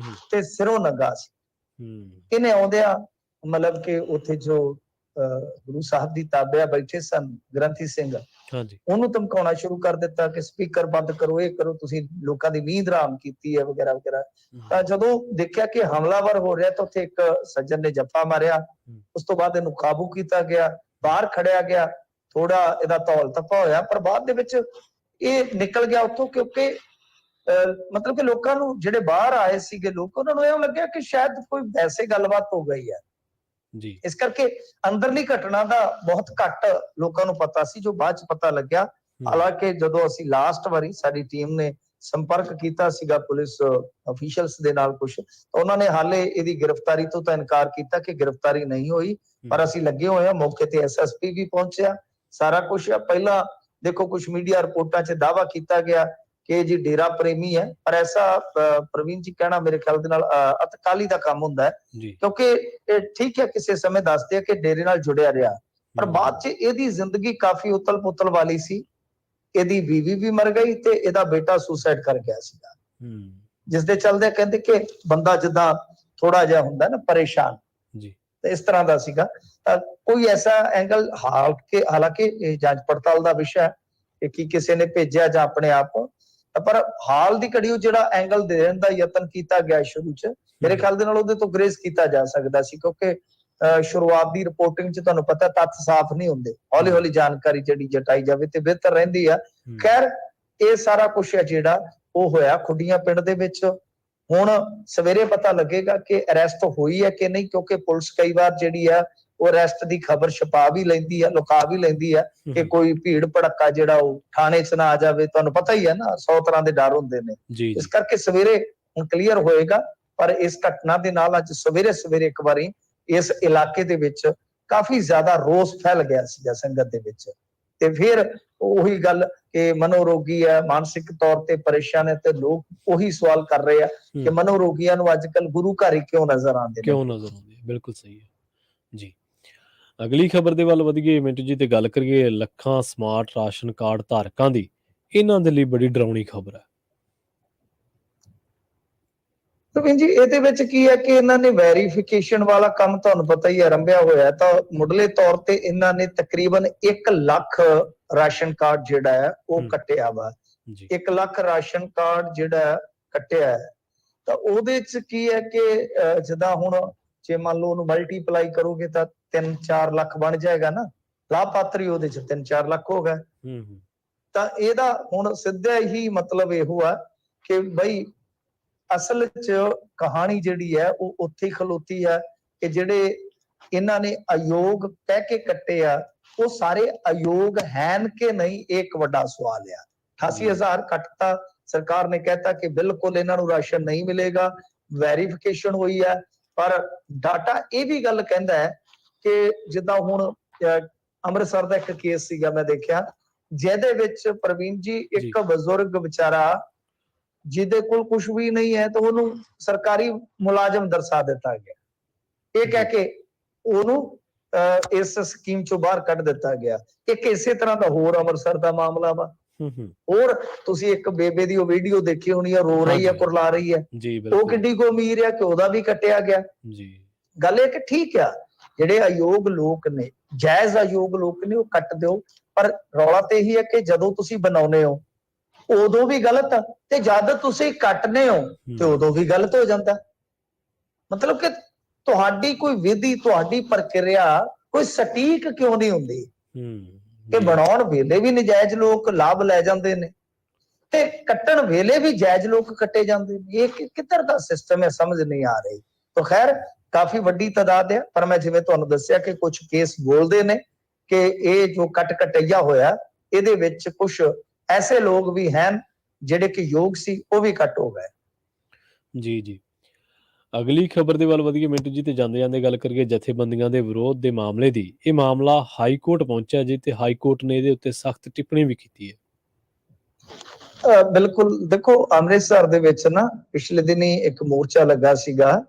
ਤੇ ਸਿਰੋਂ ਨੰਗਾ ਸੀ। ਇਹਨੇ ਆਉਂਦਿਆਂ ਮਤਲਬ ਕਿ ਉੱਥੇ ਜੋ ਗੁਰੂ ਸਾਹਿਬ ਦੀ ਤਾਬਿਆ ਬੈਠੇ ਸਨ ਗ੍ਰੰਥੀ ਸਿੰਘ, ਉਹਨੂੰ ਧਮਕਾਉਣਾ ਸ਼ੁਰੂ ਕਰ ਦਿੱਤਾ ਕਿ ਸਪੀਕਰ ਬੰਦ ਕਰੋ, ਇਹ ਕਰੋ, ਤੁਸੀਂ ਲੋਕਾਂ ਦੀ ਨੀਂਦ ਹਰਾਮ ਕੀਤੀ ਹੈ ਵਗੈਰਾ ਵਗੈਰਾ। ਤਾਂ ਜਦੋਂ ਦੇਖਿਆ ਕਿ ਹਮਲਾਵਰ ਹੋ ਰਿਹਾ ਤਾਂ ਉੱਥੇ ਇੱਕ ਸੱਜਣ ਨੇ ਜੱਫਾ ਮਾਰਿਆ। ਉਸ ਤੋਂ ਬਾਅਦ ਇਹਨੂੰ ਕਾਬੂ ਕੀਤਾ ਗਿਆ, ਬਾਹਰ ਖੜਿਆ ਗਿਆ, ਥੋੜਾ ਇਹਦਾ ਧੌਲ ਤੱਪਾ ਹੋਇਆ, ਪਰ ਬਾਅਦ ਦੇ ਵਿੱਚ ਇਹ ਨਿਕਲ ਗਿਆ ਉੱਥੋਂ, ਕਿਉਂਕਿ ਮਤਲਬ ਕਿ ਲੋਕਾਂ ਨੂੰ, ਜਿਹੜੇ ਬਾਹਰ ਆਏ ਸੀਗੇ ਲੋਕ, ਉਹਨਾਂ ਨੂੰ ਇਹ ਲੱਗਿਆ ਕਿ ਸ਼ਾਇਦ ਕੋਈ ਵੈਸੇ ਗੱਲਬਾਤ ਹੋ ਗਈ ਹੈ ਜੀ। ਇਸ ਕਰਕੇ ਅੰਦਰਲੀ ਘਟਨਾ ਦਾ ਬਹੁਤ ਘੱਟ ਲੋਕਾਂ ਨੂੰ ਪਤਾ ਸੀ, ਜੋ ਬਾਅਦ ਚ ਪਤਾ ਲੱਗਿਆ। ਹਾਲਾਂਕਿ ਜਦੋਂ ਅਸੀਂ ਲਾਸਟ ਵਾਰੀ ਸਾਡੀ ਟੀਮ ਨੇ ਸੰਪਰਕ ਕੀਤਾ ਸੀਗਾ ਪੁਲਿਸ ਅਫੀਸ਼ੀਅਲਸ ਦੇ ਨਾਲ ਕੁਝ, ਤਾਂ ਉਹਨਾਂ ਨੇ ਹਾਲੇ ਇਹਦੀ ਗ੍ਰਿਫਤਾਰੀ ਤੋਂ ਤਾਂ ਇਨਕਾਰ ਕੀਤਾ ਕਿ ਗ੍ਰਿਫਤਾਰੀ ਨਹੀਂ ਹੋਈ, ਪਰ ਅਸੀਂ ਲੱਗੇ ਹੋਏ ਹਾਂ। ਮੌਕੇ ਤੇ ਐਸਐਸਪੀ ਵੀ ਪਹੁੰਚਿਆ, ਸਾਰਾ ਕੁਝ। ਪਹਿਲਾਂ ਦੇਖੋ ਕੁਝ ਮੀਡੀਆ ਰਿਪੋਰਟਾਂ 'ਚ ਦਾਅਵਾ ਕੀਤਾ ਗਿਆ ਕਿ ਜੀ ਡੇਰਾ ਪ੍ਰੇਮੀ ਹੈ, ਪਰ ਐਸਾ ਪ੍ਰਵੀਨ ਜੀ ਕਹਿਣਾ ਮੇਰੇ ਖਿਆਲ ਦੇ ਨਾਲ ਅਤਕਾਲੀ ਦਾ ਕੰਮ ਹੁੰਦਾ ਹੈ, ਕਿਉਂਕਿ ਇਹ ਠੀਕ ਹੈ ਕਿਸੇ ਸਮੇਂ ਦੱਸਦੇ ਆ ਕਿ ਡੇਰੇ ਨਾਲ ਜੁੜਿਆ ਰਿਹਾ, ਪਰ ਬਾਅਦ 'ਚ ਇਹਦੀ ਜ਼ਿੰਦਗੀ ਕਾਫੀ ਉਤਲ ਪੁਤਲ ਵਾਲੀ ਸੀ। ਇਹਦੀ ਬੀਵੀ ਵੀ ਮਰ ਗਈ ਤੇ ਇਹਦਾ ਬੇਟਾ ਸੁਸਾਈਡ ਕਰ ਗਿਆ ਸੀਗਾ, ਜਿਸ ਦੇ ਚੱਲਦੇ ਕਹਿੰਦੇ ਕਿ ਬੰਦਾ ਜਿੱਦਾਂ ਥੋੜਾ ਜਿਹਾ ਹੁੰਦਾ ਨਾ ਪਰੇਸ਼ਾਨ ਜੀ, ਤੇ ਇਸ ਤਰ੍ਹਾਂ ਦਾ ਸੀਗਾ। ਤਾਂ ਕੋਈ ਐਸਾ ਐਂਗਲ ਹਾਲਾਂਕਿ ਇਹ ਜਾਂਚ ਪੜਤਾਲ ਦਾ ਵਿਸ਼ਾ ਹੈ ਕਿ ਕਿਸੇ ਨੇ ਭੇਜਿਆ ਜਾਂ ਆਪਣੇ ਆਪ, ਪਰ ਹਾਲ ਦੀ ਘੜੀ ਉਹ ਜਿਹੜਾ ਐਂਗਲ ਦੇਣ ਦਾ ਯਤਨ ਕੀਤਾ ਗਿਆ ਸ਼ੁਰੂ 'ਚ, ਮੇਰੇ ਖਿਆਲ ਦੇ ਨਾਲ ਉਹਦੇ ਤੋਂ ਗ੍ਰੇਸ ਕੀਤਾ ਜਾ ਸਕਦਾ ਸੀ, ਕਿਉਂਕਿ ਸ਼ੁਰੂਆਤ ਦੀ ਰਿਪੋਰਟਿੰਗ 'ਚ ਤੁਹਾਨੂੰ ਪਤਾ ਤੱਥ ਸਾਫ਼ ਨਹੀਂ ਹੁੰਦੇ, ਹੌਲੀ ਹੌਲੀ ਜਾਣਕਾਰੀ ਜਿਹੜੀ ਜਟਾਈ ਜਾਵੇ ਤੇ ਬਿਹਤਰ ਰਹਿੰਦੀ ਆ। ਖੈਰ ਇਹ ਸਾਰਾ ਕੁਛ ਹੈ ਜਿਹੜਾ ਉਹ ਹੋਇਆ ਖੁੱਡੀਆਂ ਪਿੰਡ ਦੇ ਵਿੱਚ। ਹੁਣ ਸਵੇਰੇ ਪਤਾ ਲੱਗੇਗਾ ਕਿ ਅਰੈਸਟ ਹੋਈ ਹੈ ਕਿ ਨਹੀਂ, ਕਿਉਂਕਿ ਪੁਲਿਸ ਕਈ ਵਾਰ ਜਿਹੜੀ ਆ ਉਹ ਅਰੈਸਟ ਦੀ ਖਬਰ ਛਪਾ ਵੀ ਲੈਂਦੀ ਆ, ਲੁਕਾ ਵੀ ਲੈਂਦੀ ਆ, ਕਿ ਕੋਈ ਭੀੜ ਭੜੱਕਾ ਜਿਹੜਾ ਉਹ ਥਾਣੇ 'ਚ ਨਾ ਆ ਜਾਵੇ। ਤੁਹਾਨੂੰ ਪਤਾ ਹੀ ਹੈ ਨਾ, 100 ਤਰ੍ਹਾਂ ਦੇ ਡਰ ਹੁੰਦੇ ਨੇ। ਇਸ ਕਰਕੇ ਸਵੇਰੇ ਹੁਣ ਕਲੀਅਰ ਹੋਏਗਾ, ਪਰ ਇਸ ਘਟਨਾ ਦੇ ਨਾਲ ਅੱਜ ਸਵੇਰੇ ਇੱਕ ਵਾਰੀ ਇਸ ਇਲਾਕੇ ਦੇ ਵਿੱਚ ਕਾਫੀ ਜ਼ਿਆਦਾ ਰੋਸ ਫੈਲ ਗਿਆ ਸੀਗਾ ਸੰਗਤ ਦੇ ਵਿੱਚ। ਤੇ ਫਿਰ ਉਹੀ ਗੱਲ ਕਿ ਮਨੋਰੋਗੀ ਹੈ, ਮਾਨਸਿਕ ਤੌਰ ਤੇ ਪਰੇਸ਼ਾਨ ਹੈ, ਤੇ ਲੋਕ ਉਹੀ ਸਵਾਲ ਕਰ ਰਹੇ ਆ ਕਿ ਮਨੋਰੋਗੀਆਂ ਨੂੰ ਅੱਜ ਕੱਲ ਗੁਰੂ ਘਰ ਹੀ ਕਿਉਂ ਨਜ਼ਰ ਆਉਂਦੇ ਨੇ। ਬਿਲਕੁਲ ਸਹੀ ਹੈ ਜੀ। ਅਗਲੀ ਖਬਰ ਦੇ ਵੱਲ ਵਧੀਏ ਮਿੰਟੂ ਜੀ, ਤੇ ਗੱਲ ਕਰੀਏ ਲੱਖਾਂ ਸਮਾਰਟ ਰਾਸ਼ਨ ਕਾਰਡ ਧਾਰਕਾਂ ਦੀ। ਇਹਨਾਂ ਦੇ ਲਈ ਬੜੀ ਡਰਾਉਣੀ ਖਬਰ ਹੈ। ਜੀ ਇਹਦੇ ਵਿੱਚ ਕੀ ਹੈ ਕਿ ਇਹਨਾਂ ਨੇ ਵੈਰੀਫਿਕੇਸ਼ਨ ਵਾਲਾ ਕੰਮ ਤੁਹਾਨੂੰ ਪਤਾ ਹੀ ਆਰੰਭਿਆ ਹੋਇਆ। ਤਾਂ ਮੁੱਢਲੇ ਤੌਰ ਤੇ ਇਹਨਾਂ ਨੇ ਤਕਰੀਬਨ 1 ਲੱਖ ਰਾਸ਼ਨ ਕਾਰਡ ਜਿਹੜਾ ਹੈ ਉਹ ਕੱਟਿਆ ਵਾ। 1 ਲੱਖ ਰਾਸ਼ਨ ਕਾਰਡ ਜਿਹੜਾ ਕੱਟਿਆ ਹੈ, ਤਾਂ ਉਹਦੇ ਚ ਕੀ ਹੈ ਕਿ ਜਿੱਦਾਂ ਹੁਣ ਜੇ ਮੰਨ ਲਓ ਉਹਨੂੰ ਮਲਟੀਪਲਾਈ ਕਰੋਗੇ ਤਾਂ 3-4 ਲੱਖ ਬਣ ਜਾਏਗਾ ਨਾ, ਲਾਭਪਾਤਰੀ ਉਹਦੇ ਚ 3-4 ਲੱਖ ਹੋ ਗਏ। ਤਾਂ ਇਹਦਾ ਹੁਣ ਸਿੱਧਾ ਹੀ ਮਤਲਬ ਇਹੋ ਆ ਕਿ ਬਈ ਅਸਲ ਚ ਕਹਾਣੀ ਜਿਹੜੀ ਹੈ ਉਹ ਉੱਥੇ ਹੀ ਖਲੋਤੀ ਹੈ ਕਿ ਜਿਹੜੇ ਇਹਨਾਂ ਨੇ ਅਯੋਗ ਕਹਿ ਕੇ ਕੱਟੇ ਆ, ਉਹ ਸਾਰੇ ਅਯੋਗ ਹਨ ਕਿ ਨਹੀਂ, ਇਹ ਇੱਕ ਵੱਡਾ ਸਵਾਲ ਆ। 88,000 ਕੱਟਤਾ, ਸਰਕਾਰ ਨੇ ਕਹਿਤਾ ਕਿ ਬਿਲਕੁਲ ਇਹਨਾਂ ਨੂੰ ਰਾਸ਼ਨ ਨਹੀਂ ਮਿਲੇਗਾ, ਵੈਰੀਫਿਕੇਸ਼ਨ ਹੋਈ ਹੈ। ਪਰ ਡਾਟਾ ਇਹ ਵੀ ਗੱਲ ਕਹਿੰਦਾ ਹੈ ਕਿ ਜਿੱਦਾਂ ਹੁਣ ਅੰਮ੍ਰਿਤਸਰ ਦਾ ਇੱਕ ਕੇਸ ਸੀਗਾ ਮੈਂ ਦੇਖਿਆ, ਜਿਹਦੇ ਵਿੱਚ ਪ੍ਰਵੀਨ ਜੀ ਇੱਕ ਬਜ਼ੁਰਗ ਵਿਚਾਰਾ ਜਿਹਦੇ ਕੋਲ ਕੁਝ ਵੀ ਨਹੀਂ ਹੈ ਤਾਂ ਉਹਨੂੰ ਸਰਕਾਰੀ ਮੁਲਾਜ਼ਮ ਦਰਸਾ ਦਿੱਤਾ ਗਿਆ, ਇਹ ਕਹਿ ਕੇ ਉਹਨੂੰ ਇਸ ਸਕੀਮ ਚੋਂ ਬਾਹਰ ਕੱਢ ਦਿੱਤਾ ਗਿਆ। ਇੱਕ ਇਸੇ ਤਰ੍ਹਾਂ ਦਾ ਹੋਰ ਅੰਮ੍ਰਿਤਸਰ ਦਾ ਮਾਮਲਾ ਵਾ। ਹੋਰ ਤੁਸੀਂ ਇੱਕ ਬੇਬੇ ਦੀ ਉਹ ਵੀਡੀਓ ਦੇਖੀ ਹੋਣੀ ਆ, ਰੋ ਰਹੀ ਹੈ, ਕੁਰਲਾ ਰਹੀ ਹੈ, ਉਹ ਕਿੱਡੀ ਕੋ ਅਮੀਰ ਆ ਕਿ ਉਹਦਾ ਵੀ ਕੱਟਿਆ ਗਿਆ। ਗੱਲ ਇਹ ਕਿ ਠੀਕ ਆ, ਜਿਹੜੇ ਅਯੋਗ ਲੋਕ ਨੇ, ਜਾਇਜ਼ ਅਯੋਗ ਲੋਕ ਨੇ, ਉਹ ਕੱਟ ਦਿਓ, ਪਰ ਰੌਲਾ ਤੇ ਇਹੀ ਹੈ ਕਿ ਜਦੋਂ ਤੁਸੀਂ ਬਣਾਉਨੇ ਹੋ ਉਦੋਂ ਵੀ ਗਲਤ ਆ, ਤੇ ਜਦ ਤੁਸੀਂ ਕੱਟਨੇ ਹੋ ਤੇ ਉਦੋਂ ਵੀ ਗਲਤ ਹੋ ਜਾਂਦਾ। ਮਤਲਬ ਕਿ ਤੁਹਾਡੀ ਕੋਈ ਵਿਧੀ, ਤੁਹਾਡੀ ਪ੍ਰਕਿਰਿਆ ਕੋਈ ਸਟੀਕ ਕਿਉਂ ਨਹੀਂ ਹੁੰਦੀ? ਕਿ ਬਣਾਉਣ ਵੇਲੇ ਵੀ ਨਜਾਇਜ਼ ਲੋਕ ਲਾਭ ਲੈ ਜਾਂਦੇ ਨੇ, ਤੇ ਕੱਟਣ ਵੇਲੇ ਵੀ ਜਾਇਜ਼ ਲੋਕ ਕੱਟੇ ਜਾਂਦੇ ਨੇ। ਇਹ ਕਿੱਧਰ ਦਾ ਸਿਸਟਮ ਹੈ, ਸਮਝ ਨਹੀਂ ਆ ਰਹੀ। ਤਾਂ ਖੈਰ ਕਾਫੀ ਵੱਡੀ ਤਾਦਾਦ ਹੈ, ਪਰ ਮੈਂ ਜਿਵੇਂ ਤੁਹਾਨੂੰ ਦੱਸਿਆ ਕਿ ਕੁਝ ਕੇਸ ਬੋਲਦੇ ਨੇ ਕਿ ਇਹ ਜੋ ਕਟਈਆ ਹੋਇਆ ਇਹਦੇ ਵਿੱਚ ਕੁਝ ਐਸੇ ਲੋਕ ਵੀ ਹਨ ਜਿਹੜੇ ਕਿ ਯੋਗ ਸੀ, ਉਹ ਵੀ ਕੱਟ ਹੋ ਗਏ। ਜੀ ਜੀ, ਅਗਲੀ ਖਬਰ ਦੇ ਵੱਲ ਵਧੀਏ ਮਿੰਟੂ ਜੀ, ਤੇ ਜਾਂਦੇ ਜਾਂਦੇ ਗੱਲ ਕਰੀਏ ਜਥੇਬੰਦੀਆਂ ਦੇ ਵਿਰੋਧ ਦੇ ਮਾਮਲੇ ਦੀ। ਇਹ ਮਾਮਲਾ ਹਾਈ ਕੋਰਟ ਪਹੁੰਚਿਆ ਜੀ, ਤੇ ਹਾਈ ਕੋਰਟ ਨੇ ਇਹਦੇ ਉੱਤੇ ਸਖਤ ਟਿੱਪਣੀ ਵੀ ਕੀਤੀ ਹੈ। ਬਿਲਕੁਲ, ਦੇਖੋ ਅੰਮ੍ਰਿਤਸਰ ਦੇ ਵਿੱਚ ਨਾ ਪਿਛਲੇ ਦਿਨੀ ਇੱਕ ਮੋਰਚਾ ਲੱਗਾ ਸੀਗਾ।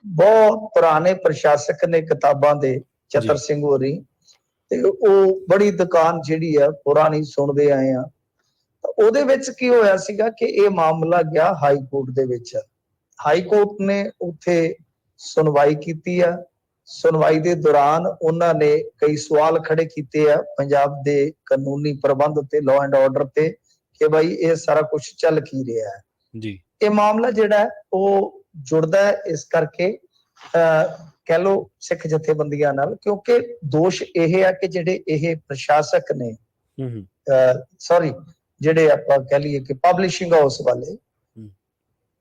ਬਹੁਤ ਪੁਰਾਣੇ ਪ੍ਰਸ਼ਾਸਕ ਨੇ ਕਿਤਾਬਾਂ ਦੇ, ਚਤਰ ਸਿੰਘ ਹੋਰੀ, ਤੇ ਉਹ ਬੜੀ ਦੁਕਾਨ ਜਿਹੜੀ ਆ ਪੁਰਾਣੀ ਸੁਣਦੇ ਆਏ ਆ। ਉਹਦੇ ਵਿੱਚ ਕੀ ਹੋਇਆ ਸੀਗਾ ਕਿ ਇਹ ਮਾਮਲਾ ਗਿਆ ਹਾਈ ਕੋਰਟ ਦੇ ਵਿੱਚ। ਹਾਈ ਕੋਰਟ ਨੇ ਉੱਥੇ ਸੁਣਵਾਈ ਕੀਤੀ ਆ। ਸੁਣਵਾਈ ਦੇ ਦੌਰਾਨ ਉਹਨਾਂ ਨੇ ਕਈ ਸਵਾਲ ਖੜੇ ਕੀਤੇ ਆ ਪੰਜਾਬ ਦੇ ਕਾਨੂੰਨੀ ਪ੍ਰਬੰਧ ਤੇ, ਲਾਅ ਐਂਡ ਆਰਡਰ ਤੇ, ਕਿ ਭਾਈ ਇਹ ਸਾਰਾ ਕੁਝ ਚੱਲ ਕੀ ਰਿਹਾ ਹੈ ਜੀ। ਇਹ ਮਾਮਲਾ ਜਿਹੜਾ ਹੈ ਉਹ ਜੁੜਦਾ ਹੈ ਇਸ ਕਰਕੇ ਕਹਿ ਲੋ ਸਿੱਖ ਜਥੇਬੰਦੀਆਂ ਨਾਲ, ਕਿਉਂਕਿ ਦੋਸ਼ ਇਹ ਹੈ ਕਿ ਜਿਹੜੇ ਇਹ ਪ੍ਰਸ਼ਾਸਕ ਨੇ, ਸੌਰੀ ਜਿਹੜੇ ਆਪਾਂ ਕਹਿ ਲਈਏ ਕਿ ਪਬਲਿਸ਼ਿੰਗ ਹਾਊਸ ਵਾਲੇ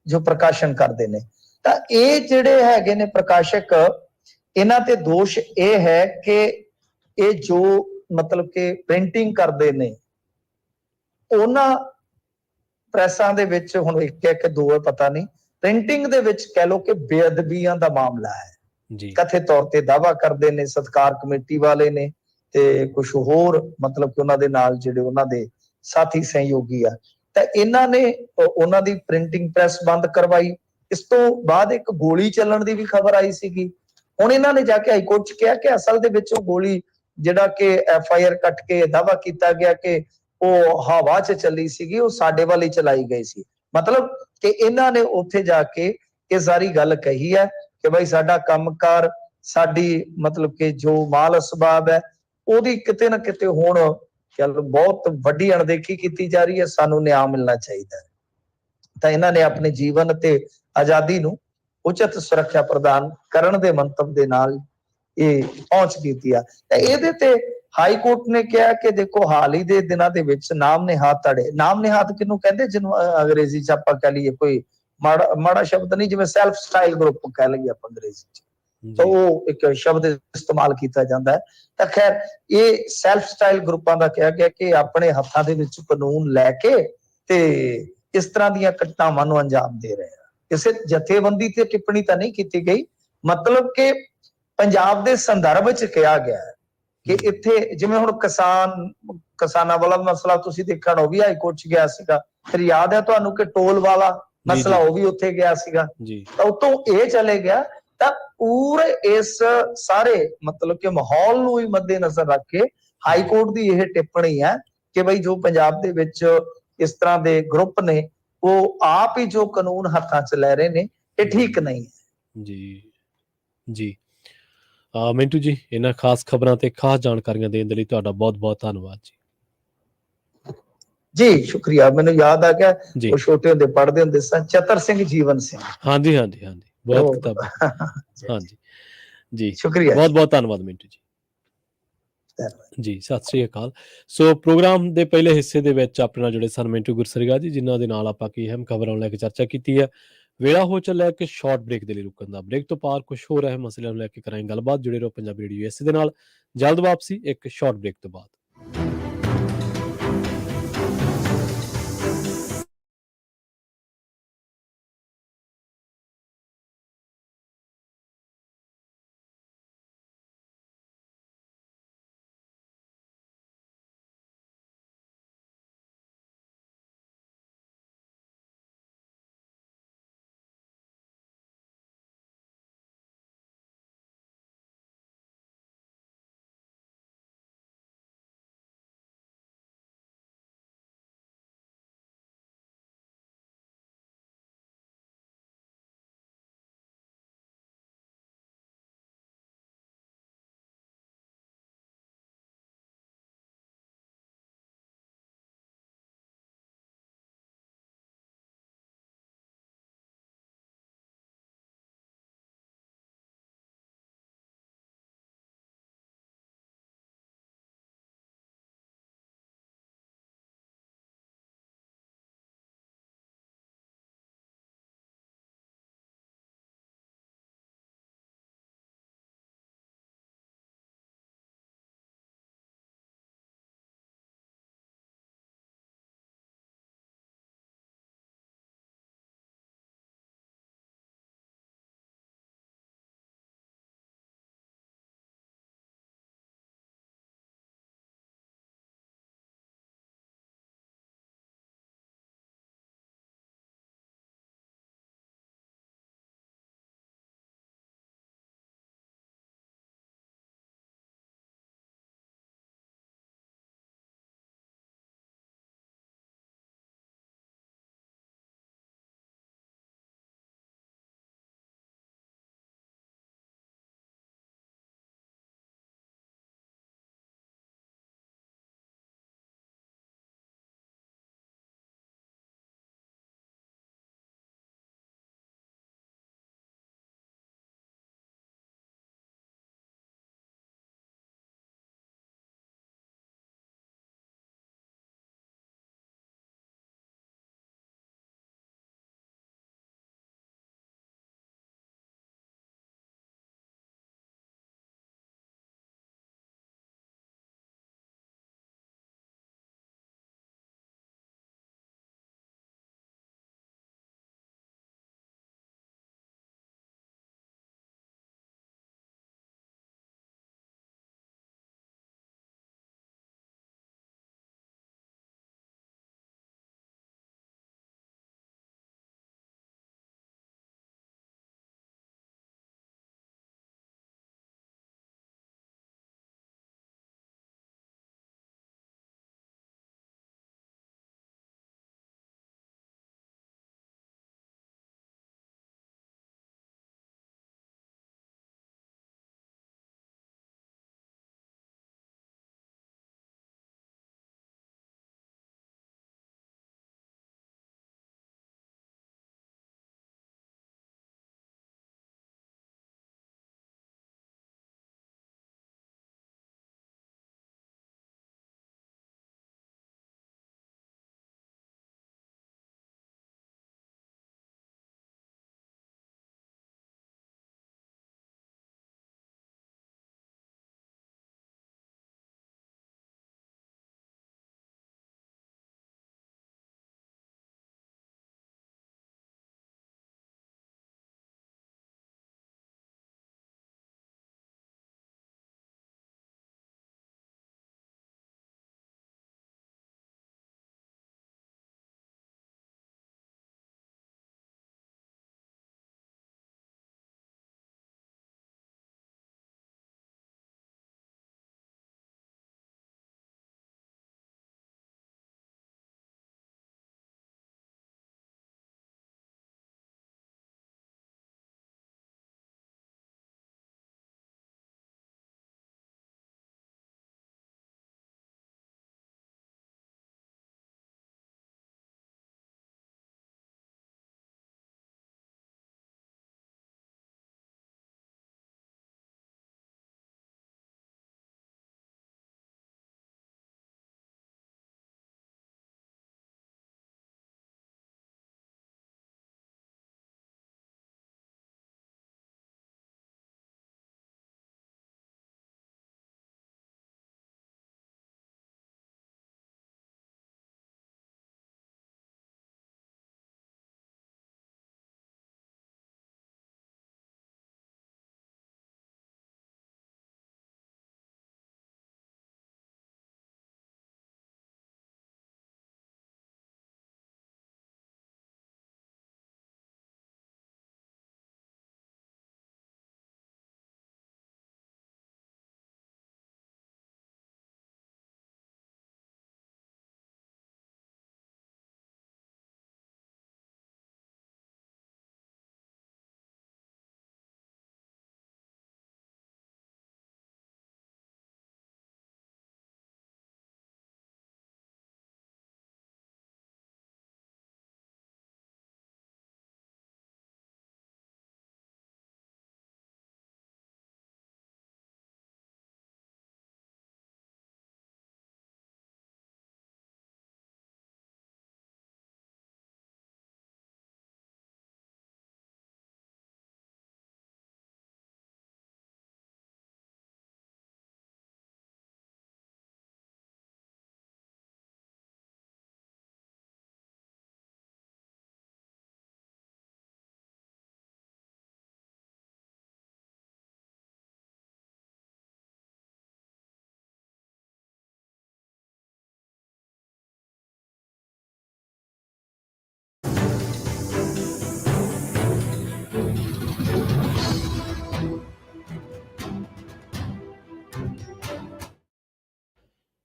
ਜੋ ਪ੍ਰਕਾਸ਼ਨ ਕਰਦੇ ਨੇ, ਤਾਂ ਇਹ ਜਿਹੜੇ ਹੈਗੇ ਨੇ ਪ੍ਰਕਾਸ਼ਕ, ਇਹਨਾਂ ਤੇ ਦੋਸ਼ ਇਹ ਹੈ ਕਿ ਇਹ ਜੋ ਮਤਲਬ ਕਿ ਪ੍ਰਿੰਟਿੰਗ ਕਰਦੇ ਨੇ ਉਹਨਾਂ ਪ੍ਰੈਸਾਂ ਦੇ ਵਿੱਚ, ਹੁਣ ਇੱਕ ਇੱਕ ਦੋ ਹੈ ਪਤਾ ਨਹੀਂ, ਪ੍ਰਿੰਟਿੰਗ ਦੇ ਵਿੱਚ ਕਹਿ ਲੋ ਕਿ ਬੇਅਦਬੀਆਂ ਦਾ ਮਾਮਲਾ ਹੈ ਜੀ। ਕਥਿਤ ਤੌਰ ਤੇ ਦਾਅਵਾ ਕਰਦੇ ਨੇ ਸਤਕਾਰ ਕਮੇਟੀ ਵਾਲੇ ਨੇ ਤੇ ਕੁਝ ਹੋਰ, ਮਤਲਬ ਕਿ ਉਹਨਾਂ ਦੇ ਨਾਲ ਜਿਹੜੇ ਉਹਨਾਂ ਦੇ ਸਾਥੀ ਸਹਿਯੋਗੀ ਆ, ਤਾਂ ਇਹਨਾਂ ਨੇ ਉਹਨਾਂ ਦੀ ਪ੍ਰਿੰਟਿੰਗ ਪ੍ਰੈਸ ਬੰਦ ਕਰਵਾਈ। ਇਸ ਤੋਂ ਬਾਅਦ ਇੱਕ ਗੋਲੀ ਚੱਲਣ ਦੀ ਵੀ ਖਬਰ ਆਈ ਸੀਗੀ। ਹੁਣ ਇਹਨਾਂ ਨੇ ਜਾ ਕੇ ਹਾਈ ਕੋਰਟ 'ਚ ਕਿਹਾ ਕਿ ਅਸਲ ਦੇ ਵਿੱਚ ਉਹ ਗੋਲੀ ਜਿਹੜਾ ਕਿ FIR ਕੱਟ ਕੇ ਦਾਅਵਾ ਕੀਤਾ ਗਿਆ ਕਿ ਉਹ ਹਵਾ 'ਚ ਚੱਲੀ ਸੀਗੀ, ਉਹ ਸਾਡੇ ਵੱਲ ਹੀ ਚਲਾਈ ਗਈ ਸੀ। ਮਤਲਬ ਕਿ ਇਹਨਾਂ ਨੇ ਉੱਥੇ ਜਾ ਕੇ ਇਹ ਸਾਰੀ ਗੱਲ ਕਹੀ ਹੈ ਕਿ ਭਾਈ ਸਾਡਾ ਕੰਮਕਾਰ, ਸਾਡੀ ਮਤਲਬ ਕਿ ਜੋ ਮਾਲ ਅਸਬਾਬ ਹੈ, ਉਹਦੀ ਕਿਤੇ ਨਾ ਕਿਤੇ ਹੁਣ ਬਹੁਤ ਵੱਡੀ ਅਣਦੇਖੀ ਕੀਤੀ ਜਾ ਰਹੀ ਹੈ। ਸਾਨੂੰ ਨਿਆਂ ਮਿਲਣਾ ਚਾਹੀਦਾ ਹੈ। ਤਾਂ ਇਹਨਾਂ ਨੇ ਆਪਣੇ ਜੀਵਨ ਤੇ ਆਜ਼ਾਦੀ ਨੂੰ ਉਚਿਤ ਸੁਰੱਖਿਆ ਪ੍ਰਦਾਨ ਕਰਨ ਦੇ ਮੰਤਵ ਦੇ ਨਾਲ ਇਹ ਪਹੁੰਚ ਕੀਤੀ ਆ। ਤਾਂ ਇਹਦੇ ਤੇ ਹਾਈ ਕੋਰਟ ਨੇ ਕਿਹਾ ਕਿ ਦੇਖੋ ਹਾਲ ਹੀ ਦੇ ਦਿਨਾਂ ਦੇ ਵਿੱਚ ਨਾਮ ਨਿਹਾਦ ਧੜੇ, ਨਾਮ ਨਿਹਾਦ ਕਿਹਨੂੰ ਕਹਿੰਦੇ, ਜਿਹਨੂੰ ਅੰਗਰੇਜ਼ੀ 'ਚ ਆਪਾਂ ਕਹਿ ਲਈਏ ਕੋਈ ਮਾੜਾ ਸ਼ਬਦ ਨਹੀਂ, ਜਿਵੇਂ ਸੈਲਫ ਸਟਾਈਲ ਗਰੁੱਪ ਕਹਿ ਲਈਏ ਆਪਾਂ ਅੰਗਰੇਜ਼ੀ 'ਚ, ਤਾਂ ਉਹ ਇੱਕ ਸ਼ਬਦ ਇਸਤੇਮਾਲ ਕੀਤਾ ਜਾਂਦਾ ਹੈ। ਤਾਂ ਖੈਰ ਇਹ ਸੈਲਫ ਸਟਾਈਲ ਗਰੁੱਪਾਂ ਦਾ ਕਿਹਾ ਗਿਆ ਕਿ ਆਪਣੇ ਹੱਥਾਂ ਦੇ ਵਿੱਚ ਕਾਨੂੰਨ ਲੈ ਕੇ ਤੇ ਇਸ ਤਰ੍ਹਾਂ ਦੀਆਂ ਘਟਨਾਵਾਂ ਨੂੰ ਅੰਜਾਮ ਦੇ ਰਹੇ ਆ। ਕਿਸੇ ਜਥੇਬੰਦੀ ਤੇ ਟਿੱਪਣੀ ਤਾਂ ਨਹੀਂ ਕੀਤੀ ਗਈ, ਮਤਲਬ ਕਿ ਪੰਜਾਬ ਦੇ ਸੰਦਰਭ 'ਚ ਕਿਹਾ ਗਿਆ ਹੈ ਕਿ ਇੱਥੇ ਜਿਵੇਂ ਹੁਣ ਕਿਸਾਨਾਂ ਵਾਲਾ ਮਸਲਾ ਤੁਸੀਂ ਦੇਖਣ, ਉਹ ਵੀ ਹਾਈ ਕੋਰਟ 'ਚ ਗਿਆ ਸੀਗਾ। ਫਿਰ ਯਾਦ ਹੈ ਤੁਹਾਨੂੰ ਕਿ ਟੋਲ ਵਾਲਾ ਮਸਲਾ ਉਹ ਵੀ ਉੱਥੇ ਗਿਆ ਸੀਗਾ, ਤਾਂ ਉਤੋਂ ਇਹ ਚਲੇ ਗਿਆ। ਤਾਂ ਪੂਰੇ ਇਸ ਸਾਰੇ ਮਤਲਬ ਕਿ ਮਾਹੌਲ ਨੂੰ ਹੀ ਮੱਦੇ ਨਜ਼ਰ ਰੱਖ ਕੇ ਹਾਈ ਕੋਰਟ ਦੀ ਇਹ ਟਿੱਪਣੀ ਹੈ ਕਿ ਬਈ ਜੋ ਪੰਜਾਬ ਦੇ ਵਿੱਚ ਇਸ ਤਰ੍ਹਾਂ ਦੇ ਗਰੁੱਪ ਨੇ ਉਹ ਆਪ ਹੀ ਜੋ ਕਾਨੂੰਨ ਹੱਥਾਂ 'ਚ ਲੈ ਰਹੇ ਨੇ, ਇਹ ਠੀਕ ਨਹੀਂ ਹੈ। ਜੀ ਜੀ, ਮਿੰਟੂ ਜੀ, ਇਹਨਾਂ ਖਾਸ ਖਬਰਾਂ ਤੇ ਖਾਸ ਜਾਣਕਾਰੀਆਂ ਦੇਣ ਦੇ ਲਈ ਤੁਹਾਡਾ ਬਹੁਤ ਬਹੁਤ ਧੰਨਵਾਦ ਜੀ। ਜੀ ਸ਼ੁਕਰੀਆ। ਮੈਨੂੰ ਯਾਦ ਆ ਗਿਆ, ਉਹ ਛੋਟੇ ਹੁੰਦੇ ਪੜ੍ਹਦੇ ਹੁੰਦੇ ਸਨ, ਚਤਰ ਸਿੰਘ ਜੀਵਨ ਸਿੰਘ। ਹਾਂਜੀ ਹਾਂਜੀ ਹਾਂਜੀ, ਬਹੁਤ ਕਿਤਾਬਾਂ। ਹਾਂਜੀ ਜੀ, ਸ਼ੁਕਰੀਆ, ਬਹੁਤ ਬਹੁਤ ਧੰਨਵਾਦ ਮਿੰਟੂ ਜੀ। ਜੀ ਸਤਿ ਸ੍ਰੀ ਅਕਾਲ। ਸੋ ਪ੍ਰੋਗਰਾਮ ਦੇ ਪਹਿਲੇ ਹਿੱਸੇ ਦੇ ਵਿੱਚ ਆਪਣੇ ਨਾਲ ਜੁੜੇ ਸਨ ਮਿੰਟੂ ਗੁਰਸਰੀਗਾ ਜੀ, ਜਿਨ੍ਹਾਂ ਦੇ ਨਾਲ ਆਪਾਂ ਕੀ ਅਹਿਮ ਖਬਰਾਂ ਨੂੰ ਲੈ ਕੇ ਚਰਚਾ ਕੀਤੀ ਹੈ। ਵੇਲਾ ਹੋ ਚੱਲਿਆ ਇੱਕ ਸ਼ਾਰਟ ਬ੍ਰੇਕ ਦੇ ਲਈ ਰੁਕਣ ਦਾ। ਬ੍ਰੇਕ ਤੋਂ ਪਾਰ ਕੁਝ ਹੋਰ ਅਹਿਮ ਮਸਲਿਆਂ ਨੂੰ ਲੈ ਕੇ ਕਰਾਂਗੇ ਗੱਲਬਾਤ। ਜੁੜੇ ਰਹੋ ਪੰਜਾਬੀ ਰੇਡੀਓ USA ਦੇ ਨਾਲ। ਜਲਦ ਵਾਪਸੀ ਇੱਕ ਸ਼ਾਰਟ ਬ੍ਰੇਕ ਤੋਂ ਬਾਅਦ।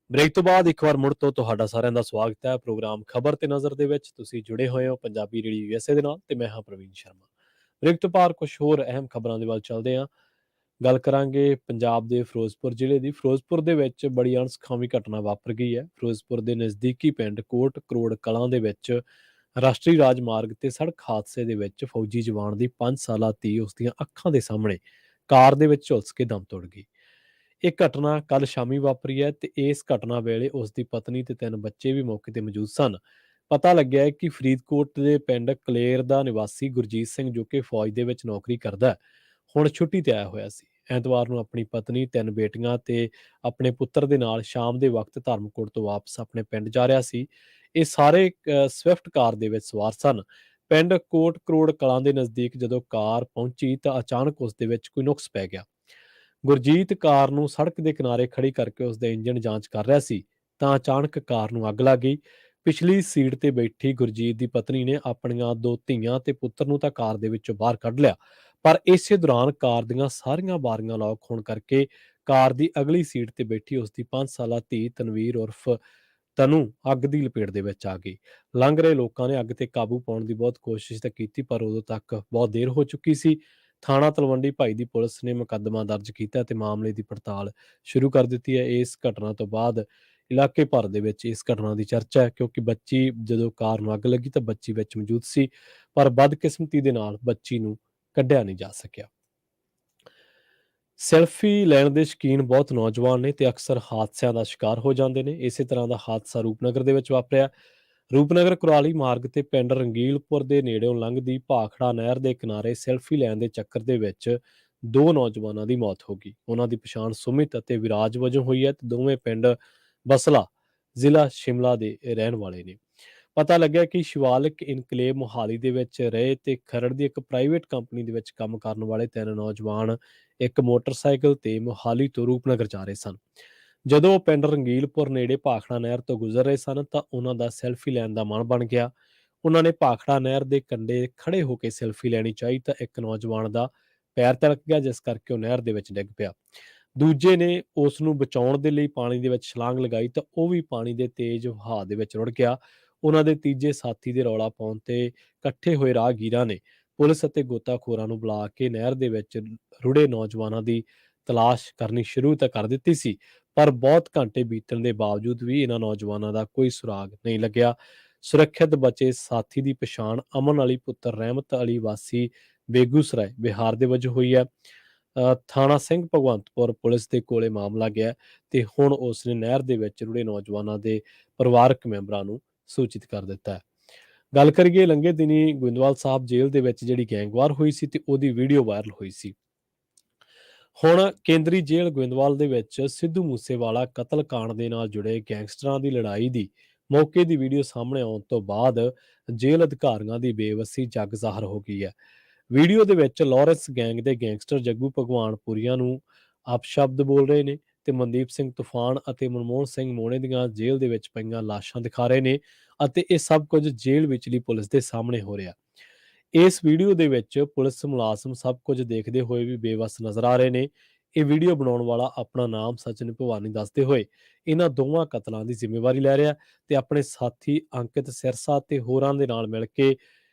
ਬ੍ਰੇਕ ਤੋਂ ਬਾਅਦ ਇੱਕ ਵਾਰ ਮੁੜ ਤੋਂ ਤੁਹਾਡਾ ਸਾਰਿਆਂ ਦਾ ਸਵਾਗਤ ਹੈ ਪ੍ਰੋਗਰਾਮ ਖਬਰ ਤੇ ਨਜ਼ਰ ਦੇ ਵਿੱਚ। ਤੁਸੀਂ ਜੁੜੇ ਹੋਏ ਹੋ ਪੰਜਾਬੀ ਰੇਡੀਓ ਯੂਐਸਏ ਦੇ ਨਾਲ ਤੇ ਮੈਂ ਹਾਂ ਪ੍ਰਵੀਨ ਸ਼ਰਮਾ। ਬ੍ਰੇਕ ਤੋਂ ਬਾਅਦ ਕੁਝ ਹੋਰ ਅਹਿਮ ਖਬਰਾਂ ਦੇ ਵੱਲ ਚੱਲਦੇ ਹਾਂ। ਗੱਲ ਕਰਾਂਗੇ ਪੰਜਾਬ ਦੇ ਫਿਰੋਜ਼ਪੁਰ ਜ਼ਿਲ੍ਹੇ ਦੀ। ਫਿਰੋਜ਼ਪੁਰ ਦੇ ਵਿੱਚ ਬੜੀ ਅਣਸੁਖਾਵੀ ਘਟਨਾ ਵਾਪਰ ਗਈ ਹੈ। ਫਿਰੋਜ਼ਪੁਰ ਦੇ ਨਜ਼ਦੀਕੀ ਪਿੰਡ ਕੋਟ ਕਰੋੜ ਕਲਾਂ ਦੇ ਵਿੱਚ ਰਾਸ਼ਟਰੀ ਰਾਜਮਾਰਗ ਤੇ ਸੜਕ ਹਾਦਸੇ ਦੇ ਵਿੱਚ ਫੌਜੀ ਜਵਾਨ ਦੀ 5 ਸਾਲਾ ਧੀ ਉਸ ਦੀਆਂ ਅੱਖਾਂ ਦੇ ਸਾਹਮਣੇ ਕਾਰ ਦੇ ਵਿੱਚ ਝੁਲਸ ਕੇ ਦਮ ਤੋੜ ਗਈ। ਇਹ ਘਟਨਾ ਕੱਲ ਸ਼ਾਮੀ ਵਾਪਰੀ ਹੈ ਤੇ ਇਸ ਘਟਨਾ ਵੇਲੇ ਉਸ ਦੀ ਪਤਨੀ ਤੇ 3 ਬੱਚੇ ਵੀ ਮੌਕੇ ਤੇ ਮੌਜੂਦ ਸਨ। ਪਤਾ ਲੱਗਿਆ ਹੈ ਕਿ ਫਰੀਦਕੋਟ ਦੇ ਪਿੰਡ ਕਲੇਰ ਦਾ ਨਿਵਾਸੀ ਗੁਰਜੀਤ ਸਿੰਘ, ਜੋ ਕਿ ਫੌਜ ਦੇ ਵਿੱਚ ਨੌਕਰੀ ਕਰਦਾ ਹੈ, ਹੁਣ ਛੁੱਟੀ ਤੇ ਆਇਆ ਹੋਇਆ ਸੀ। ਐਤਵਾਰ ਨੂੰ ਆਪਣੀ ਪਤਨੀ, 3 ਬੇਟੀਆਂ ਤੇ ਆਪਣੇ ਪੁੱਤਰ ਦੇ ਨਾਲ ਸ਼ਾਮ ਦੇ ਵਕਤ ਧਰਮਕੋਟ ਤੋਂ ਵਾਪਸ ਆਪਣੇ ਪਿੰਡ ਜਾ ਰਿਹਾ ਸੀ। ਇਹ ਸਾਰੇ ਸਵਿਫਟ ਕਾਰ ਦੇ ਵਿੱਚ ਸਵਾਰ ਸਨ। ਪਿੰਡ ਕੋਟ ਕਰੋੜ ਕਲਾਂ ਦੇ ਨਜ਼ਦੀਕ ਜਦੋਂ ਕਾਰ ਪਹੁੰਚੀ ਤਾਂ ਅਚਾਨਕ ਉਸ ਦੇ ਵਿੱਚ ਕੋਈ ਨੁਕਸ ਪੈ ਗਿਆ। ਗੁਰਜੀਤ ਕਾਰ ਨੂੰ ਸੜਕ ਦੇ ਕਿਨਾਰੇ ਖੜੀ ਕਰਕੇ ਉਸ ਦਾ ਇੰਜਣ ਜਾਂਚ ਕਰ ਰਿਹਾ ਸੀ ਤਾਂ ਅਚਾਨਕ ਕਾਰ ਨੂੰ ਅੱਗ ਲੱਗ ਗਈ। ਪਿਛਲੀ ਸੀਟ ਤੇ ਬੈਠੀ ਗੁਰਜੀਤ ਦੀ ਪਤਨੀ ਨੇ ਆਪਣੀਆਂ 2 ਧੀਆਂ ਤੇ ਪੁੱਤਰ ਨੂੰ ਤਾਂ ਕਾਰ ਦੇ ਵਿੱਚੋਂ ਬਾਹਰ ਕੱਢ ਲਿਆ, ਪਰ ਇਸੇ ਦੌਰਾਨ ਕਾਰ ਦੀਆਂ ਸਾਰੀਆਂ ਬਾਰੀਆਂ ਲੌਕ ਹੋਣ ਕਰਕੇ ਕਾਰ ਦੀ ਅਗਲੀ ਸੀਟ ਤੇ ਬੈਠੀ ਉਸ ਦੀ 5 ਸਾਲਾ ਧੀ ਤਨਵੀਰ ਉਰਫ ਤਨੂੰ ਅੱਗ ਦੀ ਲਪੇਟ ਦੇ ਵਿੱਚ ਆ ਗਈ। ਲੰਘ ਰਹੇ ਲੋਕਾਂ ਨੇ ਅੱਗ ਤੇ ਕਾਬੂ ਪਾਉਣ ਦੀ ਬਹੁਤ ਕੋਸ਼ਿਸ਼ ਤਾਂ ਕੀਤੀ, ਪਰ ਉਦੋਂ ਤੱਕ ਬਹੁਤ ਦੇਰ ਹੋ ਚੁੱਕੀ ਸੀ। ਥਾਣਾ ਤਲਵੰਡੀ ਭਾਈ ਦੀ ਪੁਲਿਸ ਨੇ ਮੁਕੱਦਮਾ ਦਰਜ ਕੀਤਾ ਤੇ ਮਾਮਲੇ ਦੀ ਪੜਤਾਲ ਸ਼ੁਰੂ ਕਰ ਦਿੱਤੀ ਹੈ। ਇਸ ਘਟਨਾ ਤੋਂ ਬਾਅਦ ਇਲਾਕੇ ਭਰ ਦੇ ਵਿੱਚ ਇਸ ਘਟਨਾ ਦੀ ਚਰਚਾ ਹੈ, ਕਿਉਂਕਿ ਬੱਚੀ ਜਦੋਂ ਕਾਰ ਨੂੰ ਅੱਗ ਲੱਗੀ ਤਾਂ ਬੱਚੀ ਵਿੱਚ ਮੌਜੂਦ ਸੀ, ਪਰ ਬਦਕਿਸਮਤੀ ਦੇ ਨਾਲ ਬੱਚੀ ਨੂੰ ਕੱਢਿਆ ਨਹੀਂ ਜਾ ਸਕਿਆ। ਸੈਲਫੀ ਲੈਣ ਦੇ ਸ਼ੌਕੀਨ ਬਹੁਤ ਨੌਜਵਾਨ ਨੇ ਤੇ ਅਕਸਰ ਹਾਦਸਿਆਂ ਦਾ ਸ਼ਿਕਾਰ ਹੋ ਜਾਂਦੇ ਨੇ। ਇਸੇ ਤਰ੍ਹਾਂ ਦਾ ਹਾਦਸਾ ਰੂਪਨਗਰ ਦੇ ਵਿੱਚ ਵਾਪਰਿਆ। ਰੂਪਨਗਰ ਕੁਰਾਲੀ ਮਾਰਗ ਤੇ ਪਿੰਡ ਰੰਗੀਲਪੁਰ ਦੇ ਨੇੜਿਓਂ ਲੰਘਦੀ ਭਾਖੜਾ ਨਹਿਰ ਦੇ ਕਿਨਾਰੇ ਸੈਲਫੀ ਲੈਣ ਦੇ ਚੱਕਰ ਦੇ ਵਿੱਚ 2 ਨੌਜਵਾਨਾਂ ਦੀ ਮੌਤ ਹੋ ਗਈ। ਉਹਨਾਂ ਦੀ ਪਛਾਣ ਸੁਮਿਤ ਅਤੇ ਵਿਰਾਜ ਵਜੋਂ ਹੋਈ ਹੈ ਤੇ ਦੋਵੇਂ ਪਿੰਡ ਬਸਲਾ, ਜ਼ਿਲ੍ਹਾ ਸ਼ਿਮਲਾ ਦੇ ਰਹਿਣ ਵਾਲੇ ਨੇ। ਪਤਾ ਲੱਗਿਆ ਕਿ ਸ਼ਿਵਾਲਿਕ ਇਨਕਲੇਵ ਮੁਹਾਲੀ ਦੇ ਵਿੱਚ ਰਹੇ ਤੇ ਖਰੜ ਦੀ ਇੱਕ ਪ੍ਰਾਈਵੇਟ ਕੰਪਨੀ ਦੇ ਵਿੱਚ ਕੰਮ ਕਰਨ ਵਾਲੇ 3 ਨੌਜਵਾਨ ਇੱਕ ਮੋਟਰਸਾਈਕਲ ਤੇ ਮੁਹਾਲੀ ਤੋਂ ਰੂਪਨਗਰ ਜਾ ਰਹੇ ਸਨ। ਜਦੋਂ ਉਹ ਪਿੰਡ ਰੰਗੀਲਪੁਰ ਨੇੜੇ ਭਾਖੜਾ ਨਹਿਰ ਤੋਂ ਗੁਜ਼ਰ ਰਹੇ ਸਨ ਤਾਂ ਉਹਨਾਂ ਦਾ ਸੈਲਫੀ ਲੈਣ ਦਾ ਮਨ ਬਣ ਗਿਆ। ਉਹਨਾਂ ਨੇ ਭਾਖੜਾ ਨਹਿਰ ਦੇ ਕੰਢੇ ਖੜੇ ਹੋ ਕੇ ਸੈਲਫੀ ਲੈਣੀ ਚਾਹੀ ਤਾਂ ਇੱਕ ਨੌਜਵਾਨ ਦਾ ਪੈਰ ਤਿਲਕ ਗਿਆ, ਜਿਸ ਕਰਕੇ ਉਹ ਨਹਿਰ ਦੇ ਵਿੱਚ ਡਿੱਗ ਪਿਆ। ਦੂਜੇ ਨੇ ਉਸ ਨੂੰ ਬਚਾਉਣ ਦੇ ਲਈ ਪਾਣੀ ਦੇ ਵਿੱਚ ਛਲਾਂਗ ਲਗਾਈ ਤਾਂ ਉਹ ਵੀ ਪਾਣੀ ਦੇ ਤੇਜ਼ ਵਹਾਅ ਦੇ ਵਿੱਚ ਰੁੜ ਗਿਆ। ਉਹਨਾਂ ਦੇ ਤੀਜੇ ਸਾਥੀ ਦੇ ਰੌਲਾ ਪਾਉਣ ਤੇ ਇਕੱਠੇ ਹੋਏ ਰਾਹਗੀਰਾਂ ਨੇ ਪੁਲਿਸ ਅਤੇ ਗੋਤਾਖੋਰਾਂ ਨੂੰ ਬੁਲਾ ਕੇ ਨਹਿਰ ਦੇ ਵਿੱਚ ਰੁੜੇ ਨੌਜਵਾਨਾਂ ਦੀ ਤਲਾਸ਼ ਕਰਨੀ ਸ਼ੁਰੂ ਤਾਂ ਕਰ ਦਿੱਤੀ ਸੀ, ਪਰ ਬਹੁਤ ਘੰਟੇ ਬੀਤਣ ਦੇ ਬਾਵਜੂਦ ਵੀ ਇਹਨਾਂ ਨੌਜਵਾਨਾਂ ਦਾ ਕੋਈ ਸੁਰਾਗ ਨਹੀਂ ਲੱਗਿਆ। ਸੁਰੱਖਿਅਤ ਬਚੇ ਸਾਥੀ ਦੀ ਪਛਾਣ ਅਮਨ ਅਲੀ ਪੁੱਤਰ ਰਹਿਮਤ ਅਲੀ ਵਾਸੀ ਬੇਗੂਸਰਾਏ, ਬਿਹਾਰ ਦੇ ਵਜੋਂ ਹੋਈ ਹੈ। ਥਾਣਾ ਸਿੰਘ ਭਗਵੰਤਪੁਰ ਪੁਲਿਸ ਦੇ ਕੋਲੇ ਮਾਮਲਾ ਗਿਆ ਤੇ ਹੁਣ ਉਸ ਨੇ ਨਹਿਰ ਦੇ ਵਿੱਚ ਰੁੜੇ ਨੌਜਵਾਨਾਂ ਦੇ ਪਰਿਵਾਰਕ ਮੈਂਬਰਾਂ ਨੂੰ ਸੂਚਿਤ ਕਰ ਦਿੱਤਾ ਹੈ। ਗੱਲ ਕਰੀਏ ਲੰਘੇ ਦਿਨੀ ਗੋਇੰਦਵਾਲ ਸਾਹਿਬ ਜੇਲ੍ਹ ਦੇ ਵਿੱਚ ਜਿਹੜੀ ਗੈਂਗਵਾਰ ਹੋਈ ਸੀ ਤੇ ਉਹਦੀ ਵੀਡੀਓ ਵਾਇਰਲ ਹੋਈ ਸੀ। ਹੁਣ ਕੇਂਦਰੀ ਜੇਲ੍ਹ ਗੋਇੰਦਵਾਲ ਦੇ ਵਿੱਚ ਸਿੱਧੂ ਮੂਸੇਵਾਲਾ ਕਤਲ ਕਾਂਡ ਦੇ ਨਾਲ ਜੁੜੇ ਗੈਂਗਸਟਰਾਂ ਦੀ ਲੜਾਈ ਦੀ ਮੌਕੇ ਦੀ ਵੀਡੀਓ ਸਾਹਮਣੇ ਆਉਣ ਤੋਂ ਬਾਅਦ ਜੇਲ੍ਹ ਅਧਿਕਾਰੀਆਂ ਦੀ ਬੇਵੱਸੀ ਜੱਗ ਜ਼ਾਹਰ ਹੋ ਗਈ ਹੈ। ਵੀਡੀਓ ਦੇ ਵਿੱਚ ਲਾਰੈਂਸ ਗੈਂਗ ਦੇ ਗੈਂਗਸਟਰ ਜੱਗੂ ਭਗਵਾਨਪੁਰੀਆ ਨੂੰ ਅਪਸ਼ਬਦ ਬੋਲ ਰਹੇ ਨੇ ਤੇ ਮਨਦੀਪ ਸਿੰਘ ਤੂਫਾਨ ਅਤੇ ਮਨਮੋਹਨ ਸਿੰਘ ਮੋਣੇ ਦੀਆਂ ਜੇਲ੍ਹ ਦੇ ਵਿੱਚ ਪਈਆਂ ਲਾਸ਼ਾਂ ਦਿਖਾ ਰਹੇ ਨੇ ਅਤੇ ਇਹ ਸਭ ਕੁਝ ਜੇਲ੍ਹ ਵਿਚਲੀ ਪੁਲਿਸ ਦੇ ਸਾਹਮਣੇ ਹੋ ਰਿਹਾ। ਇਸ ਵੀਡੀਓ ਦੇ ਵਿੱਚ ਪੁਲਿਸ ਮੁਲਾਜ਼ਮ ਸਭ ਕੁਝ ਦੇਖਦੇ ਹੋਏ ਵੀ ਬੇਵੱਸ ਨਜ਼ਰ ਆ ਰਹੇ ਨੇ। ਇਹ ਵੀਡੀਓ ਬਣਾਉਣ ਵਾਲਾ ਆਪਣਾ ਨਾਮ ਸਚਿਨ ਭਵਾਨੀ ਦੱਸਦੇ ਹੋਏ ਇਹਨਾਂ ਦੋਵਾਂ ਕਤਲਾਂ ਦੀ ਜ਼ਿੰਮੇਵਾਰੀ ਲੈ ਰਿਹਾ ਤੇ ਆਪਣੇ ਸਾਥੀ ਅੰਕਿਤ ਸਿਰਸਾ ਤੇ ਹੋਰਾਂ ਦੇ ਨਾਲ ਮਿਲ ਕੇ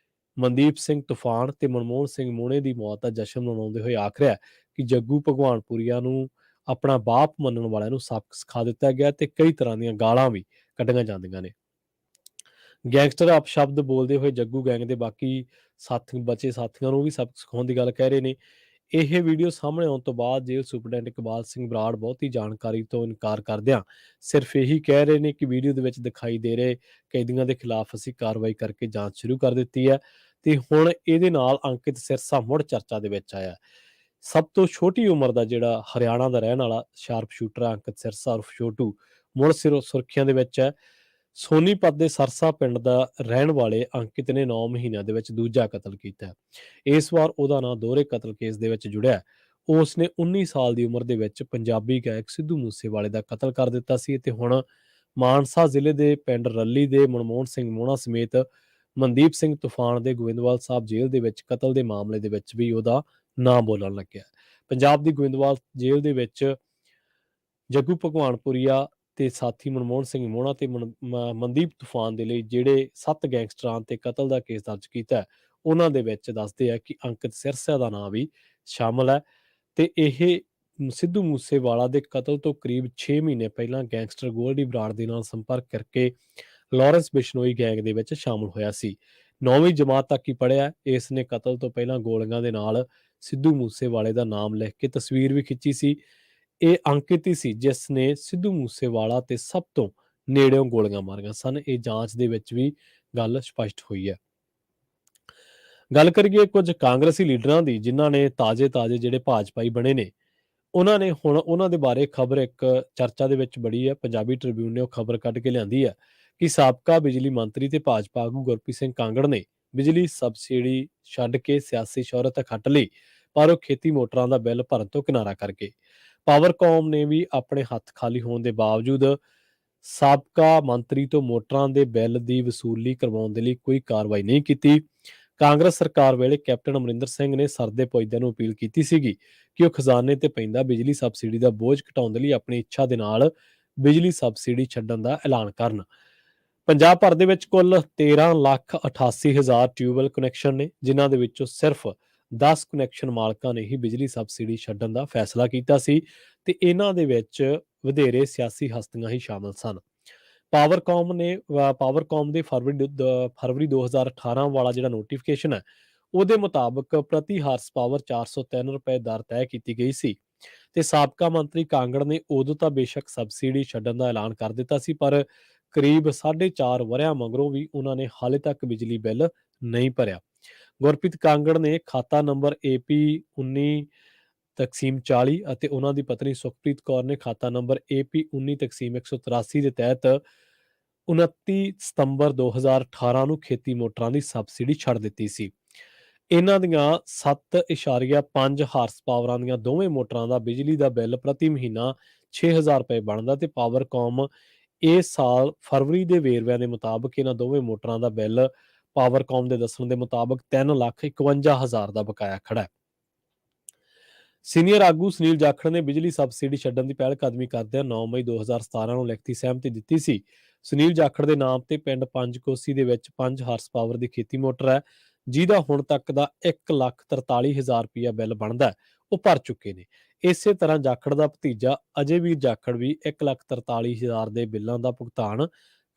ਮਨਦੀਪ ਸਿੰਘ ਤੂਫਾਨ ਤੇ ਮਨਮੋਹਨ ਸਿੰਘ ਮੋਣੇ ਦੀ ਮੌਤ ਦਾ ਜਸ਼ਨ ਮਨਾਉਂਦੇ ਹੋਏ ਆਖ ਰਿਹਾ ਕਿ ਜੱਗੂ ਭਗਵਾਨਪੁਰੀਆ ਨੂੰ ਆਪਣਾ ਬਾਪ ਮੰਨਣ ਵਾਲਿਆਂ ਨੂੰ ਸਬਕ ਸਿਖਾ ਦਿੱਤਾ ਗਿਆ ਤੇ ਕਈ ਤਰ੍ਹਾਂ ਦੀਆਂ ਗਾਲਾਂ ਵੀ ਕੱਢੀਆਂ ਜਾਂਦੀਆਂ ਨੇ। ਗੈਂਗਸਟਰ ਅਪਸ਼ਬਦ ਬੋਲਦੇ ਹੋਏ ਜੱਗੂ ਗੈਂਗ ਦੇ ਬਾਕੀ ਬਚੇ ਸਾਥੀਆਂ ਨੂੰ ਵੀ ਸਬਕ ਸਿਖਾਉਣ ਦੀ ਗੱਲ ਕਹਿ ਰਹੇ ਨੇ। ਇਹ ਵੀਡੀਓ ਸਾਹਮਣੇ ਆਉਣ ਤੋਂ ਬਾਅਦ ਜੇਲ੍ਹ ਸੁਪਰਡੈਂਟ ਇਕਬਾਲ ਸਿੰਘ ਬਰਾੜ ਬਹੁਤੀ ਜਾਣਕਾਰੀ ਤੋਂ ਇਨਕਾਰ ਕਰਦਿਆਂ ਸਿਰਫ ਇਹੀ ਕਹਿ ਰਹੇ ਨੇ ਕਿ ਵੀਡੀਓ ਦੇ ਵਿੱਚ ਦਿਖਾਈ ਦੇ ਰਹੇ ਕੈਦੀਆਂ ਦੇ ਖਿਲਾਫ ਅਸੀਂ ਕਾਰਵਾਈ ਕਰਕੇ ਜਾਂਚ ਸ਼ੁਰੂ ਕਰ ਦਿੱਤੀ ਹੈ ਤੇ ਹੁਣ ਇਹਦੇ ਨਾਲ ਅੰਕਿਤ ਸਿਰਸਾ ਮੁੜ ਚਰਚਾ ਦੇ ਵਿੱਚ ਆਇਆ। ਸਭ ਤੋਂ ਛੋਟੀ ਉਮਰ ਦਾ ਜਿਹੜਾ ਹਰਿਆਣਾ ਦਾ ਰਹਿਣ ਵਾਲਾ ਸ਼ਾਰਪ ਸ਼ੂਟਰ ਅੰਕਿਤ ਸਿਰਸਾ ਉਰਫ ਛੋਟੂ ਮੁੜ ਸੁਰਖੀਆਂ ਦੇ ਵਿੱਚ ਹੈ। ਸੋਨੀਪਤ ਦੇ ਸਰਸਾ ਪਿੰਡ ਦਾ ਰਹਿਣ ਵਾਲੇ ਅੰਕਿਤ ਨੇ 9 ਮਹੀਨਿਆਂ ਦੇ ਵਿੱਚ ਦੂਜਾ ਕਤਲ ਕੀਤਾ। ਇਸ ਵਾਰ ਉਹਦਾ ਨਾਂ ਦੋਹਰੇ ਕਤਲ ਕੇਸ ਦੇ ਵਿੱਚ ਜੁੜਿਆ। ਉਸ ਨੇ 19 ਸਾਲ ਦੀ ਉਮਰ ਦੇ ਵਿੱਚ ਪੰਜਾਬੀ ਗਾਇਕ ਸਿੱਧੂ ਮੂਸੇਵਾਲੇ ਦਾ ਕਤਲ ਕਰ ਦਿੱਤਾ ਸੀ ਤੇ ਹੁਣ ਮਾਨਸਾ ਜ਼ਿਲ੍ਹੇ ਦੇ ਪਿੰਡ ਰੱਲੀ ਦੇ ਮਨਮੋਹਨ ਸਿੰਘ ਮੋਣਾ ਸਮੇਤ ਮਨਦੀਪ ਸਿੰਘ ਤੂਫਾਨ ਦੇ ਗੋਇੰਦਵਾਲ ਸਾਹਿਬ ਜੇਲ੍ਹ ਦੇ ਵਿੱਚ ਕਤਲ ਦੇ ਮਾਮਲੇ ਦੇ ਵਿੱਚ ਵੀ ਉਹਦਾ ਨਾਂ ਬੋਲਣ ਲੱਗਿਆ। ਪੰਜਾਬ ਦੀ ਗੋਇੰਦਵਾਲ ਜੇਲ੍ਹ ਦੇ ਵਿੱਚ ਜੱਗੂ ਭਗਵਾਨਪੁਰੀਆ ਤੇ ਸਾਥੀ ਮਨਮੋਹਨ ਸਿੰਘ ਮੋਹਣਾ ਤੇ ਮਨਦੀਪ ਤੂਫਾਨ ਦੇ ਲਈ ਜਿਹੜੇ 7 ਗੈਂਗਸਟਰਾਂ ਤੇ ਕਤਲ ਦਾ ਕੇਸ ਦਰਜ ਕੀਤਾ ਉਹਨਾਂ ਦੇ ਵਿੱਚ ਦੱਸਦੇ ਆ ਕਿ ਅੰਕਿਤ ਸਿਰਸਾ ਦਾ ਨਾਂ ਵੀ ਸ਼ਾਮਲ ਹੈ ਤੇ ਇਹ ਸਿੱਧੂ ਮੂਸੇਵਾਲਾ ਦੇ ਕਤਲ ਤੋਂ ਕਰੀਬ 6 ਮਹੀਨੇ ਪਹਿਲਾਂ ਗੈਂਗਸਟਰ ਗੋਲਡੀ ਬਰਾੜ ਦੇ ਨਾਲ ਸੰਪਰਕ ਕਰਕੇ ਲਾਰੈਂਸ ਬਿਸ਼ਨੋਈ ਗੈਂਗ ਦੇ ਵਿੱਚ ਸ਼ਾਮਲ ਹੋਇਆ ਸੀ। 9ਵੀਂ ਜਮਾਤ ਤੱਕ ਹੀ ਪੜ੍ਹਿਆ। ਇਸ ਨੇ ਕਤਲ ਤੋਂ ਪਹਿਲਾਂ ਗੋਲੀਆਂ ਦੇ ਨਾਲ ਸਿੱਧੂ ਮੂਸੇਵਾਲੇ ਦਾ ਨਾਮ ਲਿਖ ਕੇ ਤਸਵੀਰ ਵੀ ਖਿੱਚੀ ਸੀ। ਇਹ ਅੰਕਿਤ ਹੀ ਸੀ ਜਿਸ ਨੇ ਸਿੱਧੂ ਮੂਸੇਵਾਲਾ ਤੇ ਸਭ ਤੋਂ ਨੇੜਿਓਂ ਗੋਲੀਆਂ ਮਾਰੀਆਂ ਸਨ। ਇਹ ਜਾਂਚ ਦੇ ਵਿੱਚ ਵੀ ਗੱਲ ਸਪਸ਼ਟ ਹੋਈ ਹੈ। ਗੱਲ ਕਰੀਏ ਕੁਝ ਕਾਂਗਰਸੀ ਲੀਡਰਾਂ ਦੀ ਜਿਨ੍ਹਾਂ ਨੇ ਤਾਜ਼ੇ ਜਿਹੜੇ ਭਾਜਪਾਈ ਬਣੇ ਨੇ, ਉਹਨਾਂ ਨੇ ਹੁਣ ਉਹਨਾਂ ਦੇ ਬਾਰੇ ਖਬਰ ਇੱਕ ਚਰਚਾ ਦੇ ਵਿੱਚ ਬੜੀ ਹੈ। ਪੰਜਾਬੀ ਟ੍ਰਿਬਿਊਨ ਨੇ ਉਹ ਖਬਰ ਕੱਢ ਕੇ ਲਿਆਂਦੀ ਹੈ ਕਿ ਸਾਬਕਾ ਬਿਜਲੀ ਮੰਤਰੀ ਤੇ ਭਾਜਪਾ ਆਗੂ ਗੁਰਪ੍ਰੀਤ ਸਿੰਘ ਕਾਂਗੜ ਨੇ ਬਿਜਲੀ ਸਬਸਿਡੀ ਛੱਡ ਕੇ ਸਿਆਸੀ ਸ਼ੋਹਰਤ ਖੱਟ ਲਈ, ਪਰ ਉਹ ਖੇਤੀ ਮੋਟਰਾਂ ਦਾ ਬਿੱਲ ਭਰਨ ਤੋਂ ਕਿਨਾਰਾ ਕਰ ਗਏ। ਪਾਵਰਕੌਮ ਨੇ ਵੀ ਆਪਣੇ ਹੱਥ ਖਾਲੀ ਹੋਣ ਦੇ ਬਾਵਜੂਦ ਸਾਬਕਾ ਮੰਤਰੀ ਤੋਂ ਮੋਟਰਾਂ ਦੇ ਬਿੱਲ ਦੀ ਵਸੂਲੀ ਕਰਵਾਉਣ ਦੇ ਲਈ ਕੋਈ ਕਾਰਵਾਈ ਨਹੀਂ ਕੀਤੀ। ਕਾਂਗਰਸ ਸਰਕਾਰ ਵੇਲੇ ਕੈਪਟਨ ਅਮਰਿੰਦਰ ਸਿੰਘ ਨੇ ਸਰਦੇ ਪੁੱਜਦਿਆਂ ਨੂੰ ਅਪੀਲ ਕੀਤੀ ਸੀਗੀ ਕਿ ਉਹ ਖਜ਼ਾਨੇ ਤੇ ਪੈਂਦਾ ਬਿਜਲੀ ਸਬਸਿਡੀ ਦਾ ਬੋਝ ਘਟਾਉਣ ਦੇ ਲਈ ਆਪਣੀ ਇੱਛਾ ਦੇ ਨਾਲ ਬਿਜਲੀ ਸਬਸਿਡੀ ਛੱਡਣ ਦਾ ਐਲਾਨ ਕਰਨ। ਪੰਜਾਬ ਭਰ ਦੇ ਵਿੱਚ ਕੁੱਲ 13,88,000 ਟਿਊਬਵੈੱਲ ਕਨੈਕਸ਼ਨ ਨੇ, ਜਿਨ੍ਹਾਂ ਦੇ ਵਿੱਚੋਂ ਸਿਰਫ 10 ਕਨੈਕਸ਼ਨ ਮਾਲਕਾਂ ਨੇ ਹੀ ਬਿਜਲੀ ਸਬਸਿਡੀ ਛੱਡਣ ਦਾ ਫੈਸਲਾ ਕੀਤਾ ਸੀ ਤੇ ਇਹਨਾਂ ਦੇ ਵਿੱਚ ਵਧੇਰੇ ਸਿਆਸੀ ਹਸਤੀਆਂ ਹੀ ਸ਼ਾਮਲ ਸਨ। ਪਾਵਰਕੌਮ ਦੇ ਫਰਵਰੀ 2018 ਵਾਲਾ ਜਿਹੜਾ ਨੋਟੀਫਿਕੇਸ਼ਨ ਹੈ ਉਹਦੇ ਮੁਤਾਬਕ ਪ੍ਰਤੀ ਹਾਰਸ ਪਾਵਰ 403 ਰੁਪਏ ਦਰ ਤੈਅ ਕੀਤੀ ਗਈ ਸੀ ਤੇ ਸਾਬਕਾ ਮੰਤਰੀ ਕਾਂਗੜ ਨੇ ਉਦੋਂ ਤਾਂ ਬੇਸ਼ੱਕ ਸਬਸਿਡੀ ਛੱਡਣ ਦਾ ਐਲਾਨ ਕਰ ਦਿੱਤਾ ਸੀ, ਪਰ ਕਰੀਬ 4.5 ਵਰ੍ਹਿਆਂ ਮਗਰੋਂ ਵੀ ਉਹਨਾਂ ਨੇ ਹਾਲੇ ਤੱਕ ਬਿਜਲੀ ਬਿੱਲ ਨਹੀਂ ਭਰਿਆ। ਗੁਰਪ੍ਰੀਤ ਕਾਂਗੜ ਨੇ ਖਾਤਾ ਨੰਬਰ AP 19/40 ਅਤੇ ਉਹਨਾਂ ਦੀ ਪਤਨੀ ਸੁਖਪ੍ਰੀਤ ਕੌਰ ਨੇ ਖਾਤਾ ਨੰਬਰ AP 19/183 ਦੇ ਤਹਿਤ 29 ਸਤੰਬਰ 2018 ਨੂੰ ਖੇਤੀ ਮੋਟਰਾਂ ਦੀ ਸਬਸਿਡੀ ਛੱਡ ਦਿੱਤੀ ਸੀ। ਇਹਨਾਂ ਦੀਆਂ 7.5 ਹਾਰਸ ਪਾਵਰਾਂ ਦੀਆਂ ਦੋਵੇਂ ਮੋਟਰਾਂ ਦਾ ਬਿਜਲੀ ਦਾ ਬਿੱਲ ਪ੍ਰਤੀ ਮਹੀਨਾ 6,000 ਰੁਪਏ ਬਣਦਾ ਤੇ ਪਾਵਰਕੌਮ ਇਸ ਸਾਲ ਫਰਵਰੀ ਦੇ ਵੇਰਵਿਆਂ ਦੇ ਮੁਤਾਬਕ ਇਹਨਾਂ ਦੋਵੇਂ ਮੋਟਰਾਂ ਦਾ ਬਿੱਲ ਪਾਵਰਕੌਮ ਦੇ ਦੱਸਣ ਦੇ ਮੁਤਾਬਕ 3,51,000 ਦਾ ਬਕਾਇਆ ਖੜਾ ਹੈ। ਸੀਨੀਅਰ ਆਗੂ ਸੁਨੀਲ ਜਾਖੜ ਨੇ ਬਿਜਲੀ ਸਬਸਿਡੀ ਛੱਡਣ ਦੀ ਪਹਿਲ ਕਦਮੀ ਕਰਦਿਆਂ 9 ਮਈ 2017 ਨੂੰ ਲਿਖਤੀ ਸਹਿਮਤੀ ਦਿੱਤੀ ਸੀ। ਸੁਨੀਲ ਜਾਖੜ ਦੇ ਨਾਮ ਤੇ ਪਿੰਡ ਪੰਜਕੋਸੀ ਦੇ ਵਿੱਚ 5 ਹਾਰਸ ਪਾਵਰ ਦੀ ਖੇਤੀ ਮੋਟਰ ਹੈ, ਜਿਹਦਾ ਹੁਣ ਤੱਕ ਦਾ 1,43,000 ਰੁਪਇਆ ਬਿੱਲ ਬਣਦਾ ਉਹ ਭਰ ਚੁੱਕੇ ਨੇ। ਇਸੇ ਤਰ੍ਹਾਂ ਜਾਖੜ ਦਾ ਭਤੀਜਾ ਅਜੇਵੀਰ ਜਾਖੜ ਵੀ 1,43,000 ਦੇ ਬਿੱਲਾਂ ਦਾ ਭੁਗਤਾਨ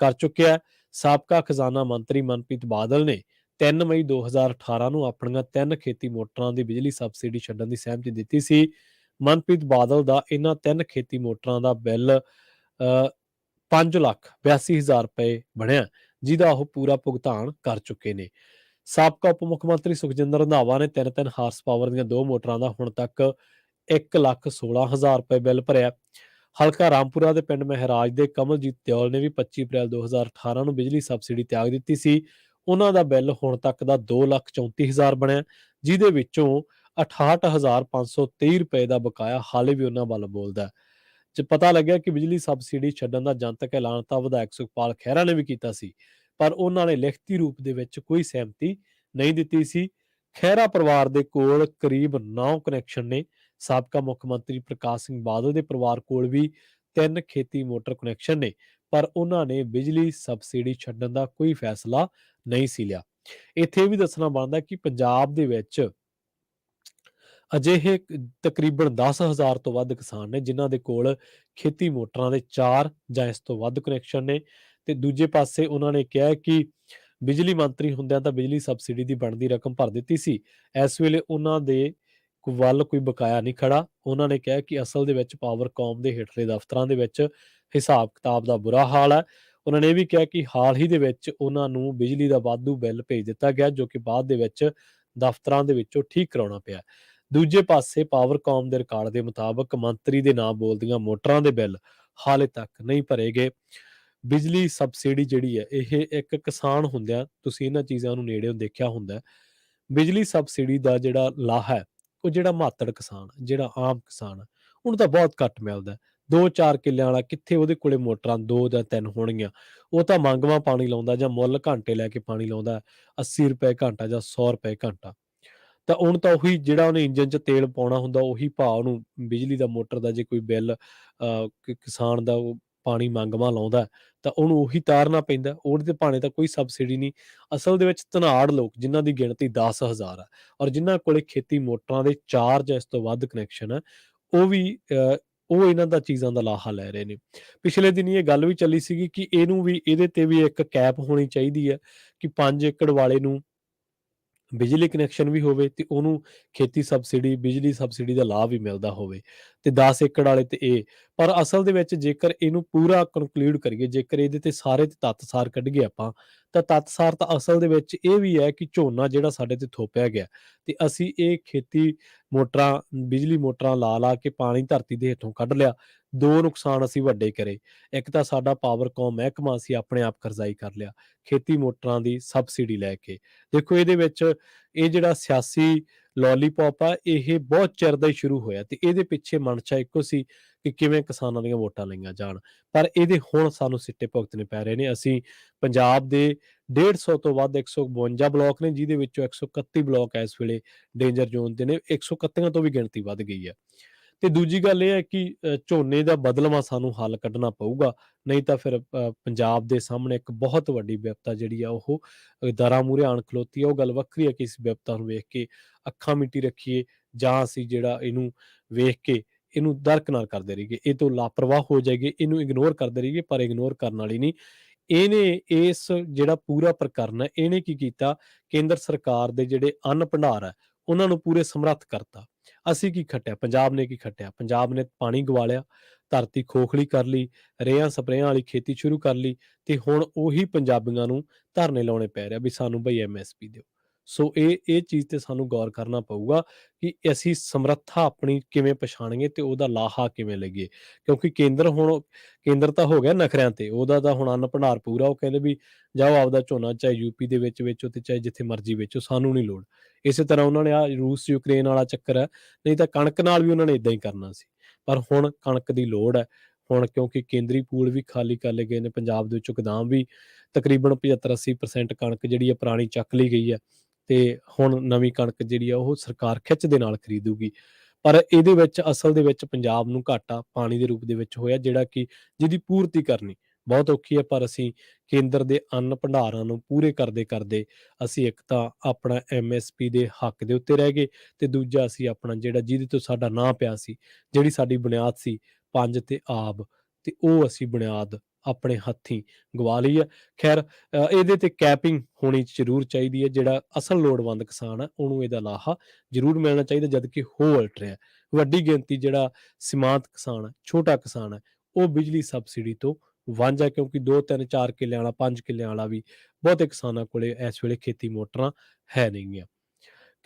ਕਰ ਚੁੱਕਿਆ ਹੈ। ਸਾਬਕਾ ਖਜ਼ਾਨਾ ਮੰਤਰੀ ਮਨਪ੍ਰੀਤ ਬਾਦਲ ਨੇ 3 ਮਈ 2018 ਨੂੰ ਆਪਣੀਆਂ 3 ਖੇਤੀ ਮੋਟਰਾਂ ਦੀ ਬਿਜਲੀ ਸਬਸਿਡੀ ਛੱਡਣ ਦੀ ਸਹਿਮਤੀ ਦਿੱਤੀ ਸੀ। ਮਨਪ੍ਰੀਤ ਬਾਦਲ ਦਾ ਇਹਨਾਂ 3 ਖੇਤੀ ਮੋਟਰਾਂ ਦਾ ਬਿੱਲ 5,82,000 ਰੁਪਏ ਬਣਿਆ, ਜਿਹਦਾ ਉਹ ਪੂਰਾ ਭੁਗਤਾਨ ਕਰ ਚੁੱਕੇ ਨੇ। ਸਾਬਕਾ ਉਪ ਮੁੱਖ ਮੰਤਰੀ ਸੁਖਜਿੰਦਰ ਰੰਧਾਵਾ ਨੇ 3 ਹਾਰਸ ਪਾਵਰ ਦੀਆਂ 2 ਮੋਟਰਾਂ ਦਾ ਹੁਣ ਤੱਕ 1,16,000 ਰੁਪਏ ਬਿੱਲ ਭਰਿਆ। ਹਲਕਾ ਰਾਮਪੁਰਾ ਦੇ ਪਿੰਡ ਮਹਿਰਾਜ ਦੇ ਕਮਲਜੀਤ ਦਿਓਲ ਨੇ ਵੀ 25 ਅਪ੍ਰੈਲ 2018 ਨੂੰ ਬਿਜਲੀ ਸਬਸਿਡੀ ਤਿਆਗ ਦਿੱਤੀ ਸੀ। ਉਹਨਾਂ ਦਾ ਬਿੱਲ ਹੁਣ ਤੱਕ ਦਾ 2,34,000 ਬਣਿਆ, ਜਿਹਦੇ ਵਿੱਚੋਂ 68,523 ਰੁਪਏ ਦਾ ਬਕਾਇਆ ਹਾਲੇ ਵੀ ਉਹਨਾਂ ਵੱਲ ਬੋਲਦਾ ਹੈ। ਪਤਾ ਲੱਗਿਆ ਕਿ ਬਿਜਲੀ ਸਬਸਿਡੀ ਛੱਡਣ ਦਾ ਜਨਤਕ ਐਲਾਨ ਤਾਂ ਵਿਧਾਇਕ ਸੁਖਪਾਲ ਖਹਿਰਾ ਨੇ ਵੀ ਕੀਤਾ ਸੀ, ਪਰ ਉਹਨਾਂ ਨੇ ਲਿਖਤੀ ਰੂਪ ਦੇ ਵਿੱਚ ਕੋਈ ਸਹਿਮਤੀ ਨਹੀਂ ਦਿੱਤੀ ਸੀ। ਖਹਿਰਾ ਪਰਿਵਾਰ ਦੇ ਕੋਲ ਕਰੀਬ 9 ਕਨੈਕਸ਼ਨ ਨੇ। ਸਾਬਕਾ ਮੁੱਖ ਮੰਤਰੀ ਪ੍ਰਕਾਸ਼ ਸਿੰਘ ਬਾਦਲ ਦੇ ਪਰਿਵਾਰ ਕੋਲ ਵੀ 3 ਖੇਤੀ ਮੋਟਰ ਕਨੈਕਸ਼ਨ ਨੇ, ਪਰ ਉਹਨਾਂ ਨੇ ਬਿਜਲੀ ਸਬਸਿਡੀ ਛੱਡਣ ਦਾ ਕੋਈ ਫੈਸਲਾ ਨਹੀਂ ਸੀ ਲਿਆ। ਇੱਥੇ ਵੀ ਦੱਸਣਾ ਬਣਦਾ ਕਿ ਪੰਜਾਬ ਦੇ ਵਿੱਚ ਅਜਿਹੇ ਤਕਰੀਬਨ 10,000 ਤੋਂ ਵੱਧ ਕਿਸਾਨ ਨੇ ਜਿਨ੍ਹਾਂ ਦੇ ਕੋਲ ਖੇਤੀ ਮੋਟਰਾਂ ਦੇ 4 ਜਾਂ ਇਸ ਤੋਂ ਵੱਧ ਕਨੈਕਸ਼ਨ ਨੇ ਤੇ ਦੂਜੇ ਪਾਸੇ ਉਹਨਾਂ ਨੇ ਕਿਹਾ ਕਿ ਬਿਜਲੀ ਮੰਤਰੀ ਹੁੰਦਿਆਂ ਤਾਂ ਬਿਜਲੀ ਸਬਸਿਡੀ ਦੀ ਬਣਦੀ ਰਕਮ ਭਰ ਦਿੱਤੀ ਸੀ। ਇਸ ਵੇਲੇ ਉਹਨਾਂ ਦੇ ਵੱਲ ਕੋਈ ਬਕਾਇਆ ਨਹੀਂ ਖੜਾ। ਉਹਨਾਂ ਨੇ ਕਿਹਾ ਕਿ ਅਸਲ ਦੇ ਵਿੱਚ ਪਾਵਰਕੌਮ ਦੇ ਹੇਠਲੇ ਦਫ਼ਤਰਾਂ ਦੇ ਵਿੱਚ ਹਿਸਾਬ ਕਿਤਾਬ ਦਾ ਬੁਰਾ ਹਾਲ ਹੈ। ਉਹਨਾਂ ਨੇ ਇਹ ਵੀ ਕਿਹਾ ਕਿ ਹਾਲ ਹੀ ਦੇ ਵਿੱਚ ਉਹਨਾਂ ਨੂੰ ਬਿਜਲੀ ਦਾ ਵਾਧੂ ਬਿੱਲ ਭੇਜ ਦਿੱਤਾ ਗਿਆ, ਜੋ ਕਿ ਬਾਅਦ ਦੇ ਵਿੱਚ ਦਫ਼ਤਰਾਂ ਦੇ ਵਿੱਚੋਂ ਠੀਕ ਕਰਾਉਣਾ ਪਿਆ। ਦੂਜੇ ਪਾਸੇ ਪਾਵਰਕੌਮ ਦੇ ਰਿਕਾਰਡ ਦੇ ਮੁਤਾਬਕ ਮੰਤਰੀ ਦੇ ਨਾਂ ਬੋਲਦੀਆਂ ਮੋਟਰਾਂ ਦੇ ਬਿੱਲ ਹਾਲੇ ਤੱਕ ਨਹੀਂ ਭਰੇ ਗਏ। ਬਿਜਲੀ ਸਬਸਿਡੀ ਜਿਹੜੀ ਹੈ ਇਹ ਇੱਕ ਕਿਸਾਨ ਹੁੰਦਿਆਂ ਤੁਸੀਂ ਇਹਨਾਂ ਚੀਜ਼ਾਂ ਨੂੰ ਨੇੜਿਓਂ ਦੇਖਿਆ ਹੁੰਦਾ। ਬਿਜਲੀ ਸਬਸਿਡੀ ਦਾ ਜਿਹੜਾ ਲਾਹਾ ਹੈ ਉਹ ਜਿਹੜਾ ਮਾਤੜ ਕਿਸਾਨ, ਜਿਹੜਾ ਆਮ ਕਿਸਾਨ, ਉਹਨੂੰ ਤਾਂ ਬਹੁਤ ਘੱਟ ਮਿਲਦਾ। 2-4 ਕਿੱਲਿਆਂ ਵਾਲਾ ਕਿੱਥੇ ਉਹਦੇ ਕੋਲੇ ਮੋਟਰਾਂ 2 ਜਾਂ 3 ਹੋਣਗੀਆਂ। ਉਹ ਤਾਂ ਮੰਗਵਾ ਪਾਣੀ ਲਾਉਂਦਾ ਜਾਂ ਮੁੱਲ ਘੰਟੇ ਲੈ ਕੇ ਪਾਣੀ ਲਾਉਂਦਾ, 80 ਰੁਪਏ ਘੰਟਾ ਜਾਂ 100 ਰੁਪਏ ਘੰਟਾ। ਤਾਂ ਹੁਣ ਤਾਂ ਉਹੀ ਜਿਹੜਾ ਉਹਨੇ ਇੰਜਨ 'ਚ ਤੇਲ ਪਾਉਣਾ ਹੁੰਦਾ ਉਹੀ ਭਾਅ ਉਹਨੂੰ ਬਿਜਲੀ ਦਾ ਮੋਟਰ ਦਾ ਜੇ ਕੋਈ ਬਿੱਲ ਕਿਸਾਨ ਦਾ ਉਹ ਪਾਣੀ ਮੰਗਵਾ ਲਾਉਂਦਾ ਤਾਂ ਉਹਨੂੰ ਉਹੀ ਤਾਰਨਾ ਪੈਂਦਾ, ਉਹਦੇ ਤੇ ਭਾਵੇਂ ਤਾਂ ਕੋਈ ਸਬਸਿਡੀ ਨਹੀਂ। ਅਸਲ ਦੇ ਵਿੱਚ ਧਨਾੜ ਲੋਕ ਜਿਨ੍ਹਾਂ ਦੀ ਗਿਣਤੀ 10,000 ਹੈ ਔਰ ਜਿਨ੍ਹਾਂ ਕੋਲੇ ਖੇਤੀ ਮੋਟਰਾਂ ਦੇ 4 ਜਾਂ ਇਸ ਤੋਂ ਵੱਧ ਕਨੈਕਸ਼ਨ ਹੈ, ਉਹ ਵੀ ਉਹ ਇਹਨਾਂ ਦਾ ਚੀਜ਼ਾਂ ਦਾ ਲਾਹਾ ਲੈ ਰਹੇ ਨੇ। ਪਿਛਲੇ ਦਿਨੀਂ ਇਹ ਗੱਲ ਵੀ ਚੱਲੀ ਸੀਗੀ ਕਿ ਇਹਨੂੰ ਵੀ, ਇਹਦੇ ਤੇ ਵੀ ਇੱਕ ਕੈਪ ਹੋਣੀ ਚਾਹੀਦੀ ਹੈ ਕਿ 5 ਏਕੜ ਵਾਲੇ ਨੂੰ ਬਿਜਲੀ ਕਨੈਕਸ਼ਨ ਵੀ ਹੋਵੇ ਤੇ ਉਹਨੂੰ ਖੇਤੀ ਸਬਸਿਡੀ, ਬਿਜਲੀ ਸਬਸਿਡੀ ਦਾ ਲਾਭ ਵੀ ਮਿਲਦਾ ਹੋਵੇ, ਤੇ 10 ਏਕੜ ਵਾਲੇ ਤੇ ਇਹ। ਪਰ ਅਸਲ ਦੇ ਵਿੱਚ ਜੇਕਰ ਇਹਨੂੰ ਪੂਰਾ ਕਨਕਲੂਡ ਕਰੀਏ, ਜੇਕਰ ਇਹਦੇ ਤੇ ਸਾਰੇ ਤੱਤ ਸਾਰ ਕੱਢੀਏ ਆਪਾਂ, ਤਾਂ ਤੱਤ ਸਾਰ ਤਾਂ ਅਸਲ ਦੇ ਵਿੱਚ ਇਹ ਵੀ ਹੈ ਕਿ ਝੋਨਾ ਜਿਹੜਾ ਸਾਡੇ ਤੇ ਥੋਪਿਆ ਗਿਆ ਤੇ ਅਸੀਂ ਇਹ ਖੇਤੀ ਮੋਟਰਾਂ, ਬਿਜਲੀ ਮੋਟਰਾਂ ਲਾ ਕੇ ਪਾਣੀ ਧਰਤੀ ਦੇ ਹੇਠੋਂ ਕੱਢ ਲਿਆ। 2 ਨੁਕਸਾਨ ਅਸੀਂ ਵੱਡੇ ਕਰੇ। ਇੱਕ ਤਾਂ ਸਾਡਾ ਪਾਵਰਕਾਮ ਮਹਿਕਮਾ ਅਸੀਂ ਆਪਣੇ ਆਪ ਕਰਜ਼ਾਈ ਕਰ ਲਿਆ ਖੇਤੀ ਮੋਟਰਾਂ ਦੀ ਸਬਸਿਡੀ ਲੈ ਕੇ। ਦੇਖੋ ਇਹਦੇ ਵਿੱਚ ਇਹ ਜਿਹੜਾ ਸਿਆਸੀ ਲੋਲੀਪੌਪ ਆ, ਇਹ ਬਹੁਤ ਚਿਰ ਦਾ ਹੀ ਸ਼ੁਰੂ ਹੋਇਆ ਤੇ ਇਹਦੇ ਪਿੱਛੇ ਮਨਸ਼ਾ ਇੱਕੋ ਸੀ ਕਿ ਕਿਵੇਂ ਕਿਸਾਨਾਂ ਦੀਆਂ ਵੋਟਾਂ ਲਈਆਂ ਜਾਣ। ਪਰ ਇਹਦੇ ਹੁਣ ਸਾਨੂੰ ਸਿੱਟੇ ਭੁਗਤਣੇ ਪੈ ਰਹੇ ਨੇ। ਅਸੀਂ ਪੰਜਾਬ ਦੇ 150 ਤੋਂ ਵੱਧ 152 ਬਲਾਕ ਨੇ, ਜਿਹਦੇ ਵਿੱਚੋਂ 131 ਬਲਾਕ ਇਸ ਵੇਲੇ ਡੇਂਜਰ ਜ਼ੋਨ ਦੇ ਨੇ। 131 ਤੋਂ ਵੀ ਗਿਣਤੀ ਵੱਧ ਗਈ ਹੈ। ਤੇ ਦੂਜੀ ਗੱਲ ਇਹ ਹੈ ਕਿ ਝੋਨੇ ਦਾ ਬਦਲਵਾਂ ਸਾਨੂੰ ਹੱਲ ਕੱਢਣਾ ਪਊਗਾ, ਨਹੀਂ ਤਾਂ ਫਿਰ ਪੰਜਾਬ ਦੇ ਸਾਹਮਣੇ ਇੱਕ ਬਹੁਤ ਵੱਡੀ ਵਿਪਤਾ ਜਿਹੜੀ ਆ ਉਹ ਦਰਾਂ ਮੂਹਰੇ ਆਣ ਖਲੋਤੀ ਹੈ। ਉਹ ਗੱਲ ਵੱਖਰੀ ਹੈ ਕਿ ਇਸ ਵਿਪਤਾ ਨੂੰ ਵੇਖ ਕੇ ਅੱਖਾਂ ਮੀਟੀ ਰੱਖੀਏ ਜਾਂ ਅਸੀਂ ਜਿਹੜਾ ਇਹਨੂੰ ਵੇਖ ਕੇ ਇਹਨੂੰ ਦਰਕਿਨਾਰ ਕਰਦੇ ਰਹੀਏ, ਇਹ ਤੋਂ ਲਾਪਰਵਾਹ ਹੋ ਜਾਈਏ, ਇਹਨੂੰ ਇਗਨੋਰ ਕਰਦੇ ਰਹੀਏ। ਪਰ ਇਗਨੋਰ ਕਰਨ ਵਾਲੀ ਨਹੀਂ। ਇਹਨੇ ਇਸ ਜਿਹੜਾ ਪੂਰਾ ਪ੍ਰਕਰਨ ਹੈ, ਇਹਨੇ ਕੀ ਕੀਤਾ, ਕੇਂਦਰ ਸਰਕਾਰ ਦੇ ਜਿਹੜੇ ਅੰਨ ਭੰਡਾਰ ਹੈ ਉਹਨਾਂ ਨੂੰ ਪੂਰੇ ਸਮਰੱਥ ਕਰਤਾ। ਅਸੀਂ ਕੀ ਖੱਟਿਆ, ਪੰਜਾਬ ਨੇ ਕੀ ਖੱਟਿਆ? ਪੰਜਾਬ ਨੇ ਪਾਣੀ ਗਵਾ ਲਿਆ, ਧਰਤੀ ਖੋਖਲੀ ਕਰ ਲਈ, ਰੇਹਾਂ ਸਪਰੇਆਂ ਵਾਲੀ ਖੇਤੀ ਸ਼ੁਰੂ ਕਰ ਲਈ ਤੇ ਹੁਣ ਉਹੀ ਪੰਜਾਬੀਆਂ ਨੂੰ ਧਰਨੇ ਲਾਉਣੇ ਪੈ ਰਿਹਾ ਵੀ ਸਾਨੂੰ ਬਈ ਐਮਐਸਪੀ ਦਿਓ। ਸੋ ਇਹ ਚੀਜ਼ ਤੇ ਸਾਨੂੰ ਗੌਰ ਕਰਨਾ ਪਊਗਾ ਕਿ ਅਸੀਂ ਸਮਰੱਥਾ ਆਪਣੀ ਕਿਵੇਂ ਪਛਾਣੀਏ ਤੇ ਉਹਦਾ ਲਾਹਾ ਕਿਵੇਂ ਲਈਏ। ਕਿਉਂਕਿ ਕੇਂਦਰ ਤਾਂ ਹੋ ਗਿਆ ਨਖਰਿਆਂ ਤੇ, ਉਹਦਾ ਤਾਂ ਹੁਣ ਅੰਨ ਭੰਡਾਰ ਪੂਰਾ। ਉਹ ਕਹਿੰਦੇ ਵੀ ਜਾਓ ਆਪਦਾ ਝੋਨਾ ਚਾਹੇ ਯੂਪੀ ਦੇ ਵਿੱਚ ਵੇਚੋ ਤੇ ਚਾਹੇ ਜਿੱਥੇ ਮਰਜ਼ੀ ਵੇਚੋ, ਸਾਨੂੰ ਨਹੀਂ ਲੋੜ। ਇਸੇ ਤਰ੍ਹਾਂ ਉਹਨਾਂ ਨੇ ਰੂਸ ਯੂਕਰੇਨ ਵਾਲਾ ਚੱਕਰ ਹੈ, ਨਹੀਂ ਤਾਂ ਕਣਕ ਨਾਲ ਵੀ ਉਹਨਾਂ ਨੇ ਇਦਾਂ ਹੀ ਕਰਨਾ ਸੀ। ਪਰ ਹੁਣ ਕਣਕ ਦੀ ਲੋੜ ਹੈ। ਹੁਣ ਕਿਉਂਕਿ ਕੇਂਦਰੀ ਪੂਲ ਵੀ ਖਾਲੀ ਕਰ ਲਏ ਗਏ ਨੇ, ਪੰਜਾਬ ਦੇ ਵਿੱਚੋਂ ਗੋਦਾਮ ਵੀ ਤਕਰੀਬਨ 75-80% ਕਣਕ ਜਿਹੜੀ ਹੈ ਪੁਰਾਣੀ ਚੱਕ ਲਈ ਗਈ ਹੈ ਤੇ ਹੁਣ ਨਵੀਂ ਕਣਕ ਜਿਹੜੀ ਆ ਉਹ ਸਰਕਾਰ ਖਿੱਚ ਦੇ ਨਾਲ ਖਰੀਦੂਗੀ। ਪਰ ਇਹਦੇ ਵਿੱਚ ਅਸਲ ਦੇ ਵਿੱਚ ਪੰਜਾਬ ਨੂੰ ਘਾਟਾ ਪਾਣੀ ਦੇ ਰੂਪ ਦੇ ਵਿੱਚ ਹੋਇਆ, ਜਿਹੜਾ ਕਿ ਜਿਹਦੀ ਪੂਰਤੀ ਕਰਨੀ ਬਹੁਤ ਔਖੀ ਹੈ। ਪਰ ਅਸੀਂ ਕੇਂਦਰ ਦੇ ਅੰਨ ਭੰਡਾਰਾਂ ਨੂੰ ਪੂਰੇ ਕਰਦੇ ਅਸੀਂ ਇੱਕ ਤਾਂ ਆਪਣਾ ਐਮਐਸਪੀ ਦੇ ਹੱਕ ਦੇ ਉੱਤੇ ਰਹਿ ਗਏ ਤੇ ਦੂਜਾ ਅਸੀਂ ਆਪਣਾ ਜਿਹੜਾ ਜਿਹਦੇ ਤੋਂ ਸਾਡਾ ਨਾਂ ਪਿਆ ਸੀ, ਜਿਹੜੀ ਸਾਡੀ ਬੁਨਿਆਦ ਸੀ ਪੰਜ ਤੇ ਆਬ, ਤੇ ਉਹ ਅਸੀਂ ਬੁਨਿਆਦ ਆਪਣੇ ਹੱਥੀਂ ਗਵਾ ਲਈ ਹੈ। ਖੈਰ ਇਹਦੇ ਤੇ ਕੈਪਿੰਗ ਹੋਣੀ ਜ਼ਰੂਰ ਚਾਹੀਦੀ ਹੈ। ਜਿਹੜਾ ਅਸਲ ਲੋੜਵੰਦ ਕਿਸਾਨ ਹੈ ਉਹਨੂੰ ਇਹਦਾ ਲਾਹਾ ਜ਼ਰੂਰ ਮਿਲਣਾ ਚਾਹੀਦਾ, ਜਦਕਿ ਹੋ ਉਲਟ ਰਿਹਾ। ਵੱਡੀ ਗਿਣਤੀ ਜਿਹੜਾ ਸੀਮਾਂਤ ਕਿਸਾਨ ਹੈ, ਛੋਟਾ ਕਿਸਾਨ ਹੈ, ਉਹ ਬਿਜਲੀ ਸਬਸਿਡੀ ਤੋਂ ਵਾਂਝਾ, ਕਿਉਂਕਿ 2, 3, 4 ਕਿੱਲਿਆਂ ਵਾਲਾ, 5 ਕਿੱਲਿਆਂ ਵਾਲਾ ਵੀ ਬਹੁਤੇ ਕਿਸਾਨਾਂ ਕੋਲੇ ਇਸ ਵੇਲੇ ਖੇਤੀ ਮੋਟਰਾਂ ਹੈ ਨਹੀਂਗੀਆਂ।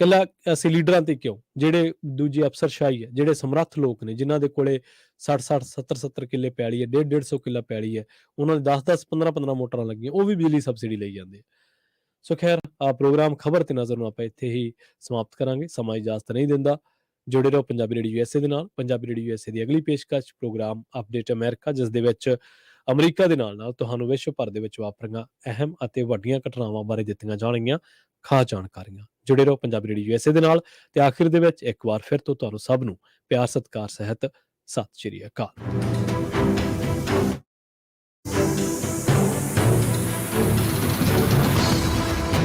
ਇਕੱਲਾ ਅਸੀਂ ਲੀਡਰਾਂ ਤੇ ਕਿਉਂ, ਜਿਹੜੇ ਦੂਜੀ ਅਫਸਰਸ਼ਾਹੀ ਹੈ, ਜਿਹੜੇ ਸਮਰੱਥ ਲੋਕ ਨੇ, ਜਿਨ੍ਹਾਂ ਦੇ ਕੋਲੇ 60-60, 70-70 ਕਿੱਲੇ ਪੈਲੀ ਹੈ, 150-150 ਕਿੱਲਾ ਪੈਲੀ ਹੈ, ਉਹਨਾਂ ਦੇ 10-10, 15-15 ਮੋਟਰਾਂ ਲੱਗੀਆਂ, ਉਹ ਵੀ ਬਿਜਲੀ ਸਬਸਿਡੀ ਲਈ ਜਾਂਦੇ। ਸੋ ਖੈਰ ਪ੍ਰੋਗਰਾਮ ਖਬਰ ਤੇ ਨਜ਼ਰ ਨੂੰ ਆਪਾਂ ਇੱਥੇ ਹੀ ਸਮਾਪਤ ਕਰਾਂਗੇ। ਸਮਾਂ ਇਜਾਜ਼ਤ ਨਹੀਂ ਦਿੰਦਾ। ਜੁੜੇ ਰਹੋ ਪੰਜਾਬੀ ਰੇਡੀਓ USA ਦੇ ਨਾਲ। ਪੰਜਾਬੀ ਰੇਡੀਓ USA ਦੀ ਅਗਲੀ ਪੇਸ਼ਕਸ਼ ਪ੍ਰੋਗਰਾਮ ਅਪਡੇਟ ਅਮਰੀਕਾ, ਜਿਸ ਦੇ ਵਿੱਚ ਅਮਰੀਕਾ ਦੇ ਨਾਲ ਤੁਹਾਨੂੰ ਵਿਸ਼ਵ ਭਰ ਦੇ ਵਿੱਚ ਵਾਪਰੀਆਂ ਅਹਿਮ ਅਤੇ ਵੱਡੀਆਂ ਘਟਨਾਵਾਂ ਬਾਰੇ ਦਿੱਤੀਆਂ ਜਾਣਗੀਆਂ ਖਾਸ ਜਾਣਕਾਰੀਆਂ। ਜੁੜੇ ਰਹੋ ਪੰਜਾਬੀ ਰੇਡੀਓ USA ਦੇ ਨਾਲ। ਤੇ ਆਖਿਰ ਦੇ ਵਿੱਚ ਇੱਕ ਵਾਰ ਫਿਰ ਤੋਂ ਤੁਹਾਨੂੰ ਸਭ ਨੂੰ ਪਿਆਰ ਸਤਿਕਾਰ ਸਹਿਤ ਸਤਿ ਸ਼੍ਰੀ ਅਕਾਲ।